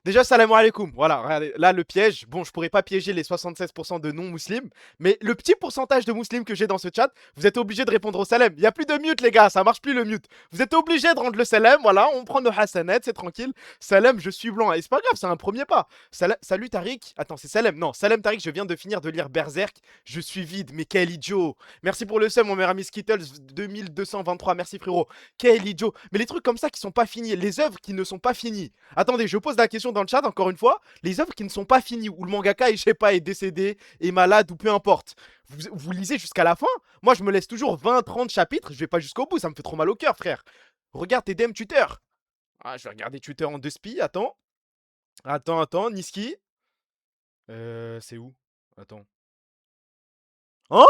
Déjà, salam alaikum. Voilà, regardez, là, le piège. Bon, je pourrais pas piéger les 76% de non-musulmans, mais le petit pourcentage de musulmans que j'ai dans ce chat, vous êtes obligés de répondre au salam. Il y a plus de mute, les gars, ça marche plus le mute. Vous êtes obligés de rendre le salam, voilà, on prend nos hasanet, c'est tranquille. Salam, je suis blanc. Et c'est pas grave, c'est un premier pas. Salut Tariq. Attends, c'est salam. Non, salam Tariq, je viens de finir de lire Berserk. Je suis vide, mais quel idiot. Merci pour le sum, mon meilleur ami Skittles 2223. Merci frérot. Quel idiot. Mais les trucs comme ça qui sont pas finis, les œuvres qui ne sont pas finies. Attendez, je pose la question dans le chat encore une fois. Les œuvres qui ne sont pas finies, où le mangaka, je sais pas, est décédé, est malade ou peu importe. Vous lisez jusqu'à la fin. Moi, je me laisse toujours 20, 30 chapitres. Je vais pas jusqu'au bout, ça me fait trop mal au cœur, frère. Regarde tes DM tuteur. Ah, je vais regarder tuteur en deux spi. Attends. Attends, Niski. C'est où? Attends. Hein?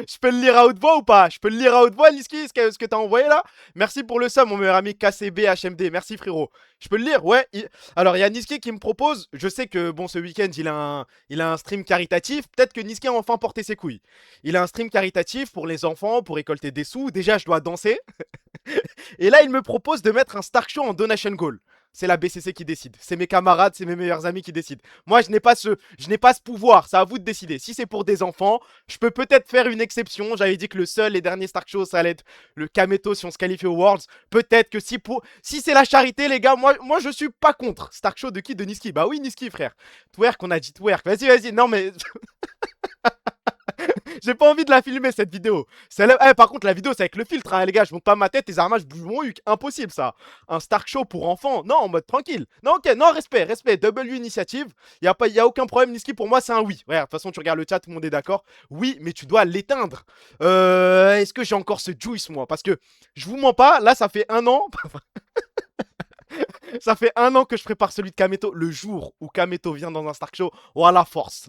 Je peux le lire à haute voix ou pas? Je peux le lire à haute voix, Niski, ce que t'as envoyé là? Merci pour le sum, mon meilleur ami KCB HMD. Merci, frérot. Je peux le lire? Ouais. Alors, il y a Niski qui me propose. Je sais que, bon, ce week-end, il a un stream caritatif. Peut-être que Niski a enfin porté ses couilles. Il a un stream caritatif pour les enfants, pour récolter des sous. Déjà, je dois danser. Et là, il me propose de mettre un Stark Show en donation goal. C'est la BCC qui décide. C'est mes camarades, c'est mes meilleurs amis qui décident. Moi, je n'ai pas ce pouvoir. C'est à vous de décider. Si c'est pour des enfants, je peux peut-être faire une exception. J'avais dit que le seul et dernier Stark Show, ça allait être le Kameto si on se qualifie aux Worlds. Peut-être que si c'est la charité, les gars, moi, je suis pas contre. Stark Show de qui? De Niski. Bah oui, Niski, frère. Twerk, on a dit twerk. Vas-y. Non, mais j'ai pas envie de la filmer cette vidéo. Par contre, la vidéo c'est avec le filtre, hein, les gars. Je monte pas ma tête, les armages bougent mon huc. Impossible ça. Un Stark Show pour enfants. Non, en mode tranquille. Non, ok, non, respect. W initiative. Y a aucun problème, Niski. Pour moi, c'est un oui. Ouais, de toute façon, tu regardes le chat, tout le monde est d'accord. Oui, mais tu dois l'éteindre. Est-ce que j'ai encore ce juice, moi? Parce que je vous mens pas, là, ça fait un an. Ça fait un an que je prépare celui de Kameto. Le jour où Kameto vient dans un Stark Show, oh la force.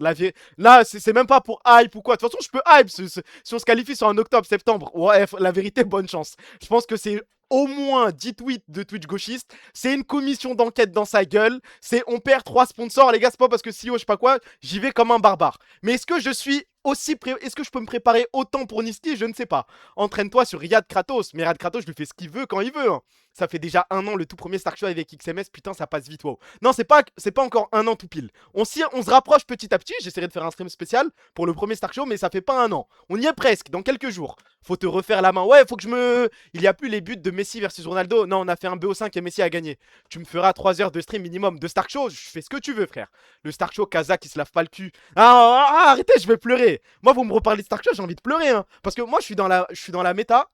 Là, c'est même pas pour hype ou quoi. De toute façon, je peux hype si on se qualifie sur un octobre, septembre. Ouais, la vérité, bonne chance. Je pense que c'est au moins 10 tweets de Twitch gauchiste. C'est une commission d'enquête dans sa gueule. C'est on perd 3 sponsors. Les gars, c'est pas parce que CEO, je sais pas quoi, j'y vais comme un barbare. Mais est-ce que je suis est-ce que je peux me préparer autant pour Niski? Je ne sais pas. Entraîne-toi sur Riyad Kratos. Mais Riyad Kratos, je lui fais ce qu'il veut quand il veut. Hein. Ça fait déjà un an, le tout premier Stark Show avec XMS. Putain, ça passe vite, wow. Non, c'est pas encore un an tout pile. On se rapproche petit à petit. J'essaierai de faire un stream spécial pour le premier Stark Show, mais ça fait pas un an. On y est presque, dans quelques jours. Faut te refaire la main. Ouais, faut que je me. Il y a plus les buts de Messi versus Ronaldo. Non, on a fait un BO5 et Messi a gagné. Tu me feras 3 heures de stream minimum de Stark Show. Je fais ce que tu veux, frère. Le Stark Show, Kazakh qui se lave pas le cul. Arrêtez, je vais pleurer. Moi, vous me reparlez de Stark Show, j'ai envie de pleurer. Hein. Parce que moi, je suis dans la méta.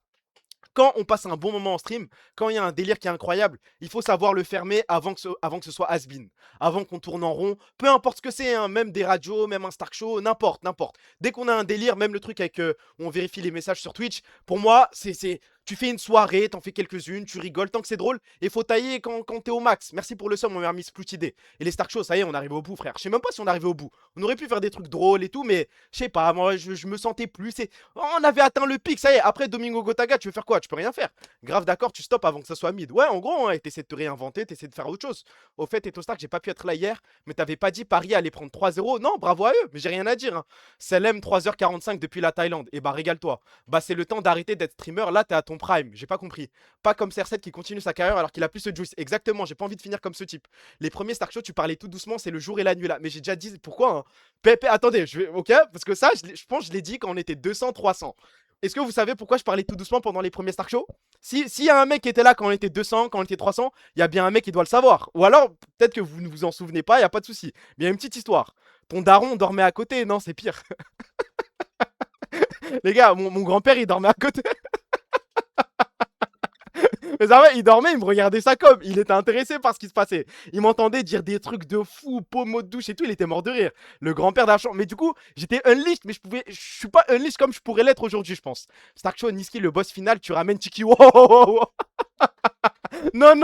Quand on passe un bon moment en stream, quand il y a un délire qui est incroyable, il faut savoir le fermer avant que ce soit has-been. Avant qu'on tourne en rond. Peu importe ce que c'est, hein, même des radios, même un Stark Show, n'importe. Dès qu'on a un délire, même le truc avec où on vérifie les messages sur Twitch, pour moi, tu fais une soirée, t'en fais quelques-unes, tu rigoles tant que c'est drôle, et faut tailler quand t'es au max. Merci pour le sum, mon meilleur Miss Plutidé. Et les Stark Show, ça y est, on arrive au bout, frère. Je sais même pas si on arrive au bout. On aurait pu faire des trucs drôles et tout, mais je sais pas, moi, je me sentais plus. On avait atteint le pic, ça y est. Après Domingo Gotaga, tu veux faire quoi? Tu peux rien faire. Grave, d'accord, tu stops avant que ça soit mid. Ouais, en gros, hein, t'essaies de te réinventer, t'essaies de faire autre chose. Au fait, Eto Stark, j'ai pas pu être là hier, mais t'avais pas dit Paris allait prendre 3-0. Non, bravo à eux, mais j'ai rien à dire. Hein. Selem 3h45 depuis la Thaïlande. Et bah, régale-toi. Bah, c'est le temps d'arrêter d'être streamer. Là, t'es à ton prime. J'ai pas compris. Pas comme CR7 qui continue sa carrière alors qu'il a plus ce juice. Exactement, j'ai pas envie de finir comme ce type. Les premiers Stark Show, tu parlais tout doucement, c'est le jour et la nuit là. Mais j'ai déjà dit pourquoi. Hein. Pépé, attendez, ok, parce que ça, je pense que je l'ai dit quand on était 200, 300. Est-ce que vous savez pourquoi je parlais tout doucement pendant les premiers Stark Show? S'il y a un mec qui était là quand on était 200, quand on était 300, il y a bien un mec qui doit le savoir. Ou alors, peut-être que vous ne vous en souvenez pas, il y a pas de souci. Mais il y a une petite histoire. Ton daron dormait à côté, non, c'est pire. Les gars, mon grand-père, il dormait à côté. Mais ça va, il dormait, il me regardait ça comme. Il était intéressé par ce qui se passait. Il m'entendait dire des trucs de fou, pommeau de douche et tout. Il était mort de rire. Le grand-père d'Archon. Mais du coup, j'étais unleashed, mais je suis pas unleashed comme je pourrais l'être aujourd'hui, je pense. Stark Show, Niski, le boss final, tu ramènes Tiki. Wow. Non.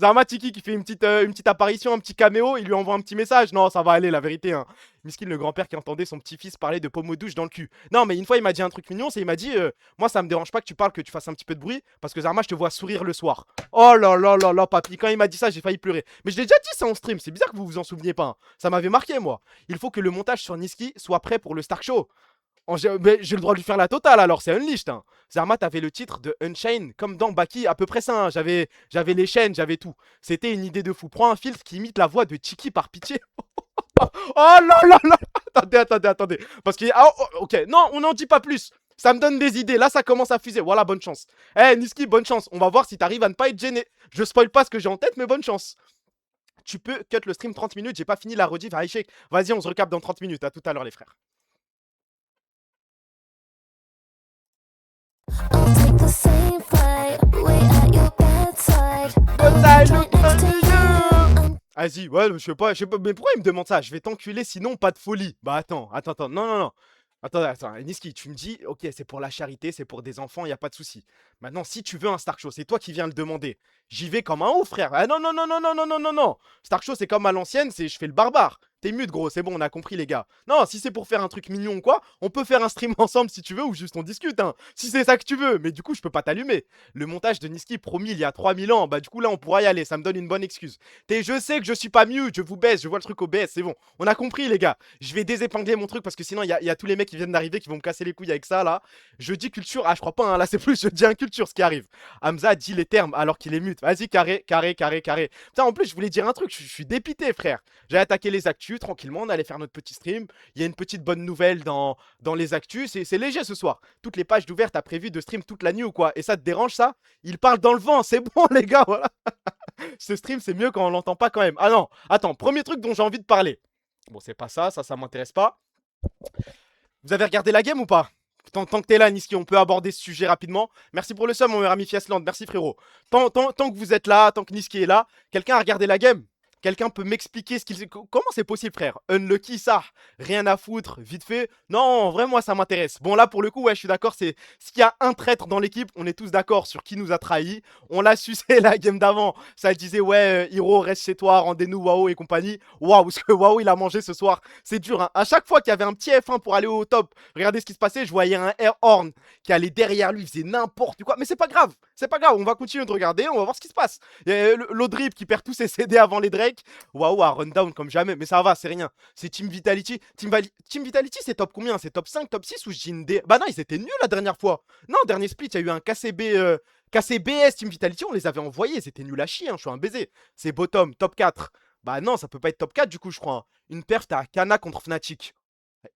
Zarma Tiki qui fait une petite apparition, un petit caméo, il lui envoie un petit message. Non, ça va aller, la vérité. Hein. Miskin, le grand-père qui entendait son petit-fils parler de pommeau de douche dans le cul. Non, mais une fois, il m'a dit un truc mignon, c'est il m'a dit moi, ça me dérange pas que tu parles, que tu fasses un petit peu de bruit, parce que Zarma, je te vois sourire le soir. Oh là, papy. Quand il m'a dit ça, j'ai failli pleurer. Mais je l'ai déjà dit ça en stream, c'est bizarre que vous vous en souveniez pas. Hein. Ça m'avait marqué, moi. Il faut que le montage sur Niski soit prêt pour le Stark Show. J'ai le droit de lui faire la totale, alors c'est unleashed. Hein. Zerma, t'avais le titre de Unchained, comme dans Baki, à peu près ça, hein. J'avais les chaînes, j'avais tout. C'était une idée de fou. Prends un filtre qui imite la voix de Chiki par pitié. Oh là là là. Attendez. Parce qu'il ah, oh, ok, non, on n'en dit pas plus. Ça me donne des idées. Là, ça commence à fuser. Voilà, bonne chance. Eh, Niski, bonne chance. On va voir si t'arrives à ne pas être gêné. Je spoil pas ce que j'ai en tête, mais bonne chance. Tu peux cut le stream 30 minutes. J'ai pas fini la rediff. Vas-y, on se recapte dans 30 minutes. À tout à l'heure, les frères. Vas-y, ouais, je sais pas, mais pourquoi il me demande ça? Je vais t'enculer, sinon pas de folie. Bah attends, non. Attends, Niski, tu me dis, ok, c'est pour la charité, c'est pour des enfants, y a pas de souci. Maintenant, si tu veux un Stark Show, c'est toi qui viens le demander. J'y vais comme un ouf, frère. Ah non. Stark Show, c'est comme à l'ancienne, c'est je fais le barbare. T'es mute, gros, c'est bon, on a compris, les gars. Non, si c'est pour faire un truc mignon ou quoi, on peut faire un stream ensemble si tu veux, ou juste on discute, hein. Si c'est ça que tu veux, mais du coup, je peux pas t'allumer. Le montage de Niski promis il y a 3000 ans, bah du coup, là, on pourra y aller, ça me donne une bonne excuse. Je sais que je suis pas mute, je vous baisse, je vois le truc au BS, c'est bon. On a compris, les gars. Je vais désépingler mon truc parce que sinon, il y a tous les mecs qui viennent d'arriver qui vont me casser les couilles avec ça, là. Je dis culture, ah, je crois pas, hein, là, c'est plus, je dis inculture ce qui arrive. Hamza dit les termes alors qu'il est mute. Vas-y, carré. Putain, en plus, je voulais dire un truc, je suis dépité, frère. J'ai attaqué les actus tranquillement, on allait faire notre petit stream. Il y a une petite bonne nouvelle dans les actus, c'est léger ce soir. Toutes les pages d'ouvert, t'as prévu de stream toute la nuit ou quoi? Et ça te dérange ça? Il parle dans le vent, c'est bon les gars, voilà. Ce stream, c'est mieux quand on l'entend pas quand même. Ah non, attends, premier truc dont j'ai envie de parler. Bon, c'est pas ça m'intéresse pas. Vous avez regardé la game ou pas? Tant que t'es là, Niski, on peut aborder ce sujet rapidement. Merci pour le sum, mon meilleur ami Fiasland. Merci, frérot. Tant que vous êtes là, tant que Niski est là, quelqu'un a regardé la game? Quelqu'un peut m'expliquer ce qu'il... Comment c'est possible, frère? Unlucky, ça. Rien à foutre, vite fait. Non, en vrai, moi, ça m'intéresse. Bon, là, pour le coup, ouais, je suis d'accord. C'est s'il y a un traître dans l'équipe, on est tous d'accord sur qui nous a trahis. On l'a sucé la game d'avant. Ça disait, ouais, Hiro, reste chez toi, rendez-nous WoW et compagnie. Waouh, ce que WoW, il a mangé ce soir. C'est dur, hein. À chaque fois qu'il y avait un petit F1 pour aller au top, regardez ce qui se passait. Je voyais un Air Horn qui allait derrière lui, il faisait n'importe quoi. Mais c'est pas grave. C'est pas grave. On va continuer de regarder. On va voir ce qui se passe. L'Audrip qui perd tous ses CD avant les Drake. Waouh, à rundown comme jamais, mais ça va, c'est rien. C'est Team Vitality. Team Vitality, c'est top combien? C'est top 5, top 6 ou je dis une D? Bah non, ils étaient nuls la dernière fois. Non, dernier split, il y a eu un KCBS Team Vitality, on les avait envoyés. C'était nul à chier, hein, je suis un baiser. C'est bottom, top 4. Bah non, ça peut pas être top 4 du coup, je crois, hein. Une perf, t'as Kana contre Fnatic.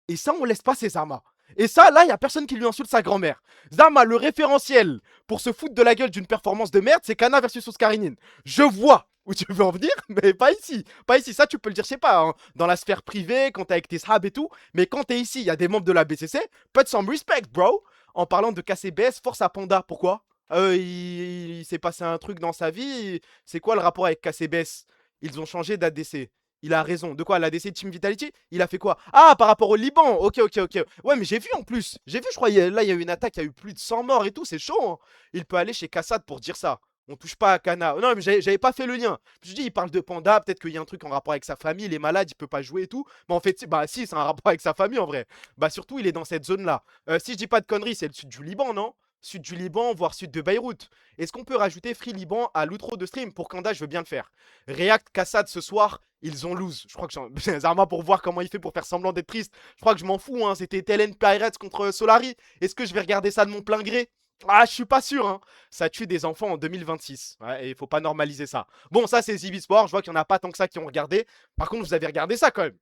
Et ça, on laisse passer Zama. Et ça, là, il y a personne qui lui insulte sa grand-mère. Zama, le référentiel pour se foutre de la gueule d'une performance de merde, c'est Kana versus Oscarinin. Je vois où tu veux en venir, mais pas ici. Pas ici, ça tu peux le dire, je sais pas, hein, dans la sphère privée, quand t'es avec tes shabs et tout. Mais quand t'es ici, il y a des membres de la BCC, put some respect, bro. En parlant de KCBS, force à Panda, pourquoi? Il s'est passé un truc dans sa vie. C'est quoi le rapport avec KCBS? Ils ont changé d'ADC. Il a raison. De quoi? L'ADC Team Vitality? Il a fait quoi? Ah, par rapport au Liban. Ok. Ouais, mais j'ai vu en plus. J'ai vu, je crois, là, il y a eu une attaque, il y a eu plus de 100 morts et tout. C'est chaud, hein. Il peut aller chez Kassad pour dire ça. On touche pas à Kana. Non, mais j'avais pas fait le lien. Je me suis dit, il parle de Panda. Peut-être qu'il y a un truc en rapport avec sa famille. Il est malade, il peut pas jouer et tout. Mais en fait, bah si, c'est un rapport avec sa famille en vrai. Bah surtout, il est dans cette zone-là. Si je dis pas de conneries, c'est le sud du Liban, non? Sud du Liban, voire sud de Beyrouth. Est-ce qu'on peut rajouter Free Liban à l'outro de stream? Pour Kanda, je veux bien le faire. React Kassad ce soir, ils ont lose. Je crois que Zarma pour voir comment il fait pour faire semblant d'être triste. Je crois que je m'en fous, hein. C'était TLN Pirates contre Solari. Est-ce que je vais regarder ça de mon plein gré? Ah, je suis pas sûr, hein. Ça tue des enfants en 2026. Ouais, et il faut pas normaliser ça. Bon, ça, c'est Zibi Sport. Je vois qu'il y en a pas tant que ça qui ont regardé. Par contre, vous avez regardé ça quand même.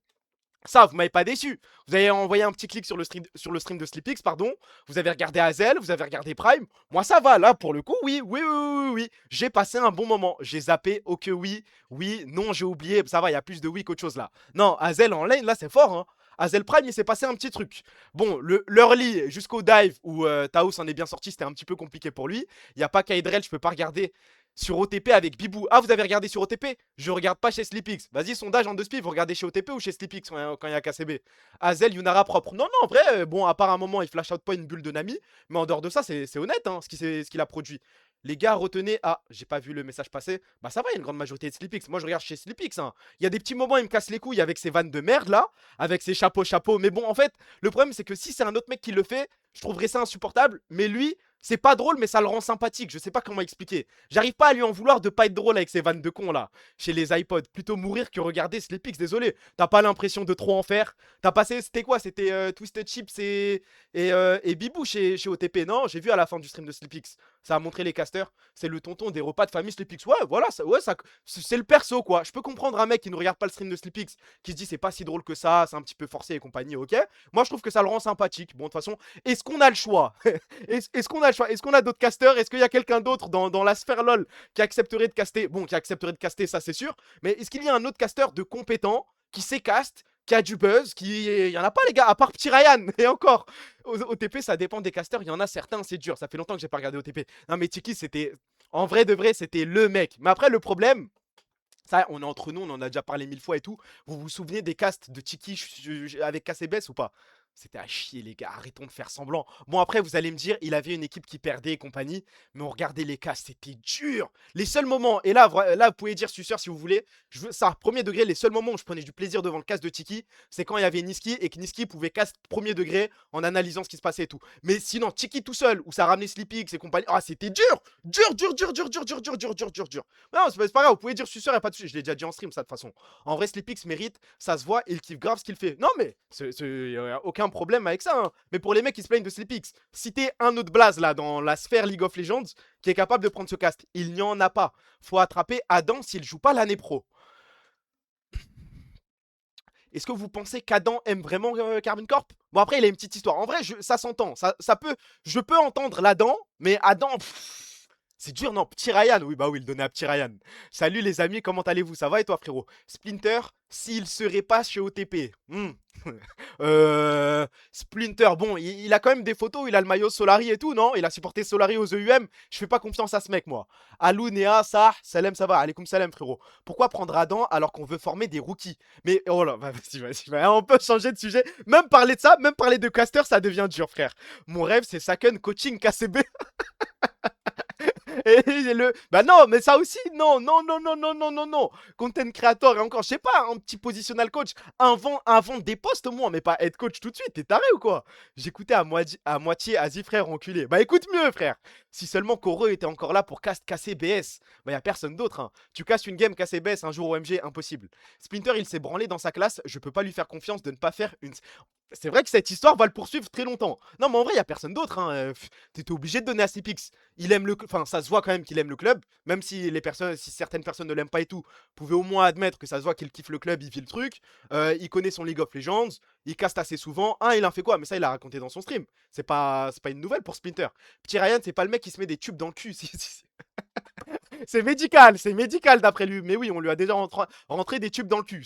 Ça, vous m'avez pas déçu. Vous avez envoyé un petit clic sur le stream de Sleepix, pardon. Vous avez regardé Hazel, vous avez regardé Prime. Moi, ça va, là, pour le coup, oui. J'ai passé un bon moment. J'ai zappé, ok, oui, non, j'ai oublié. Ça va, il y a plus de oui qu'autre chose, là. Non, Hazel en lane, là, c'est fort, hein. Hazel Prime, il s'est passé un petit truc. Bon, l'early jusqu'au dive où Taos en est bien sorti, c'était un petit peu compliqué pour lui. Il n'y a pas Kaidrel, je peux pas regarder sur OTP avec Bibou. Ah, vous avez regardé sur OTP? Je regarde pas chez Sleepix. Vas-y, sondage en deux spies, vous regardez chez OTP ou chez Sleepix quand il y a KCB? Hazel, Yunara propre. Non, en vrai, bon, à part un moment, il flash out pas une bulle de Nami. Mais en dehors de ça, c'est honnête, hein, ce qu'il a produit. Les gars, retenez. Ah, j'ai pas vu le message passer. Bah, ça va, il y a une grande majorité de Sleepix. Moi, je regarde chez Sleepix, hein. Il y a des petits moments, il me casse les couilles avec ses vannes de merde là, avec ses chapeaux. Mais bon, en fait, le problème, c'est que si c'est un autre mec qui le fait, je trouverais ça insupportable. Mais lui, C'est pas drôle, mais ça le rend sympathique. Je sais pas comment expliquer. J'arrive pas à lui en vouloir de pas être drôle avec ses vannes de con là, chez les iPods. Plutôt mourir que regarder Sleepix. Désolé. T'as pas l'impression de trop en faire. T'as passé, c'était quoi? C'était Twisted Chips et Bibou chez OTP. Non, j'ai vu à la fin du stream de Sleepix. Ça a montré les casters. C'est le tonton des repas de famille Sleepix. Ouais, voilà, c'est le perso quoi. Je peux comprendre un mec qui ne regarde pas le stream de Sleepix, qui se dit c'est pas si drôle que ça, c'est un petit peu forcé et compagnie, ok. Moi je trouve que ça le rend sympathique. Bon, de toute façon, est-ce qu'on a le choix? Est-ce qu'on a le choix? Est-ce qu'on a d'autres casteurs? Est-ce qu'il y a quelqu'un d'autre dans la sphère LOL qui accepterait de caster? Bon, qui accepterait de caster, ça c'est sûr. Mais est-ce qu'il y a un autre casteur de compétent qui sait cast, qui a du buzz, il y en a pas les gars, à part Petit Ryan, et encore. OTP, ça dépend des casteurs, il y en a certains, c'est dur. Ça fait longtemps que j'ai pas regardé OTP. Non, mais Tiki, c'était. En vrai de vrai, c'était le mec. Mais après, le problème, ça, on est entre nous, on en a déjà parlé 1000 fois et tout. Vous vous souvenez des castes de Tiki avec KCBS ou pas? C'était à chier, les gars. Arrêtons de faire semblant. Bon, après, vous allez me dire, il avait une équipe qui perdait et compagnie. Mais on regardait les castes, c'était dur. Les seuls moments, et là, vous pouvez dire suceur si vous voulez. Ça, premier degré, les seuls moments où je prenais du plaisir devant le cast de Tiki, c'est quand il y avait Niski et que Niski pouvait cast premier degré en analysant ce qui se passait et tout. Mais sinon, Tiki tout seul, où ça ramenait Sleepix et compagnie. Ah, c'était dur. Dur, dur, dur, dur, dur, dur, dur, dur, dur, dur, dur. Non, c'est pas grave, vous pouvez dire suceur, y a pas de soucis. Je l'ai déjà dit en stream, ça, de toute façon. En vrai, Sleepix mérite, ça se voit, il kiffe grave ce qu'il fait. Non, mais y a aucun problème avec ça, hein. Mais pour les mecs qui se plaignent de Sleepix, citez un autre blaze là dans la sphère League of Legends qui est capable de prendre ce cast. Il n'y en a pas. Faut attraper Adam s'il joue pas l'année pro. Est-ce que vous pensez qu'Adam aime vraiment Carmine Corp? Bon, après, il a une petite histoire. En vrai, ça s'entend. Je peux entendre l'Adam, mais Adam, c'est dur, non? Petit Ryan, oui, bah oui, il donnait à Petit Ryan. Salut les amis, comment allez-vous? Ça va et toi, frérot? Splinter, s'il serait pas chez OTP. Splinter, bon, il a quand même des photos, il a le maillot Solari et tout, non? Il a supporté Solari aux EUM. Je fais pas confiance à ce mec, moi. Alou, Néa, Sah, Salem, ça va. Allez, Salem, frérot. Pourquoi prendre Adam alors qu'on veut former des rookies? Mais oh là, vas-y, on peut changer de sujet. Même parler de ça, même parler de caster, ça devient dur, frère. Mon rêve, c'est Saken coaching KCB. Et bah non, mais ça aussi, non, non, non, non, non, non, non, non. Content creator et encore, je sais pas, un petit positional coach. Invente des postes au moins, mais pas head coach tout de suite. T'es taré ou quoi? J'écoutais à moitié Asie, frère, enculé. Bah écoute mieux, frère. Si seulement Koro était encore là pour casser BS, bah y a personne d'autre, hein. Tu casses une game casser BS un jour au MG, impossible. Splinter, il s'est branlé dans sa classe. Je peux pas lui faire confiance de ne pas faire une. C'est vrai que cette histoire va le poursuivre très longtemps. Non, mais en vrai, il y a personne d'autre, hein. T'étais obligé de donner à Cipix. Il aime enfin, ça se voit quand même qu'il aime le club, même si si certaines personnes ne l'aiment pas et tout. Vous pouvez au moins admettre que ça se voit qu'il kiffe le club, il vit le truc. Il connaît son League of Legends, il caste assez souvent. Il en fait quoi? Mais ça, il a raconté dans son stream. C'est pas une nouvelle pour Splinter. Petit Ryan, c'est pas le mec qui se met des tubes dans le cul. C'est médical d'après lui. Mais oui, on lui a déjà rentré des tubes dans le cul.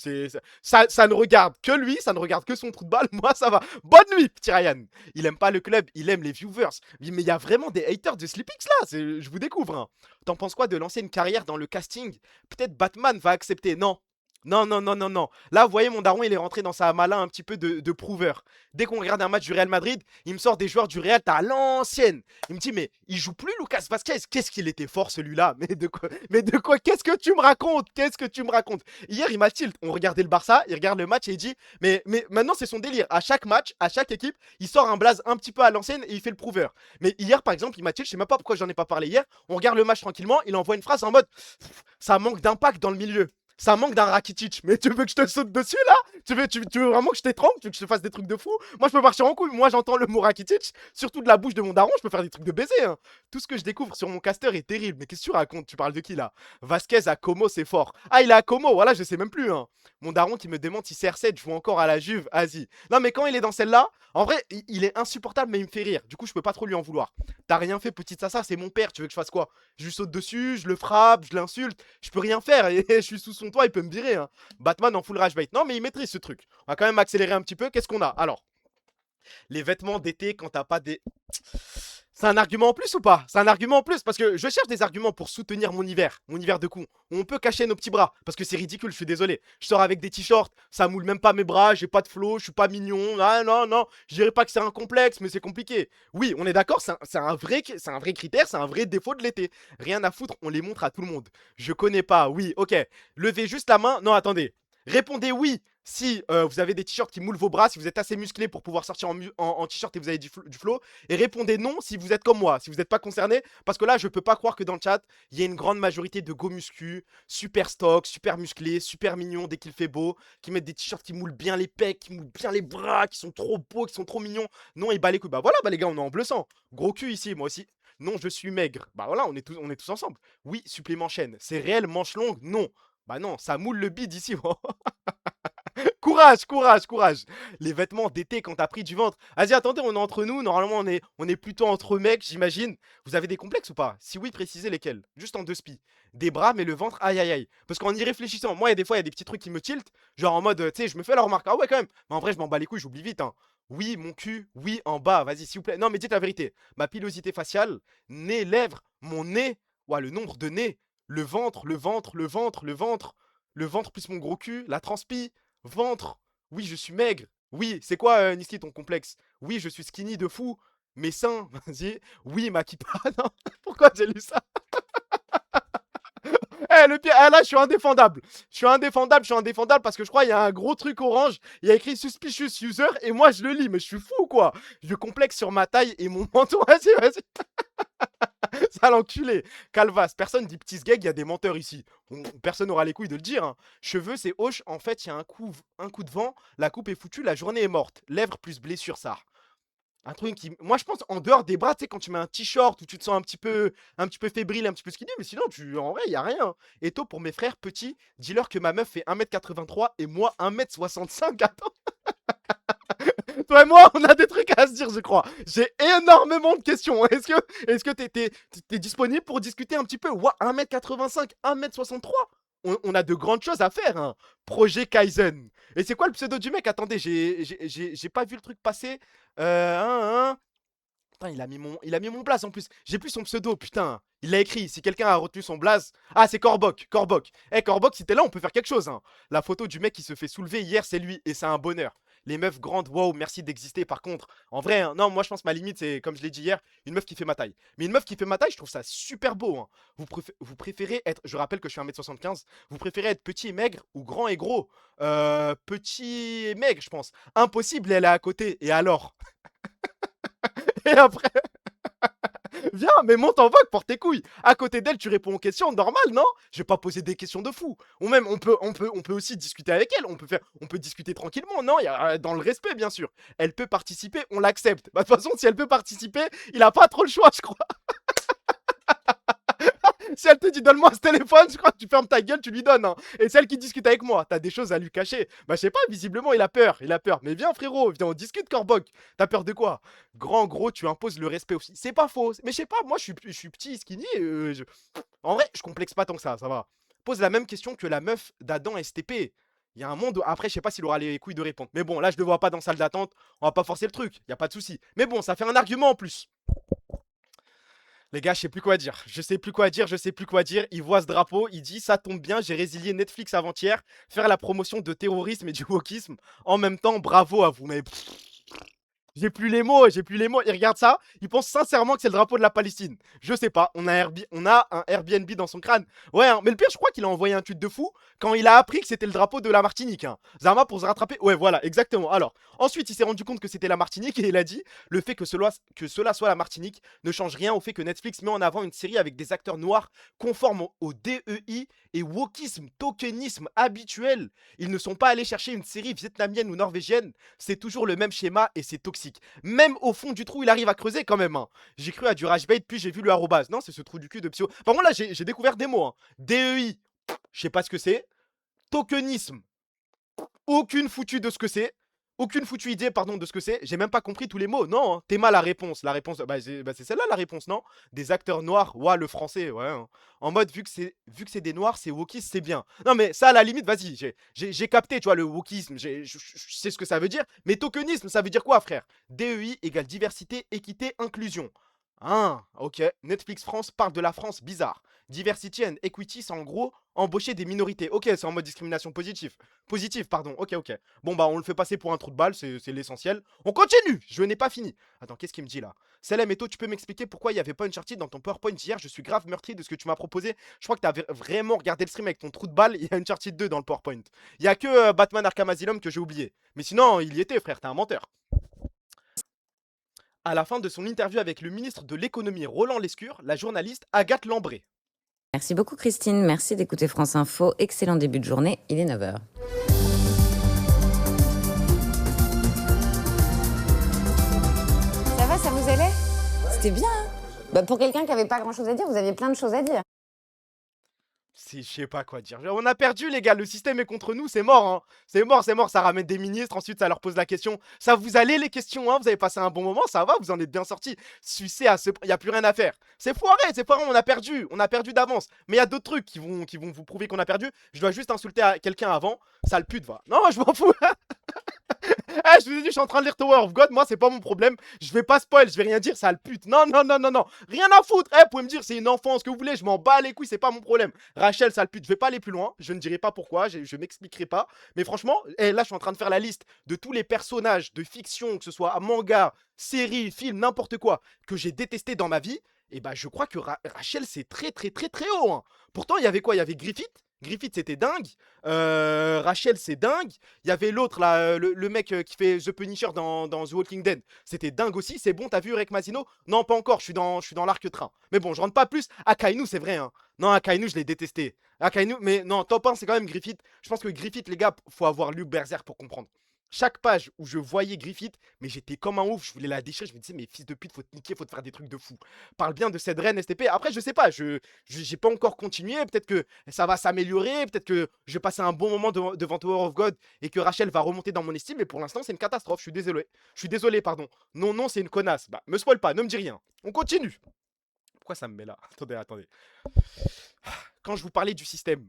Ça ne regarde que lui, ça ne regarde que son trou de balle. Moi, ça va. Bonne nuit, petit Ryan. Il aime pas le club, il aime les viewers. Mais il y a vraiment des haters de Sleepix là. Je vous découvre, hein. T'en penses quoi de lancer une carrière dans le casting? Peut-être Batman va accepter. Non. Non, non, non, non, non. Là, vous voyez, mon daron, il est rentré dans sa malin un petit peu de prouveur. Dès qu'on regarde un match du Real Madrid, il me sort des joueurs du Real, t'as l'ancienne. Il me dit, mais il joue plus Lucas Vasquez. Qu'est-ce qu'il était fort celui-là? Mais de quoi? Mais de quoi? Qu'est-ce que tu me racontes? Qu'est-ce que tu me racontes? Hier, il m'a tilt. On regardait le Barça, il regarde le match et il dit, mais maintenant, c'est son délire. À chaque match, à chaque équipe, il sort un blaze un petit peu à l'ancienne et il fait le prouveur. Mais hier, par exemple, il m'a tilt. Je sais même pas pourquoi j'en ai pas parlé hier. On regarde le match tranquillement, il envoie une phrase en mode, ça manque d'impact dans le milieu. Ça manque d'un Rakitic. Mais tu veux que je te saute dessus là? Tu veux vraiment que je t'étrangle? Tu veux que je te fasse des trucs de fou? Moi je peux partir en couille. Moi j'entends le mot Rakitic, surtout de la bouche de mon daron, je peux faire des trucs de baiser, hein. Tout ce que je découvre sur mon caster est terrible. Mais qu'est-ce que tu racontes? Tu parles de qui là? Vasquez à Como, c'est fort. Ah, il est à Como, voilà, je sais même plus, hein. Mon daron qui me demande si CR7 joue encore à la Juve. Vas-y. Non, mais quand il est dans celle-là, en vrai, il est insupportable, mais il me fait rire. Du coup, je peux pas trop lui en vouloir. T'as rien fait, petite Sassa, c'est mon père. Tu veux que je fasse quoi? Je lui saute dessus, je le frappe, je l'insulte. Je peux rien faire. Et je suis sous son toit, il peut me virer, hein. Batman en full rage bait. Non, mais il maîtrise ce truc. On va quand même accélérer un petit peu. Qu'est-ce qu'on a? Alors, les vêtements d'été quand t'as pas des. C'est un argument en plus ou pas? C'est un argument en plus parce que je cherche des arguments pour soutenir mon hiver de con. On peut cacher nos petits bras parce que c'est ridicule, je suis désolé. Je sors avec des t-shirts, ça moule même pas mes bras, j'ai pas de flow, je suis pas mignon. Ah non, non, je dirais pas que c'est un complexe, mais c'est compliqué. Oui, on est d'accord, c'est un vrai critère, c'est un vrai défaut de l'été. Rien à foutre, on les montre à tout le monde. Je connais pas, oui, ok. Levez juste la main. Non, attendez. Répondez oui si vous avez des t-shirts qui moulent vos bras, si vous êtes assez musclé pour pouvoir sortir en t-shirt et vous avez du flow. Et répondez non si vous êtes comme moi, si vous n'êtes pas concerné. Parce que là, je peux pas croire que dans le chat, il y a une grande majorité de go muscu, super stock, super musclé, super mignon dès qu'il fait beau, qui mettent des t-shirts qui moulent bien les pecs, qui moulent bien les bras, qui sont trop beaux, qui sont trop mignons. Non, il bat les couilles. Bah voilà, bah les gars, on est en bleu sang. Gros cul ici, moi aussi. Non, je suis maigre. Bah voilà, on est tous ensemble. Oui, supplément chaîne. C'est réel, manche longue? Non. Bah non, ça moule le bide ici. Courage, courage, courage. Les vêtements d'été quand t'as pris du ventre. Vas-y, attendez, on est entre nous. Normalement, on est plutôt entre mecs, j'imagine. Vous avez des complexes ou pas? Si oui, précisez lesquels. Juste en deux spi. Des bras, mais le ventre, aïe aïe aïe. Parce qu'en y réfléchissant, moi, il y a des fois, il y a des petits trucs qui me tiltent. Genre en mode, tu sais, je me fais la remarque. Ah ouais, quand même. Mais en vrai, je m'en bats les couilles, j'oublie vite, hein. Oui, mon cul, oui, en bas, vas-y, s'il vous plaît. Non, mais dites la vérité. Ma pilosité faciale, nez, lèvres, mon nez. Ouais, le nombre de nez. Le ventre, le ventre, le ventre, le ventre. Le ventre plus mon gros cul, la transpi. Ventre. Oui, je suis maigre. Oui, c'est quoi, Niski, ton complexe? Oui, je suis skinny de fou. Mes seins, vas-y. Oui, ma kippa. Non, pourquoi j'ai lu ça? Eh, le pire, là, je suis indéfendable. Je suis indéfendable parce que je crois qu'il y a un gros truc orange. Il y a écrit suspicious user et moi, je le lis. Mais je suis fou ou quoi? Je complexe sur ma taille et mon menton. Vas-y, vas-y. Sale enculé. Calvas. Personne dit petit gag, il y a des menteurs ici. Personne n'aura les couilles de le dire, hein. Cheveux, c'est hoche. En fait, il y a un coup de vent. La coupe est foutue. La journée est morte. Lèvres plus blessure, ça. Un truc qui. Moi, je pense en dehors des bras, tu sais, quand tu mets un t-shirt où tu te sens un petit peu fébrile, un petit peu skinny, mais sinon, en vrai, il n'y a rien. Et toi, pour mes frères petits, dis-leur que ma meuf fait 1m83 et moi 1m65. Attends. Toi et moi, on a des trucs à se dire, je crois. J'ai énormément de questions. Est-ce que t'es disponible pour discuter un petit peu? Ouah, 1m85, 1m63. On a de grandes choses à faire, hein. Projet Kaizen. Et c'est quoi le pseudo du mec? Attendez, j'ai pas vu le truc passer. Putain, il a mis mon blaze en plus. J'ai plus son pseudo, putain. Il l'a écrit. Si quelqu'un a retenu son blaze. Ah, c'est Corboc. Corboc. Eh, Corboc, si t'es là, on peut faire quelque chose, hein. La photo du mec qui se fait soulever hier, c'est lui. Et c'est un bonheur. Les meufs grandes, waouh, merci d'exister. Par contre, en vrai, hein, non, moi je pense que ma limite, c'est comme je l'ai dit hier, une meuf qui fait ma taille. Mais une meuf qui fait ma taille, je trouve ça super beau, hein. Vous préférez être. Je rappelle que je suis 1m75. Vous préférez être petit et maigre ou grand et gros? Petit et maigre, je pense. Impossible, elle est à côté. Et alors? Et après. Viens, mais monte en vogue, porte tes couilles. À côté d'elle, tu réponds aux questions, normal, non? Je vais pas poser des questions de fou. Ou même, on peut aussi discuter avec elle. On peut discuter tranquillement, non? Dans le respect, bien sûr. Elle peut participer, on l'accepte. Bah, de toute façon, si elle peut participer, il a pas trop le choix, je crois. Si elle te dit donne-moi ce téléphone, je crois que tu fermes ta gueule, tu lui donnes, hein. Et celle qui discute avec moi, t'as des choses à lui cacher. Bah, je sais pas, visiblement, il a peur. Il a peur. Mais viens, frérot, viens, on discute, Corboc. T'as peur de quoi? Grand, gros, tu imposes le respect aussi. C'est pas faux. Mais je sais pas, moi, je suis petit, skinny. En vrai, je complexe pas tant que ça va. Pose la même question que la meuf d'Adam STP. Il y a un monde où... Après, je sais pas s'il aura les couilles de répondre. Mais bon, là, je le vois pas dans salle d'attente. On va pas forcer le truc. Y a pas de souci. Mais bon, ça fait un argument en plus. Les gars, je sais plus quoi dire. Je sais plus quoi dire, je sais plus quoi dire. Il voit ce drapeau, il dit ça tombe bien, j'ai résilié Netflix avant-hier, faire la promotion de terrorisme et du wokisme. En même temps, bravo à vous. Mais j'ai plus les mots, j'ai plus les mots. Il regarde ça, il pense sincèrement que c'est le drapeau de la Palestine. Je sais pas, on a un Airbnb dans son crâne. Ouais, hein, mais le pire, je crois qu'il a envoyé un tweet de fou quand il a appris que c'était le drapeau de la Martinique, hein. Zama pour se rattraper. Ouais, voilà, exactement. Alors, ensuite, il s'est rendu compte que c'était la Martinique et il a dit le fait que cela soit la Martinique ne change rien au fait que Netflix met en avant une série avec des acteurs noirs conformes au DEI et wokisme, tokenisme habituel. Ils ne sont pas allés chercher une série vietnamienne ou norvégienne, c'est toujours le même schéma et c'est toxique. Même au fond du trou, il arrive à creuser quand même, hein. J'ai cru à du rage bait, puis j'ai vu le arrobase. Non, c'est ce trou du cul de Psyo. Par contre, là, j'ai découvert des mots, hein. DEI, je sais pas ce que c'est. Tokenisme, aucune foutue de ce que c'est. Aucune foutue idée, pardon, de ce que c'est. J'ai même pas compris tous les mots. Non, hein. T'es mal la réponse. La réponse, bah, c'est celle-là la réponse, non? Des acteurs noirs. Ouah, le français, ouais, hein. En mode, vu que c'est des noirs, c'est wokisme, c'est bien. Non, mais ça, à la limite, vas-y. J'ai capté, tu vois, le wokisme. Je sais ce que ça veut dire. Mais tokenisme, ça veut dire quoi, frère? DEI égale diversité, équité, inclusion. Ah, ok. Netflix France parle de la France bizarre. Diversity and equity, c'est en gros embaucher des minorités. Ok, c'est en mode discrimination positive. Positive, pardon. Ok, ok. Bon, bah, on le fait passer pour un trou de balle, c'est l'essentiel. On continue, je n'ai pas fini. Attends, qu'est-ce qu'il me dit là? Salam Eto, tu peux m'expliquer pourquoi il n'y avait pas Uncharted dans ton PowerPoint d'hier? Je suis grave meurtri de ce que tu m'as proposé. Je crois que tu as vraiment regardé le stream avec ton trou de balle. Il y a Uncharted 2 dans le PowerPoint. Il n'y a que Batman Arkham Asylum que j'ai oublié. Mais sinon, il y était, frère, t'es un menteur. À la fin de son interview avec le ministre de l'économie Roland Lescure, la journaliste Agathe Lambré. Merci beaucoup Christine, merci d'écouter France Info. Excellent début de journée, il est 9h. Ça va, ça vous allait? C'était bien, hein? Bah, pour quelqu'un qui avait pas grand chose à dire, vous aviez plein de choses à dire. Je sais pas quoi dire. On a perdu, les gars. Le système est contre nous. C'est mort, hein. C'est mort, c'est mort. Ça ramène des ministres. Ensuite, ça leur pose la question. Ça vous allait, les questions, hein? Vous avez passé un bon moment. Ça va, vous en êtes bien sortis. Sucez à ce. Il n'y a plus rien à faire. C'est foiré, c'est foiré. On a perdu. On a perdu d'avance. Mais il y a d'autres trucs qui vont vous prouver qu'on a perdu. Je dois juste insulter quelqu'un avant. Sale pute, va. Non, je m'en fous. Eh, je vous ai dit, je suis en train de lire Tower of God. Moi, c'est pas mon problème. Je vais pas spoil, je vais rien dire, sale pute. Non, non, non, non, non. Rien à foutre. Eh, vous pouvez me dire, c'est une enfant, ce que vous voulez. Je m'en bats les couilles, c'est pas mon problème. Rachel, sale pute, je vais pas aller plus loin. Je ne dirai pas pourquoi, je m'expliquerai pas. Mais franchement, là, je suis en train de faire la liste de tous les personnages de fiction, que ce soit manga, série, film, n'importe quoi, que j'ai détesté dans ma vie. Et bah, je crois que Rachel, c'est très, très, très, très haut, hein. Pourtant, il y avait quoi? Il y avait Griffith. Griffith, c'était dingue. Rachel, c'est dingue. Il y avait l'autre, là, le mec qui fait The Punisher dans The Walking Dead. C'était dingue aussi. C'est bon, t'as vu Rek Mazino? Non, pas encore. Je suis dans l'arc-train. Mais bon, je rentre pas plus. Akainu, c'est vrai, hein. Non, Akainu, je l'ai détesté. Akainu, mais non, top 1, c'est quand même Griffith. Je pense que Griffith, les gars, faut avoir lu Berserk pour comprendre. Chaque page où je voyais Griffith, mais j'étais comme un ouf, je voulais la déchirer, je me disais, mais fils de pute, faut te niquer, faut te faire des trucs de fou. Parle bien de cette reine STP. Après, je sais pas, j'ai pas encore continué, peut-être que ça va s'améliorer, peut-être que je vais passer un bon moment devant Tower of God et que Rachel va remonter dans mon estime, mais pour l'instant, c'est une catastrophe, je suis désolé. Je suis désolé, pardon. Non, non, c'est une connasse. Bah, me spoil pas, ne me dis rien. On continue. Pourquoi ça me met là? Attendez, attendez. Quand je vous parlais du système,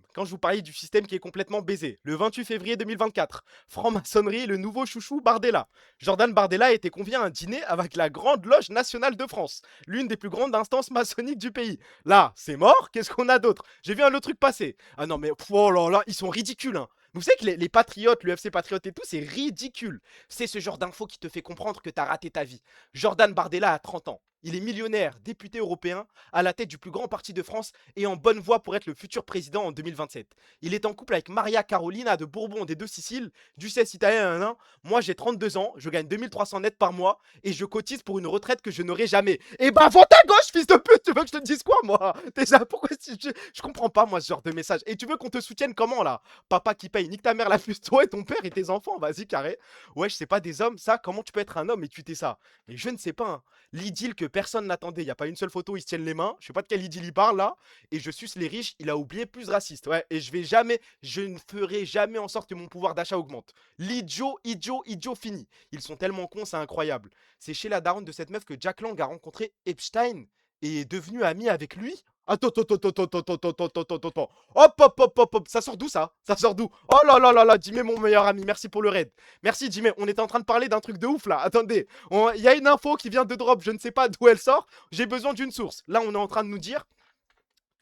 qui est complètement baisé, le 28 février 2024, franc-maçonnerie, le nouveau chouchou Bardella. Jordan Bardella a été convié à un dîner avec la Grande Loge Nationale de France, l'une des plus grandes instances maçonniques du pays. Là, c'est mort, qu'est-ce qu'on a d'autre? J'ai vu un autre truc passer. Ah non mais, oh là là, ils sont ridicules, hein. Vous savez que les patriotes, l'UFC Patriote et tout, c'est ridicule. C'est ce genre d'info qui te fait comprendre que t'as raté ta vie. Jordan Bardella a 30 ans. Il est millionnaire, député européen, à la tête du plus grand parti de France et en bonne voie pour être le futur président en 2027. Il est en couple avec Maria Carolina de Bourbon des Deux Siciles, duchesse italienne. Moi, j'ai 32 ans, je gagne 2300 net par mois et je cotise pour une retraite que je n'aurai jamais. Et bah, vends ta gauche, fils de pute. Tu veux que je te dise quoi, moi? Déjà, pourquoi je comprends pas, moi, ce genre de message. Et tu veux qu'on te soutienne comment, là? Papa qui paye, nique ta mère, la plus toi et ton père et tes enfants. Vas-y, carré. Ouais, je sais pas, des hommes, ça, comment tu peux être un homme et tuer ça? Mais je ne sais pas, hein. L'idylle que personne n'attendait. Il n'y a pas une seule photo, ils se tiennent les mains. Je sais pas de quelle idylle il parle là. Et je suce les riches, il a oublié plus raciste. Ouais, et je ne ferai jamais en sorte que mon pouvoir d'achat augmente. L'idiot, idiot, idiot fini. Ils sont tellement cons, c'est incroyable. C'est chez la daronne de cette meuf que Jack Lang a rencontré Epstein et est devenu ami avec lui. Attends, attends, attends, attends, attends, attends, attends, attends, attends, attends. Hop, hop, hop, hop, hop. Ça sort d'où ça? Ça sort d'où? Oh là là là là, Jimmy, mon meilleur ami, merci pour le raid. Merci Jimmy, on était en train de parler d'un truc de ouf là. Attendez, il y a une info qui vient de drop, je ne sais pas d'où elle sort. J'ai besoin d'une source. Là, on est en train de nous dire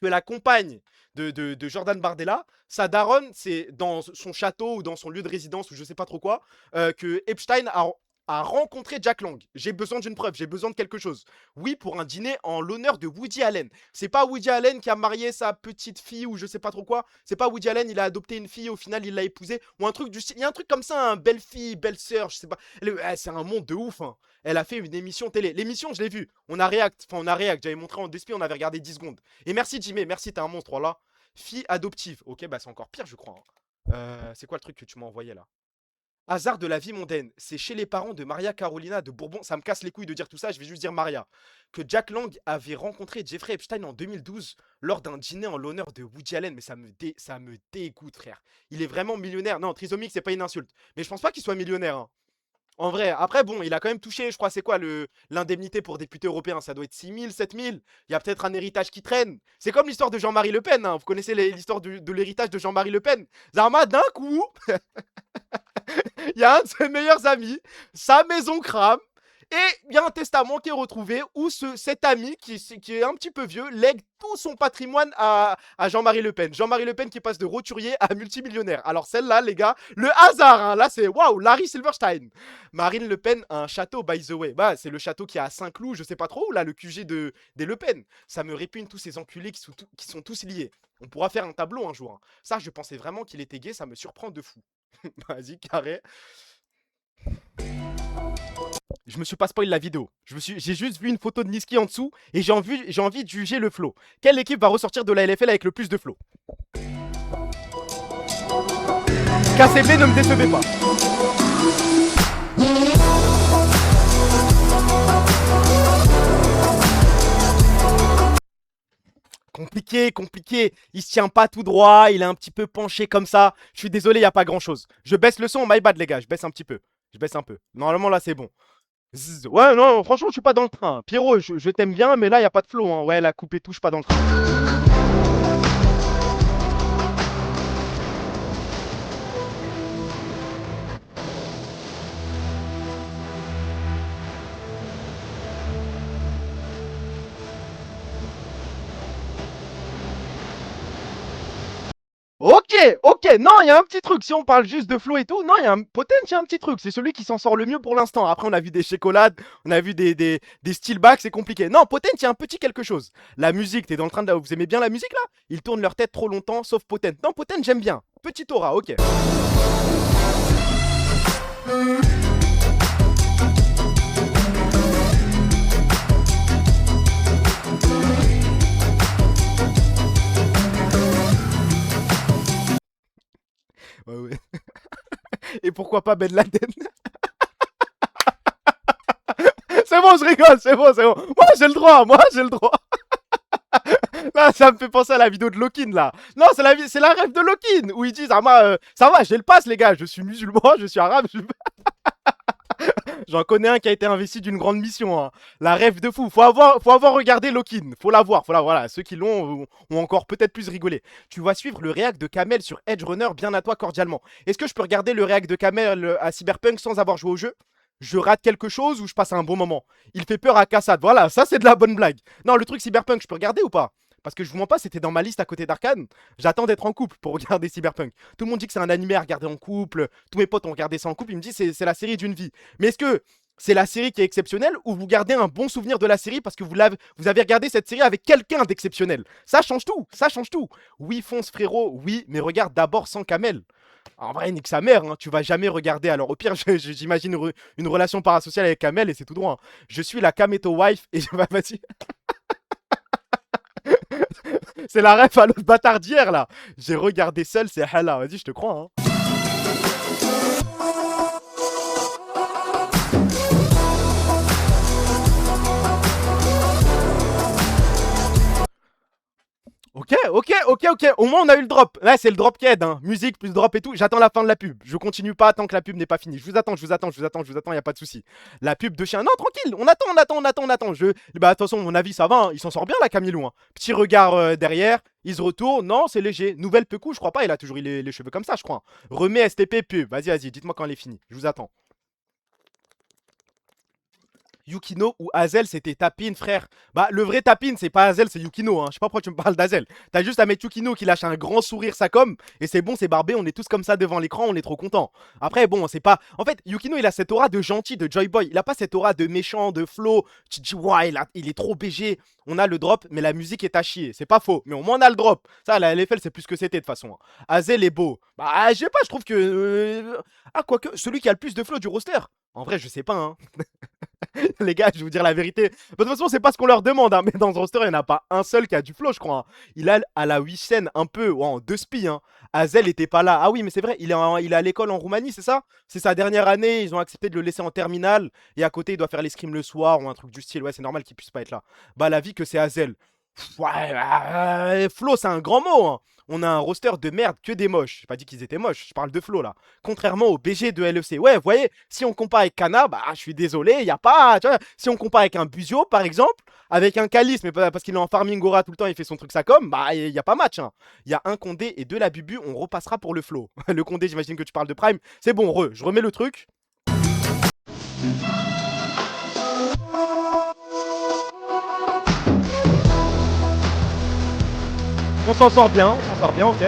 que la compagne de Jordan Bardella, sa daronne, c'est dans son château ou dans son lieu de résidence ou je sais pas trop quoi, que Epstein a rencontré Jack Lang. J'ai besoin d'une preuve, j'ai besoin de quelque chose. Oui, pour un dîner en l'honneur de Woody Allen. C'est pas Woody Allen qui a marié sa petite fille ou je sais pas trop quoi. C'est pas Woody Allen, il a adopté une fille, au final il l'a épousée. Ou un truc du style. Il y a un truc comme ça, un belle fille, belle sœur, je sais pas. C'est un monde de ouf, hein. Elle a fait une émission télé. L'émission, je l'ai vue. On a react. J'avais montré en DSP, on avait regardé 10 secondes. Et merci Jimmy, merci, t'es un monstre, là. Fille adoptive. Ok, bah c'est encore pire, je crois, hein. C'est quoi le truc que tu m'as envoyé là? Hasard de la vie mondaine, c'est chez les parents de Maria Carolina de Bourbon, ça me casse les couilles de dire tout ça, je vais juste dire Maria, que Jack Lang avait rencontré Jeffrey Epstein en 2012 lors d'un dîner en l'honneur de Woody Allen, mais ça me dégoûte, frère. Il est vraiment millionnaire. Non, trisomique, c'est pas une insulte, mais je pense pas qu'il soit millionnaire, hein. En vrai, après, bon, il a quand même touché, je crois, c'est quoi l'indemnité pour député européen? Ça doit être 6 000, 7 000. Il y a peut-être un héritage qui traîne. C'est comme l'histoire de Jean-Marie Le Pen, hein. Vous connaissez l'histoire de l'héritage de Jean-Marie Le Pen. Zarma, d'un coup, il y a un de ses meilleurs amis, sa maison crame, Et il y a un testament qui est retrouvé où cet ami, qui est un petit peu vieux, lègue tout son patrimoine à Jean-Marie Le Pen. Jean-Marie Le Pen qui passe de roturier à multimillionnaire. Alors celle-là, les gars, le hasard, hein, là c'est waouh, Larry Silverstein. Marine Le Pen a un château, by the way. Bah, c'est le château qui est à Saint-Cloud, je sais pas trop où, là, le QG des Le Pen. Ça me répugne tous ces enculés qui sont tous liés. On pourra faire un tableau un jour, hein. Ça, je pensais vraiment qu'il était gay, ça me surprend de fou. Vas-y, carré. Je me suis pas spoil la vidéo. J'ai juste vu une photo de Niski en dessous et j'ai envie de juger le flow. Quelle équipe va ressortir de la LFL avec le plus de flow? KCB, ne me décevez pas. Compliqué, compliqué. Il se tient pas tout droit, il est un petit peu penché comme ça. Je suis désolé, il y a pas grand chose. Je baisse le son, my bad les gars, je baisse un petit peu. Je baisse un peu. Normalement là c'est bon. Zzz. Ouais, non, franchement, je suis pas dans le train. Pierrot, je t'aime bien, mais là, il a pas de flow, hein. Ouais, la coupe et tout, je suis pas dans le train. Ok, ok, non, il y a un petit truc. Si on parle juste de flow et tout, non, il y a un Potent, il y a un petit truc. C'est celui qui s'en sort le mieux pour l'instant. Après, on a vu des chocolades, on a vu des steelbacks, c'est compliqué. Non, Potent, il y a un petit quelque chose. La musique, t'es dans le train de. Vous aimez bien la musique là? Ils tournent leur tête trop longtemps, sauf Potent. Non, Potent, j'aime bien. Petit aura, ok. Ouais, ouais. Et pourquoi pas Ben Laden? C'est bon, je rigole, c'est bon, c'est bon. Moi, j'ai le droit, moi, j'ai le droit. Là, ça me fait penser à la vidéo de Lokin, là. Non, c'est la rêve de Lokin, où ils disent, ah, moi, ça va, j'ai le pass, les gars, je suis musulman, je suis arabe, J'en connais un qui a été investi d'une grande mission, hein. La rêve de fou. Faut avoir regardé Lokin. Faut la voir, voilà. Ceux qui l'ont ont encore peut-être plus rigolé. Tu vas suivre le réact de Kamel sur Edge Runner, bien à toi cordialement. Est-ce que je peux regarder le réact de Kamel à Cyberpunk sans avoir joué au jeu? Je rate quelque chose ou je passe un bon moment? Il fait peur à Kassad. Voilà, ça c'est de la bonne blague. Non, le truc Cyberpunk, je peux regarder ou pas? Parce que je vous mens pas, c'était dans ma liste à côté d'Arkane. J'attends d'être en couple pour regarder Cyberpunk. Tout le monde dit que c'est un animé à regarder en couple. Tous mes potes ont regardé ça en couple. Ils me disent c'est la série d'une vie. Mais est-ce que c'est la série qui est exceptionnelle ou vous gardez un bon souvenir de la série parce que vous avez regardé cette série avec quelqu'un d'exceptionnel? Ça change tout, ça change tout. Oui, fonce frérot, oui, mais regarde d'abord sans Kamel. En vrai, nique sa mère, hein, tu vas jamais regarder. Alors au pire, j'imagine une relation parasociale avec Kamel et c'est tout droit, hein. Je suis la Kameto wife et vas-y. C'est la ref à l'autre bâtard d'hier là. J'ai regardé seul, c'est Hala. Vas-y, je te crois, hein. Ok. Au moins, on a eu le drop. Là, c'est le drop qui aide, hein. Musique plus drop et tout. J'attends la fin de la pub. Je continue pas tant que la pub n'est pas finie. Je vous attends. Y a pas de souci. La pub de chien. Non, tranquille. On attend. Bah, de toute façon, mon avis, ça va, hein. Il s'en sort bien, là, Camilou, hein. Petit regard derrière. Il se retourne. Non, c'est léger. Nouvelle Pekou, je crois pas. Il a toujours eu les cheveux comme ça, je crois. Remets STP pub. Vas-y. Dites-moi quand elle est finie. Je vous attends. Yukino ou Hazel, c'était Tapin, frère. Bah, le vrai Tapin, c'est pas Hazel, c'est Yukino, hein. Je sais pas pourquoi tu me parles d'Hazel. T'as juste à mettre Yukino qui lâche un grand sourire, ça comme, et c'est bon, c'est barbé, on est tous comme ça devant l'écran, on est trop content. Après, bon, c'est pas. En fait, Yukino, il a cette aura de gentil, de Joy Boy. Il a pas cette aura de méchant, de flow. Tu te dis, ouais, il est trop BG. On a le drop, mais la musique est à chier. C'est pas faux, mais au moins on a le drop. Ça, la LFL, c'est plus que c'était de toute façon, hein. Hazel est beau. Bah, je sais pas, je trouve que. Ah, quoique, celui qui a le plus de flow du roster. En vrai, je sais pas, hein. Les gars, je vais vous dire la vérité. De toute façon, c'est pas ce qu'on leur demande, hein. Mais dans ce roster, il n'y en a pas un seul qui a du flow, je crois, hein. Il a à la Wissem un peu, ouais, en deux spies, hein. Hazel était pas là. Ah oui, mais c'est vrai, il est à l'école en Roumanie, c'est ça? C'est sa dernière année. Ils ont accepté de le laisser en terminale. Et à côté, il doit faire l'escrime le soir ou un truc du style. Ouais, c'est normal qu'il puisse pas être là. Bah, la vie que c'est Hazel. Ouais, Flo, c'est un grand mot, hein. On a un roster de merde, que des moches. J'ai pas dit qu'ils étaient moches, je parle de Flo là. Contrairement au BG de LEC. Ouais, vous voyez, si on compare avec Kana, bah je suis désolé, il y a pas. Tu vois, si on compare avec un Buzio par exemple, avec un Calice, mais parce qu'il est en farming aura tout le temps, il fait son truc ça comme, bah il y a pas match, hein. Il y a un Condé et deux la Bubu, on repassera pour le Flo. Le Condé, j'imagine que tu parles de Prime. C'est bon, je remets le truc. On s'en sort bien, ok.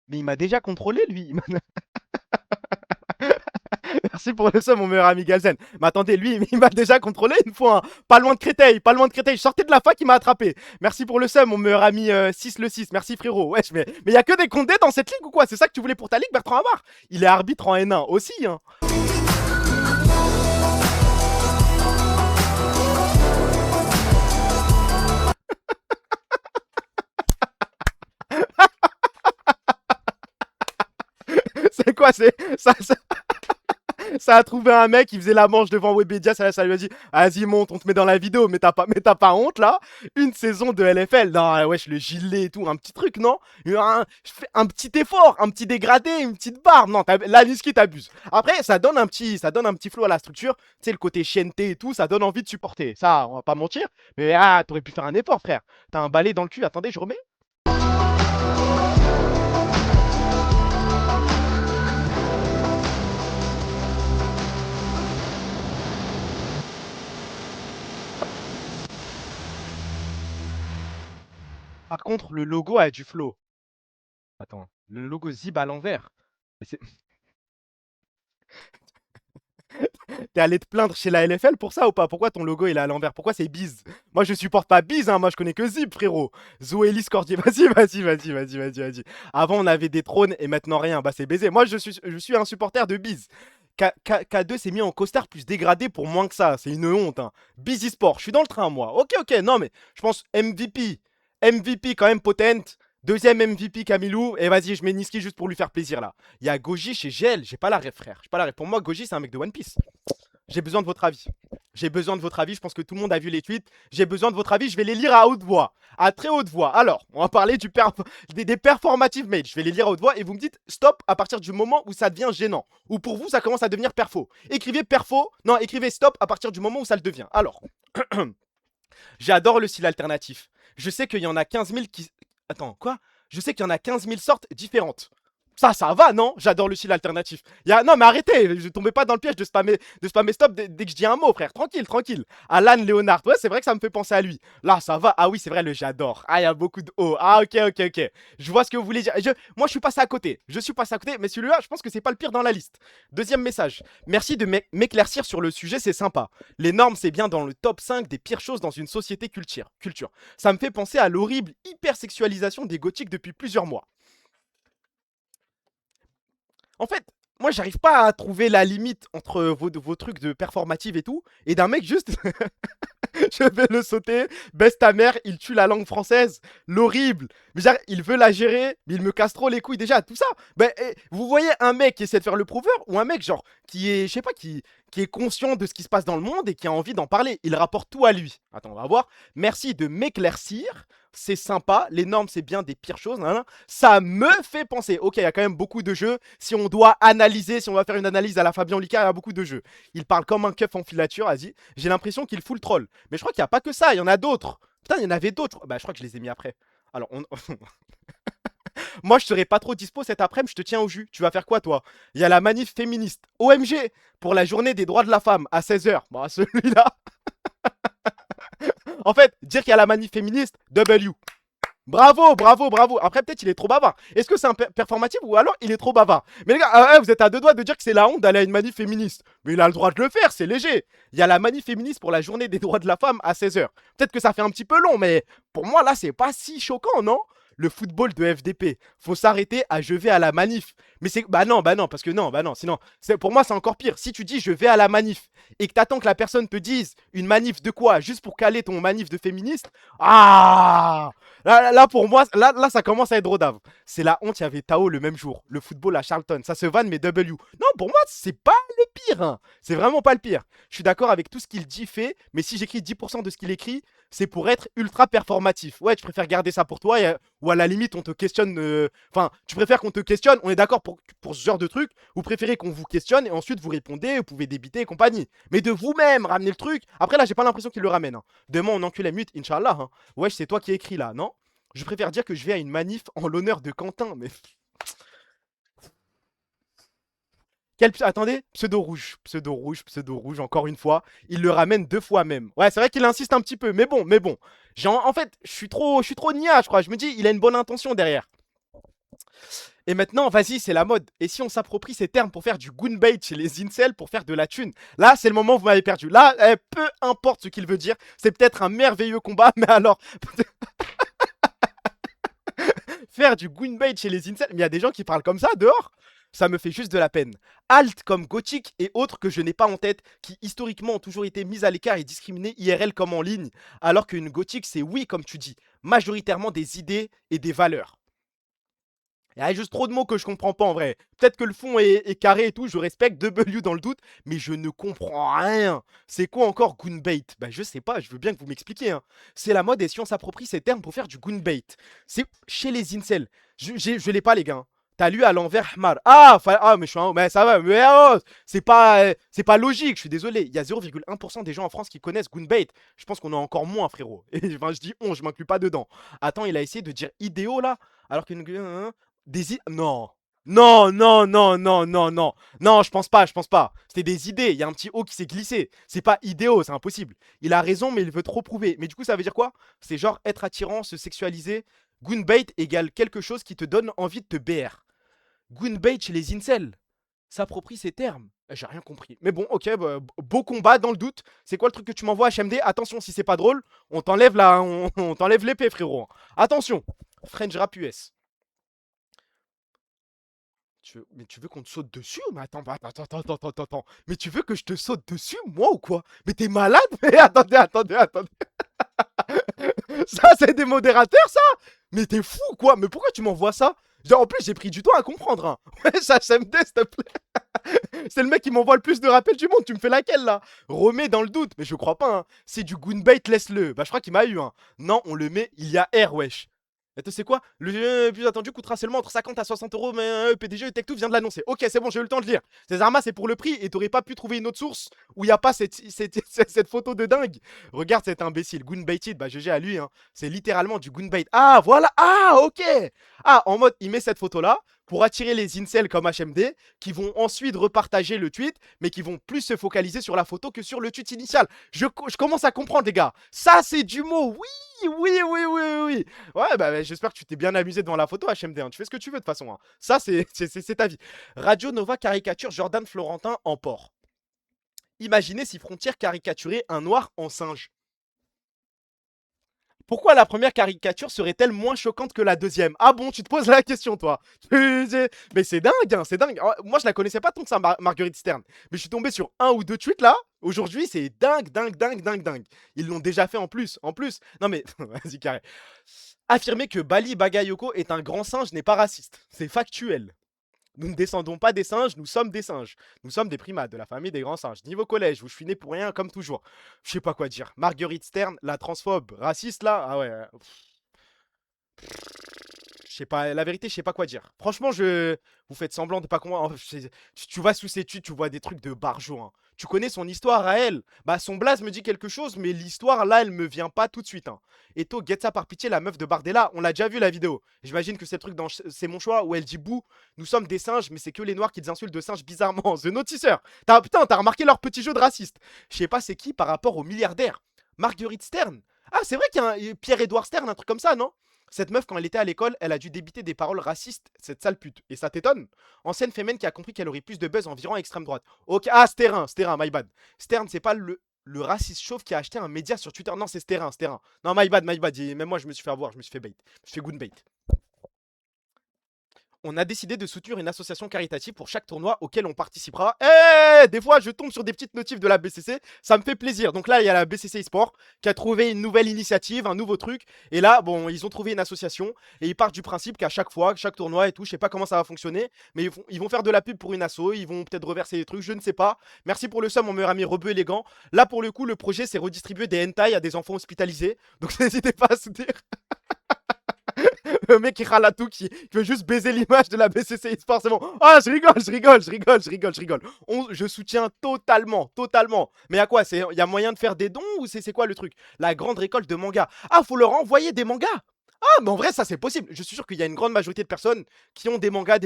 Mais il m'a déjà contrôlé, lui. Merci pour le seum, mon meilleur ami Galzen. Mais attendez, lui, il m'a déjà contrôlé une fois. Hein. Pas loin de Créteil, pas loin de Créteil. Je sortais de la fac, il m'a attrapé. Merci pour le seum, mon meilleur ami 6 le 6. Merci frérot. Wesh, mais y a que des condés dans cette ligue ou quoi? C'est ça que tu voulais pour ta ligue, Bertrand Amar? Il est arbitre en N1 aussi, hein. C'est quoi, c'est ça, ça a trouvé un mec, il faisait la manche devant Webedia, ça lui a dit vas-y monte, on te met dans la vidéo, mais t'as pas honte là? Une saison de LFL, non wesh le gilet et tout, un petit truc non? Je fais un petit effort, un petit dégradé, une petite barre, non, là Niski t'abuse. Après ça donne un petit flow à la structure, tu sais le côté chienneté et tout, ça donne envie de supporter, ça on va pas mentir, mais t'aurais pu faire un effort frère, t'as un balai dans le cul, attendez je remets. Par contre, le logo a du flow. Attends, le logo Zib à l'envers. Mais c'est- T'es allé te plaindre chez la LFL pour ça ou pas? Pourquoi ton logo il est à l'envers? Pourquoi c'est Biz? Moi je supporte pas Biz, hein. Moi je connais que Zib, frérot. Zoélis Cordier, vas-y. Avant on avait des trônes et maintenant rien. Bah c'est baisé. Moi je suis un supporter de Biz. K2 s'est mis en costard plus dégradé pour moins que ça. C'est une honte. Hein. Biz eSport, je suis dans le train moi. Ok, non mais je pense MVP. MVP quand même potent. Deuxième MVP Camilou. Et vas-y, je mets Niski juste pour lui faire plaisir là. Il y a Goji chez Gel. J'ai pas la ref, frère. J'ai pas la ref. Pour moi, Goji, c'est un mec de One Piece. J'ai besoin de votre avis. J'ai besoin de votre avis. Je pense que tout le monde a vu les tweets. J'ai besoin de votre avis. Je vais les lire à haute voix. À très haute voix. Alors, on va parler des performative mates. Je vais les lire à haute voix et vous me dites stop à partir du moment où ça devient gênant. Ou pour vous, ça commence à devenir perfo. Écrivez perfo. Non, écrivez stop à partir du moment où ça le devient. Alors, j'adore le style alternatif. Je sais qu'il y en a 15 000 qui. Attends, quoi? Je sais qu'il y en a 15 000 sortes différentes. Ça va, non? J'adore le style alternatif. Non, mais arrêtez, je tombais pas dans le piège de spammer stop dès que je dis un mot, frère. Tranquille. Alan Leonard, ouais, c'est vrai que ça me fait penser à lui. Là, ça va. Ah oui, c'est vrai, le j'adore. Ah, il y a beaucoup de O. Ah, ok. Je vois ce que vous voulez dire. Moi, je suis passé à côté. Mais celui-là, je pense que c'est pas le pire dans la liste. Deuxième message. Merci de m'éclaircir sur le sujet, c'est sympa. Les normes, c'est bien dans le top 5 des pires choses dans une société culture. Ça me fait penser à l'horrible hypersexualisation des gothiques depuis plusieurs mois. En fait, moi, j'arrive pas à trouver la limite entre vos trucs de performative et tout, et d'un mec juste, je vais le sauter, baisse ta mère, il tue la langue française, l'horrible. Mais genre, il veut la gérer, mais il me casse trop les couilles déjà, tout ça. Ben, vous voyez un mec qui essaie de faire le prouveur, ou un mec genre, qui est, je sais pas, qui est conscient de ce qui se passe dans le monde et qui a envie d'en parler. Il rapporte tout à lui. Attends, on va voir. Merci de m'éclaircir. C'est sympa, les normes c'est bien des pires choses, ça me fait penser, ok il y a quand même beaucoup de jeux, si on doit analyser, si on va faire une analyse à la Fabien Licard, il y a beaucoup de jeux, il parle comme un keuf en filature, vas-y, j'ai l'impression qu'il fout le troll, mais je crois qu'il n'y a pas que ça, il y en a d'autres, putain il y en avait d'autres, bah je crois que je les ai mis après, alors moi je serai pas trop dispo cet après-midi, je te tiens au jus, tu vas faire quoi toi? Il y a la manif féministe, OMG, pour la journée des droits de la femme, à 16h, bah celui-là... En fait, dire qu'il y a la manif féministe, W. Bravo. Après, peut-être il est trop bavard. Est-ce que c'est un performatif ou alors il est trop bavard? Mais les gars, vous êtes à deux doigts de dire que c'est la honte d'aller à une manif féministe. Mais il a le droit de le faire, c'est léger. Il y a la manif féministe pour la journée des droits de la femme à 16h. Peut-être que ça fait un petit peu long, mais pour moi, là, c'est pas si choquant, non? Le football de FDP. Faut s'arrêter à je vais à la manif. Mais c'est. Bah non, parce que non, sinon. Pour moi, c'est encore pire. Si tu dis je vais à la manif et que t'attends que la personne te dise une manif de quoi? Juste pour caler ton manif de féministe. Ah! Là, pour moi, là, ça commence à être rodave. C'est la honte, il y avait Tao le même jour. Le football à Charlton. Ça se vanne, mais W. Non, pour moi, c'est pas le pire. Hein. C'est vraiment pas le pire. Je suis d'accord avec tout ce qu'il dit, fait. Mais si j'écris 10% de ce qu'il écrit, c'est pour être ultra performatif. Ouais, tu préfères garder ça pour toi ou à la limite, on te questionne. Enfin, tu préfères qu'on te questionne, on est d'accord pour ce genre de truc. Vous préférez qu'on vous questionne et ensuite vous répondez, vous pouvez débiter et compagnie. Mais de vous-même ramener le truc. Après, là, j'ai pas l'impression qu'il le ramène. Hein. Demain, on encule la mute, Inch'Allah. Hein. Ouais, c'est toi qui écris là, non? Je préfère dire que je vais à une manif en l'honneur de Quentin, mais. Attendez, pseudo rouge, pseudo rouge, pseudo rouge, encore une fois. Il le ramène 2 fois même. Ouais, c'est vrai qu'il insiste un petit peu, mais bon, mais bon. En fait, je suis trop nia, je crois. Je me dis, il a une bonne intention derrière. Et maintenant, vas-y, c'est la mode. Et si on s'approprie ces termes pour faire du goonbait chez les incels, pour faire de la thune, là, c'est le moment où vous m'avez perdu. Là, peu importe ce qu'il veut dire, c'est peut-être un merveilleux combat, mais alors, faire du goonbait chez les incels, mais il y a des gens qui parlent comme ça dehors. Ça me fait juste de la peine. Alt comme gothique et autres que je n'ai pas en tête, qui historiquement ont toujours été mises à l'écart et discriminées IRL comme en ligne, alors qu'une gothique, c'est oui, comme tu dis, majoritairement des idées et des valeurs. Il y a juste trop de mots que je comprends pas en vrai. Peut-être que le fond est carré et tout, je respecte W dans le doute, mais je ne comprends rien. C'est quoi encore goonbait? Bah je sais pas, je veux bien que vous m'expliquiez. Hein. C'est la mode et si on s'approprie ces termes pour faire du goonbait. C'est chez les incels. Je l'ai pas les gars. Hein. T'as lu à l'envers Hmar. Ah, mais je suis un... Mais ça va, mais oh, c'est pas logique, je suis désolé. Il y a 0,1% des gens en France qui connaissent goonbait. Je pense qu'on a encore moins, frérot. Et enfin, je dis on, je m'inclus pas dedans. Attends, il a essayé de dire idéaux là, alors qu'une... Non. Non, non, non, non, non, non. Non, je pense pas, je pense pas. C'était des idées. Il y a un petit O qui s'est glissé. C'est pas idéaux, c'est impossible. Il a raison, mais il veut trop prouver. Mais du coup, ça veut dire quoi? C'est genre être attirant, se sexualiser. Goonbait égale quelque chose qui te donne envie de te BR. Goonbait chez les incels. S'approprie ces termes. J'ai rien compris. Mais bon, ok, bah, beau combat dans le doute. C'est quoi le truc que tu m'envoies HMD? Attention, si c'est pas drôle, on t'enlève on t'enlève l'épée, frérot. Attention. French Rap US. Mais tu veux qu'on te saute dessus? Mais attends. Mais tu veux que je te saute dessus, moi ou quoi? Mais t'es malade? Mais attendez. Ça, c'est des modérateurs, ça? Mais t'es fou, quoi? Mais pourquoi tu m'envoies ça? Genre, en plus, j'ai pris du temps à comprendre. Hein. Ouais, ça, HMD, s'il te plaît. C'est le mec qui m'envoie le plus de rappels du monde. Tu me fais laquelle, là? Remets dans le doute. Mais je crois pas, hein. C'est du goonbait, laisse-le. Bah, je crois qu'il m'a eu, hein. Non, on le met, il y a R, wesh. Et tu sais quoi? Le jeu plus attendu coûtera seulement entre 50 à 60 euros, mais PDG et Tech2 vient de l'annoncer. Ok, c'est bon, j'ai eu le temps de lire. Ces armas, c'est pour le prix et t'aurais pas pu trouver une autre source où il n'y a pas cette photo de dingue. Regarde cet imbécile, Goonbaited, bah GG à lui, hein. C'est littéralement du Goonbait. Ah, voilà, ah, ok. Ah, en mode, il met cette photo-là pour attirer les incels comme HMD qui vont ensuite repartager le tweet, mais qui vont plus se focaliser sur la photo que sur le tweet initial. Je commence à comprendre, les gars. Ça, c'est du mot, oui. Ouais, bah j'espère que tu t'es bien amusé devant la photo, HMD. Hein. Tu fais ce que tu veux de toute façon. Hein. Ça, c'est ta vie. Radio Nova caricature Jordan Florentin en porc. Imaginez si Frontier caricaturait un noir en singe. Pourquoi la première caricature serait-elle moins choquante que la deuxième? Ah bon, tu te poses la question, toi. Mais c'est dingue, hein, c'est dingue. Moi, je la connaissais pas tant que ça, Marguerite Stern. Mais je suis tombé sur un ou deux tweets là. Aujourd'hui, c'est dingue. Ils l'ont déjà fait en plus. Non mais, vas-y, carré. Affirmer que Bali Bagayoko est un grand singe n'est pas raciste. C'est factuel. Nous ne descendons pas des singes, nous sommes des singes. Nous sommes des primates de la famille des grands singes. Niveau collège, où je suis né pour rien, comme toujours. Je sais pas quoi dire. Marguerite Stern, la transphobe raciste là, ah ouais. Je sais pas, la vérité, je sais pas quoi dire. Franchement, vous faites semblant de pas comprendre. Tu vas sous ces tweets, tu vois des trucs de barjo. Hein. Tu connais son histoire à elle. Bah, son blaze me dit quelque chose, mais l'histoire là, elle me vient pas tout de suite. Hein. Eto, get ça par pitié, la meuf de Bardella, on l'a déjà vu la vidéo. J'imagine que c'est le truc dans C'est mon choix où elle dit bouh, nous sommes des singes, mais c'est que les noirs qui insultent de singes bizarrement. The Noticeur. Putain, t'as remarqué leur petit jeu de raciste. Je sais pas c'est qui par rapport aux milliardaires. Marguerite Stern. Ah, c'est vrai qu'il y a un Pierre-Édouard Stern, un truc comme ça, non? Cette meuf, quand elle était à l'école, elle a dû débiter des paroles racistes, cette sale pute. Et ça t'étonne? Ancienne fémène qui a compris qu'elle aurait plus de buzz environ à extrême droite. Ok, ah, Stern, my bad. Stern, c'est pas le raciste chauve qui a acheté un média sur Twitter. Non, c'est Stern. Non, my bad. Même moi, je me suis fait avoir, je me suis fait bait. Je me suis fait good bait. On a décidé de soutenir une association caritative pour chaque tournoi auquel on participera. Des fois, je tombe sur des petites notifs de la BCC, ça me fait plaisir. Donc là, il y a la BCC eSport qui a trouvé une nouvelle initiative, un nouveau truc. Et là, bon, ils ont trouvé une association et ils partent du principe qu'à chaque fois, chaque tournoi et tout, je sais pas comment ça va fonctionner, mais ils vont faire de la pub pour une asso, ils vont peut-être reverser des trucs, je ne sais pas. Merci pour le sum, mon meilleur ami Rebeu élégant. Là, pour le coup, le projet, c'est redistribuer des hentai à des enfants hospitalisés. Donc n'hésitez pas à soutenir. Le mec qui râle à tout, qui veut juste baiser l'image de la BCC eSport, c'est bon. Ah, je rigole. Je soutiens totalement. Mais à quoi? Il y a moyen de faire des dons ou c'est quoi le truc? La grande récolte de mangas. Ah, faut leur envoyer des mangas. Ah, mais en vrai, ça c'est possible. Je suis sûr qu'il y a une grande majorité de personnes qui ont des mangas,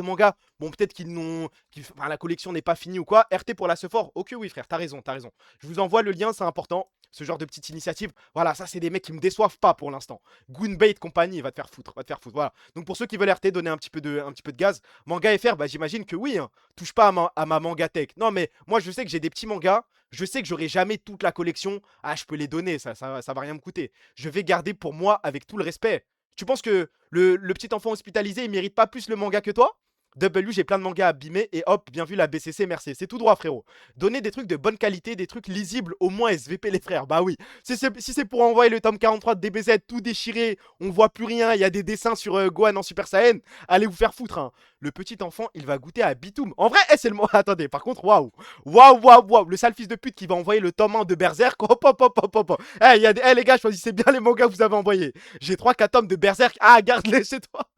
bon, peut-être qu'ils n'ont. Enfin, la collection n'est pas finie ou quoi. RT pour la Sephora. Ok, oui, frère, t'as raison, t'as raison. Je vous envoie le lien, c'est important. Ce genre de petite initiative. Voilà, ça c'est des mecs qui me déçoivent pas pour l'instant. Goonbait compagnie, va te faire foutre, va te faire foutre. Voilà. Donc pour ceux qui veulent RT, donner un petit peu de gaz. Manga FR, bah j'imagine que oui, hein. Touche pas à ma manga tech. Non, mais moi je sais que j'ai des petits mangas. Je sais que j'aurai jamais toute la collection. Ah, je peux les donner, ça va rien me coûter. Je vais garder pour moi avec tout le respect. Tu penses que le petit enfant hospitalisé, il mérite pas plus le manga que toi? W, j'ai plein de mangas abîmés et hop, bien vu la BCC, merci. C'est tout droit, frérot. Donner des trucs de bonne qualité, des trucs lisibles, au moins SVP les frères. Bah oui. Si c'est pour envoyer le tome 43 de DBZ tout déchiré, on voit plus rien, il y a des dessins sur Gohan en Super Saiyan, allez vous faire foutre, hein. Le petit enfant, il va goûter à Bitoum. En vrai, c'est le mot. Attendez, par contre, waouh. Waouh, waouh, waouh. Le sale fils de pute qui va envoyer le tome 1 de Berserk. Hop, hop, hop, hop, hop. Les gars, choisissez bien les mangas que vous avez envoyés. J'ai 3-4 tomes de Berserk. Ah, garde-les chez toi.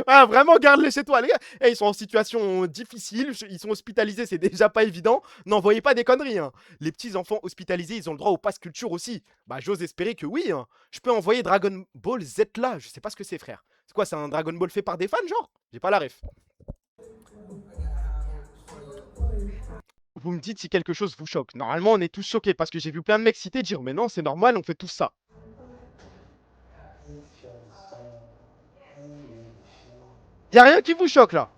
Ah, vraiment, garde-les chez toi, les gars. Ils sont en situation difficile, ils sont hospitalisés, c'est déjà pas évident. N'envoyez pas des conneries, hein. Les petits enfants hospitalisés, ils ont le droit au pass culture aussi. Bah, j'ose espérer que oui, hein. Je peux envoyer Dragon Ball Z là, je sais pas ce que c'est, frère. C'est quoi, c'est un Dragon Ball fait par des fans, genre? J'ai pas la ref. Vous me dites si quelque chose vous choque. Normalement, on est tous choqués parce que j'ai vu plein de mecs citer dire, mais non, c'est normal, on fait tout ça. Y'a rien qui vous choque là.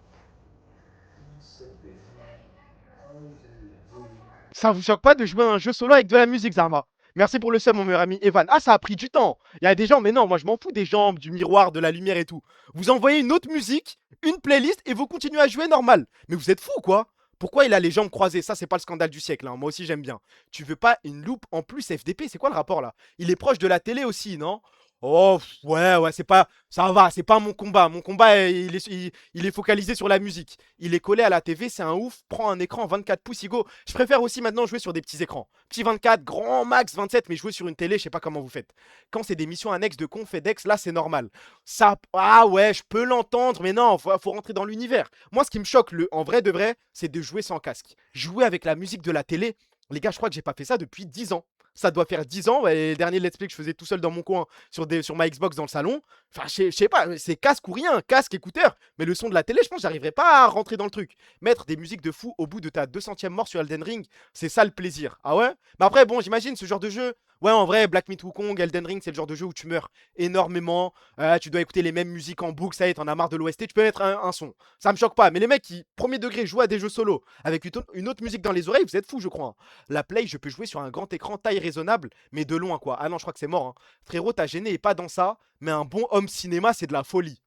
Ça vous choque pas de jouer à un jeu solo avec de la musique, Zarma? Merci pour le sub, mon meilleur ami Evan. Ah, ça a pris du temps. Il y a des gens, mais non, moi je m'en fous des jambes, du miroir, de la lumière et tout. Vous envoyez une autre musique, une playlist et vous continuez à jouer normal. Mais vous êtes fou quoi? Pourquoi il a les jambes croisées? Ça, c'est pas le scandale du siècle, hein. Moi aussi, j'aime bien. Tu veux pas une loupe en plus FDP? C'est quoi le rapport là? Il est proche de la télé aussi, non? Oh, ouais, ouais, c'est pas. Ça va, c'est pas mon combat. Mon combat, il est focalisé sur la musique. Il est collé à la TV, c'est un ouf. Prends un écran 24 pouces, Igo. Je préfère aussi maintenant jouer sur des petits écrans. Petit 24, grand max 27, mais jouer sur une télé, je sais pas comment vous faites. Quand c'est des missions annexes de conf et d'ex, là, c'est normal. Ça. Ah ouais, je peux l'entendre, mais non, faut rentrer dans l'univers. Moi, ce qui me choque, en vrai de vrai, c'est de jouer sans casque. Jouer avec la musique de la télé. Les gars, je crois que j'ai pas fait ça depuis 10 ans. Ça doit faire 10 ans. Ouais, les derniers let's play que je faisais tout seul dans mon coin sur ma Xbox dans le salon. Enfin, je sais pas, c'est casque ou rien, casque, écouteur. Mais le son de la télé, je pense que j'arriverai pas à rentrer dans le truc. Mettre des musiques de fou au bout de ta 200e mort sur Elden Ring, c'est ça le plaisir. Ah ouais? Mais après, bon, j'imagine ce genre de jeu. Ouais, en vrai, Black Myth Wukong, Elden Ring, c'est le genre de jeu où tu meurs énormément. Tu dois écouter les mêmes musiques en boucle, ça y est, t'en as marre de l'OST, tu peux mettre un son. Ça me choque pas. Mais les mecs qui, premier degré, jouent à des jeux solo avec une autre musique dans les oreilles, vous êtes fous, je crois, hein. La Play, je peux jouer sur un grand écran taille raisonnable, mais de loin, quoi. Ah non, je crois que c'est mort, hein. Frérot, t'as gêné et pas dans ça, mais un bon home cinéma, c'est de la folie.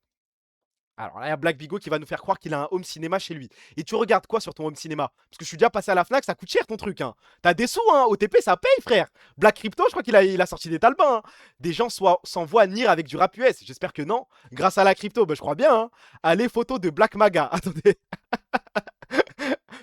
Alors là, il y a Black Bigo qui va nous faire croire qu'il a un home cinéma chez lui. Et tu regardes quoi sur ton home cinéma? Parce que je suis déjà passé à la Fnac, ça coûte cher ton truc, hein. T'as des sous, hein. OTP, ça paye, frère. Black Crypto, je crois il a sorti des talbins, hein. Des gens s'envoient Nier avec du rap US. J'espère que non. Grâce à la crypto, bah, je crois bien, hein. Allez, photo de Black Maga. Attendez.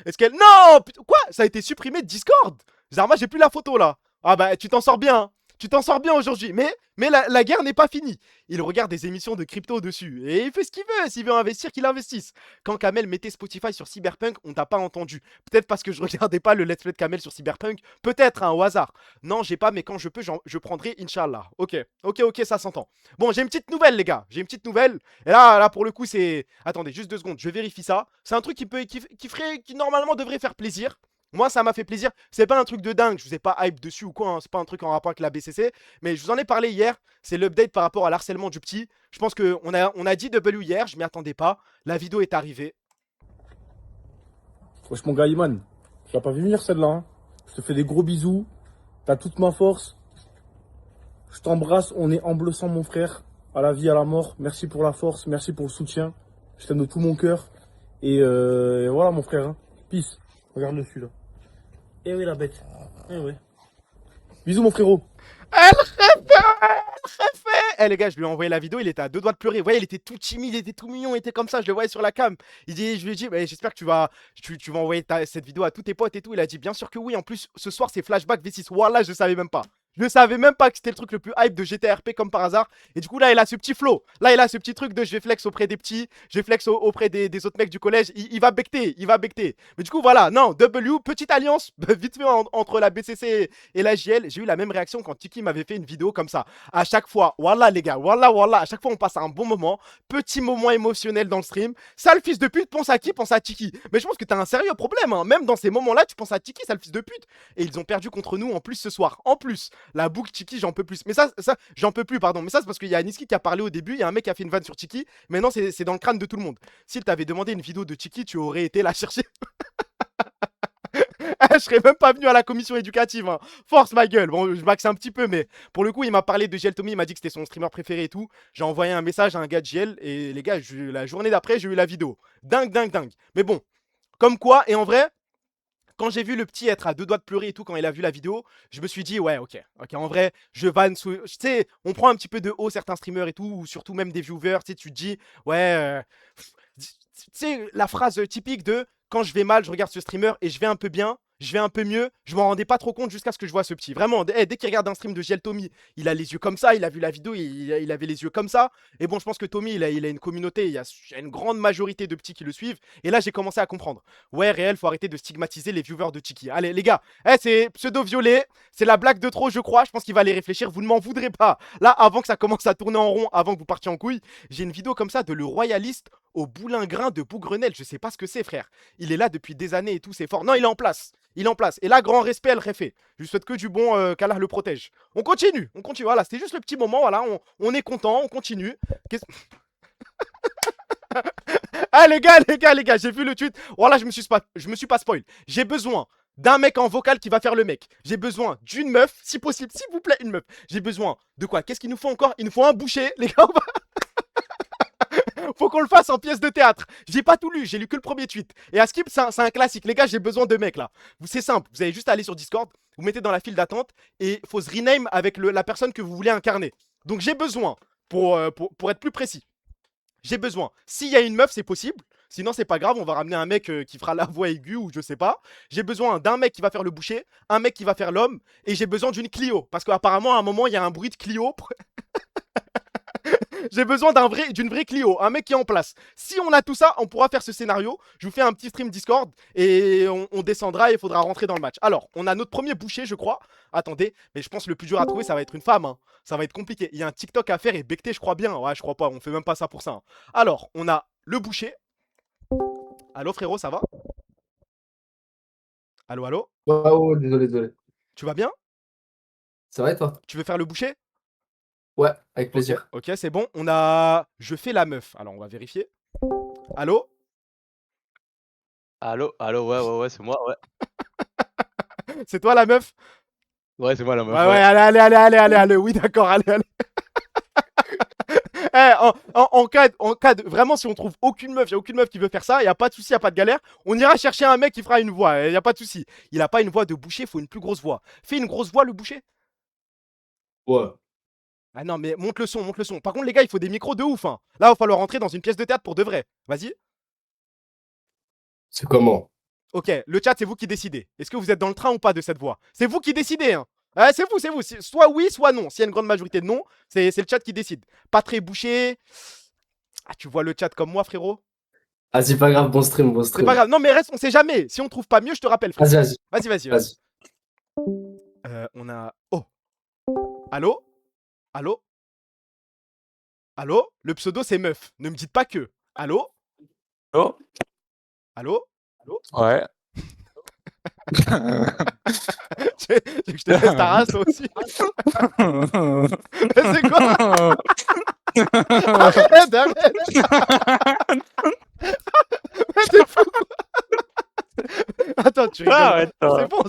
Est-ce qu'elle. Non! Quoi? Ça a été supprimé de Discord? Zarma, j'ai plus la photo là. Ah bah, tu t'en sors bien, hein. Tu t'en sors bien aujourd'hui. Mais la guerre n'est pas finie. Il regarde des émissions de crypto dessus. Et il fait ce qu'il veut. S'il veut investir, qu'il investisse. Quand Kamel mettait Spotify sur Cyberpunk, on t'a pas entendu. Peut-être parce que je regardais pas le let's play de Kamel sur Cyberpunk. Peut-être, hein, au hasard. Non, j'ai pas, mais quand je peux, je prendrai, Inch'Allah. Ok, ok, ça s'entend. Bon, j'ai une petite nouvelle, les gars. J'ai une petite nouvelle. Et là, pour le coup, c'est. Attendez, juste 2 secondes. Je vérifie ça. C'est un truc qui normalement devrait faire plaisir. Moi, ça m'a fait plaisir. C'est pas un truc de dingue. Je vous ai pas hype dessus ou quoi, hein. C'est pas un truc en rapport avec la BCC. Mais je vous en ai parlé hier. C'est l'update par rapport à l'harcèlement du petit. Je pense qu'on a dit W hier. Je m'y attendais pas. La vidéo est arrivée. Wesh mon gars Iman, tu l'as pas vu venir celle-là, hein. Je te fais des gros bisous, t'as toute ma force. Je t'embrasse, on est en bleu sang mon frère, à la vie, à la mort. Merci pour la force, merci pour le soutien. Je t'aime de tout mon cœur. Et voilà mon frère, hein. Peace. Regarde le celui-là. Eh oui la bête. Eh ouais. Bisous mon frérot. Elle refait. Eh les gars, je lui ai envoyé la vidéo, il était à 2 doigts de pleurer. Vous voyez, il était tout timide, il était tout mignon, il était comme ça, je le voyais sur la cam. Je lui ai dit, bah, j'espère que tu vas envoyer cette vidéo à tous tes potes et tout. Il a dit, bien sûr que oui. En plus, ce soir, c'est flashback V6. Voilà, je savais même pas. Je ne savais même pas que c'était le truc le plus hype de GTRP comme par hasard. Et du coup, là, il a ce petit flow. Là, il a ce petit truc de je vais flex auprès des petits, je vais flex auprès des autres mecs du collège. Il va becter, il va becter. Mais du coup, voilà, non, W, petite alliance, vite fait entre la BCC et la JL. J'ai eu la même réaction quand Tiki m'avait fait une vidéo comme ça. À chaque fois, voilà les gars, voilà, à chaque fois, on passe un bon moment. Petit moment émotionnel dans le stream. Sale fils de pute, pense à qui? Pense à Tiki. Mais je pense que t'as un sérieux problème, hein. Même dans ces moments-là, tu penses à Tiki, sale fils de pute. Et ils ont perdu contre nous en plus ce soir. En plus. La boucle Tiki, j'en peux plus. Mais ça j'en peux plus, pardon. Mais ça, c'est parce qu'il y a Niski qui a parlé au début. Il y a un mec qui a fait une vanne sur Tiki. Maintenant, c'est dans le crâne de tout le monde. S'il t'avait demandé une vidéo de Tiki, tu aurais été la chercher. Je serais même pas venu à la commission éducative. Hein. Force ma gueule. Bon, je maxe un petit peu, mais pour le coup, il m'a parlé de GL Tommy. Il m'a dit que c'était son streamer préféré et tout. J'ai envoyé un message à un gars de GL. Et les gars, la journée d'après, j'ai eu la vidéo. Dingue. Mais bon, comme quoi, et en vrai. Quand j'ai vu le petit être à deux doigts de pleurer et tout, quand il a vu la vidéo, je me suis dit, ouais, ok, en vrai, je vanne sous. Tu sais, on prend un petit peu de haut certains streamers et tout, ou surtout même des viewers, tu sais, tu te dis, ouais, tu sais, la phrase typique de quand je vais mal, je regarde ce streamer et je vais un peu bien, je vais un peu mieux, je m'en rendais pas trop compte jusqu'à ce que je vois ce petit. Vraiment, dès qu'il regarde un stream de JL Tommy, il a les yeux comme ça, il a vu la vidéo, il avait les yeux comme ça. Et bon, je pense que Tommy, il a une communauté, il y a une grande majorité de petits qui le suivent. Et là, j'ai commencé à comprendre. Ouais, réel, faut arrêter de stigmatiser les viewers de Tiki. Allez, les gars, c'est pseudo-violet, c'est la blague de trop, je crois. Je pense qu'il va aller réfléchir, vous ne m'en voudrez pas. Là, avant que ça commence à tourner en rond, avant que vous partiez en couille, j'ai une vidéo comme ça de le royaliste au boulingrin de Bougrenelle. Je sais pas ce que c'est, frère. Il est là depuis des années et tout, c'est fort. Non, il est en place. Il est en place. Et là, grand respect, le réfé. Je lui souhaite que du bon, qu'Allah le protège. On continue. Voilà, c'était juste le petit moment. Voilà, on est content, on continue. Ah, les gars, j'ai vu le tweet. Voilà, je me suis pas spoil. J'ai besoin d'un mec en vocal qui va faire le mec. J'ai besoin d'une meuf, si possible, s'il vous plaît, une meuf. J'ai besoin de quoi? Qu'est-ce qu'il nous faut encore? Il nous faut un boucher, les gars. Faut qu'on le fasse en pièce de théâtre. J'ai pas tout lu, j'ai lu que le premier tweet. Et à Skip, c'est un classique. Les gars, j'ai besoin de mecs là. C'est simple, vous avez juste à aller sur Discord, vous mettez dans la file d'attente et il faut se rename avec la personne que vous voulez incarner. Donc j'ai besoin, pour être plus précis, j'ai besoin. S'il y a une meuf, c'est possible. Sinon, c'est pas grave, on va ramener un mec qui fera la voix aiguë ou je sais pas. J'ai besoin d'un mec qui va faire le boucher, un mec qui va faire l'homme, et j'ai besoin d'une Clio. Parce qu'apparemment, à un moment, il y a un bruit de Clio. J'ai besoin d'une vraie Clio, un mec qui est en place. Si on a tout ça, on pourra faire ce scénario. Je vous fais un petit stream Discord et on descendra et il faudra rentrer dans le match. Alors, on a notre premier boucher, je crois. Attendez, mais je pense que le plus dur à trouver, ça va être une femme. Hein. Ça va être compliqué. Il y a un TikTok à faire et becter, je crois bien. Ouais, je crois pas, on fait même pas ça pour ça. Hein. Alors, on a le boucher. Allô frérot, ça va? Allô? Oh, désolé. Tu vas bien? Ça va et toi? Tu veux faire le boucher? Ouais, avec plaisir. Ok, c'est bon. On a... Je fais la meuf. Alors, on va vérifier. Allô? Allô, ouais, c'est moi, ouais. C'est toi la meuf? Ouais, c'est moi la meuf. Ouais, allez. Oui, d'accord, allez. En cas de... Vraiment, si on trouve aucune meuf, il n'y a aucune meuf qui veut faire ça, il n'y a pas de souci, il n'y a pas de galère. On ira chercher un mec qui fera une voix, il n'y a pas de souci. Il n'a pas une voix de boucher, il faut une plus grosse voix. Fais une grosse voix, le boucher. Ouais. Ah non, mais monte le son. Par contre, les gars, il faut des micros de ouf. Hein. Là, il va falloir rentrer dans une pièce de théâtre pour de vrai. Vas-y. C'est comment? Ok, le chat, c'est vous qui décidez. Est-ce que vous êtes dans le train ou pas de cette voix? C'est vous qui décidez, hein. Ouais, c'est vous. Soit oui, soit non. S'il y a une grande majorité de non, c'est le chat qui décide. Pas très bouché. Ah, tu vois le chat comme moi, frérot? Ah, c'est pas grave, bon stream. C'est pas grave. Non, mais reste, on sait jamais. Si on trouve pas mieux, je te rappelle, frérot. Vas-y. On a... Oh. Allô? Le pseudo, c'est meuf. Ne me dites pas que. Allô? Ouais. Tu veux que je te laisse ta race, toi aussi? Mais c'est quoi? Arrête. Mais t'es fou, quoi. Attends, tu rigoles. Arrête, C'est bon.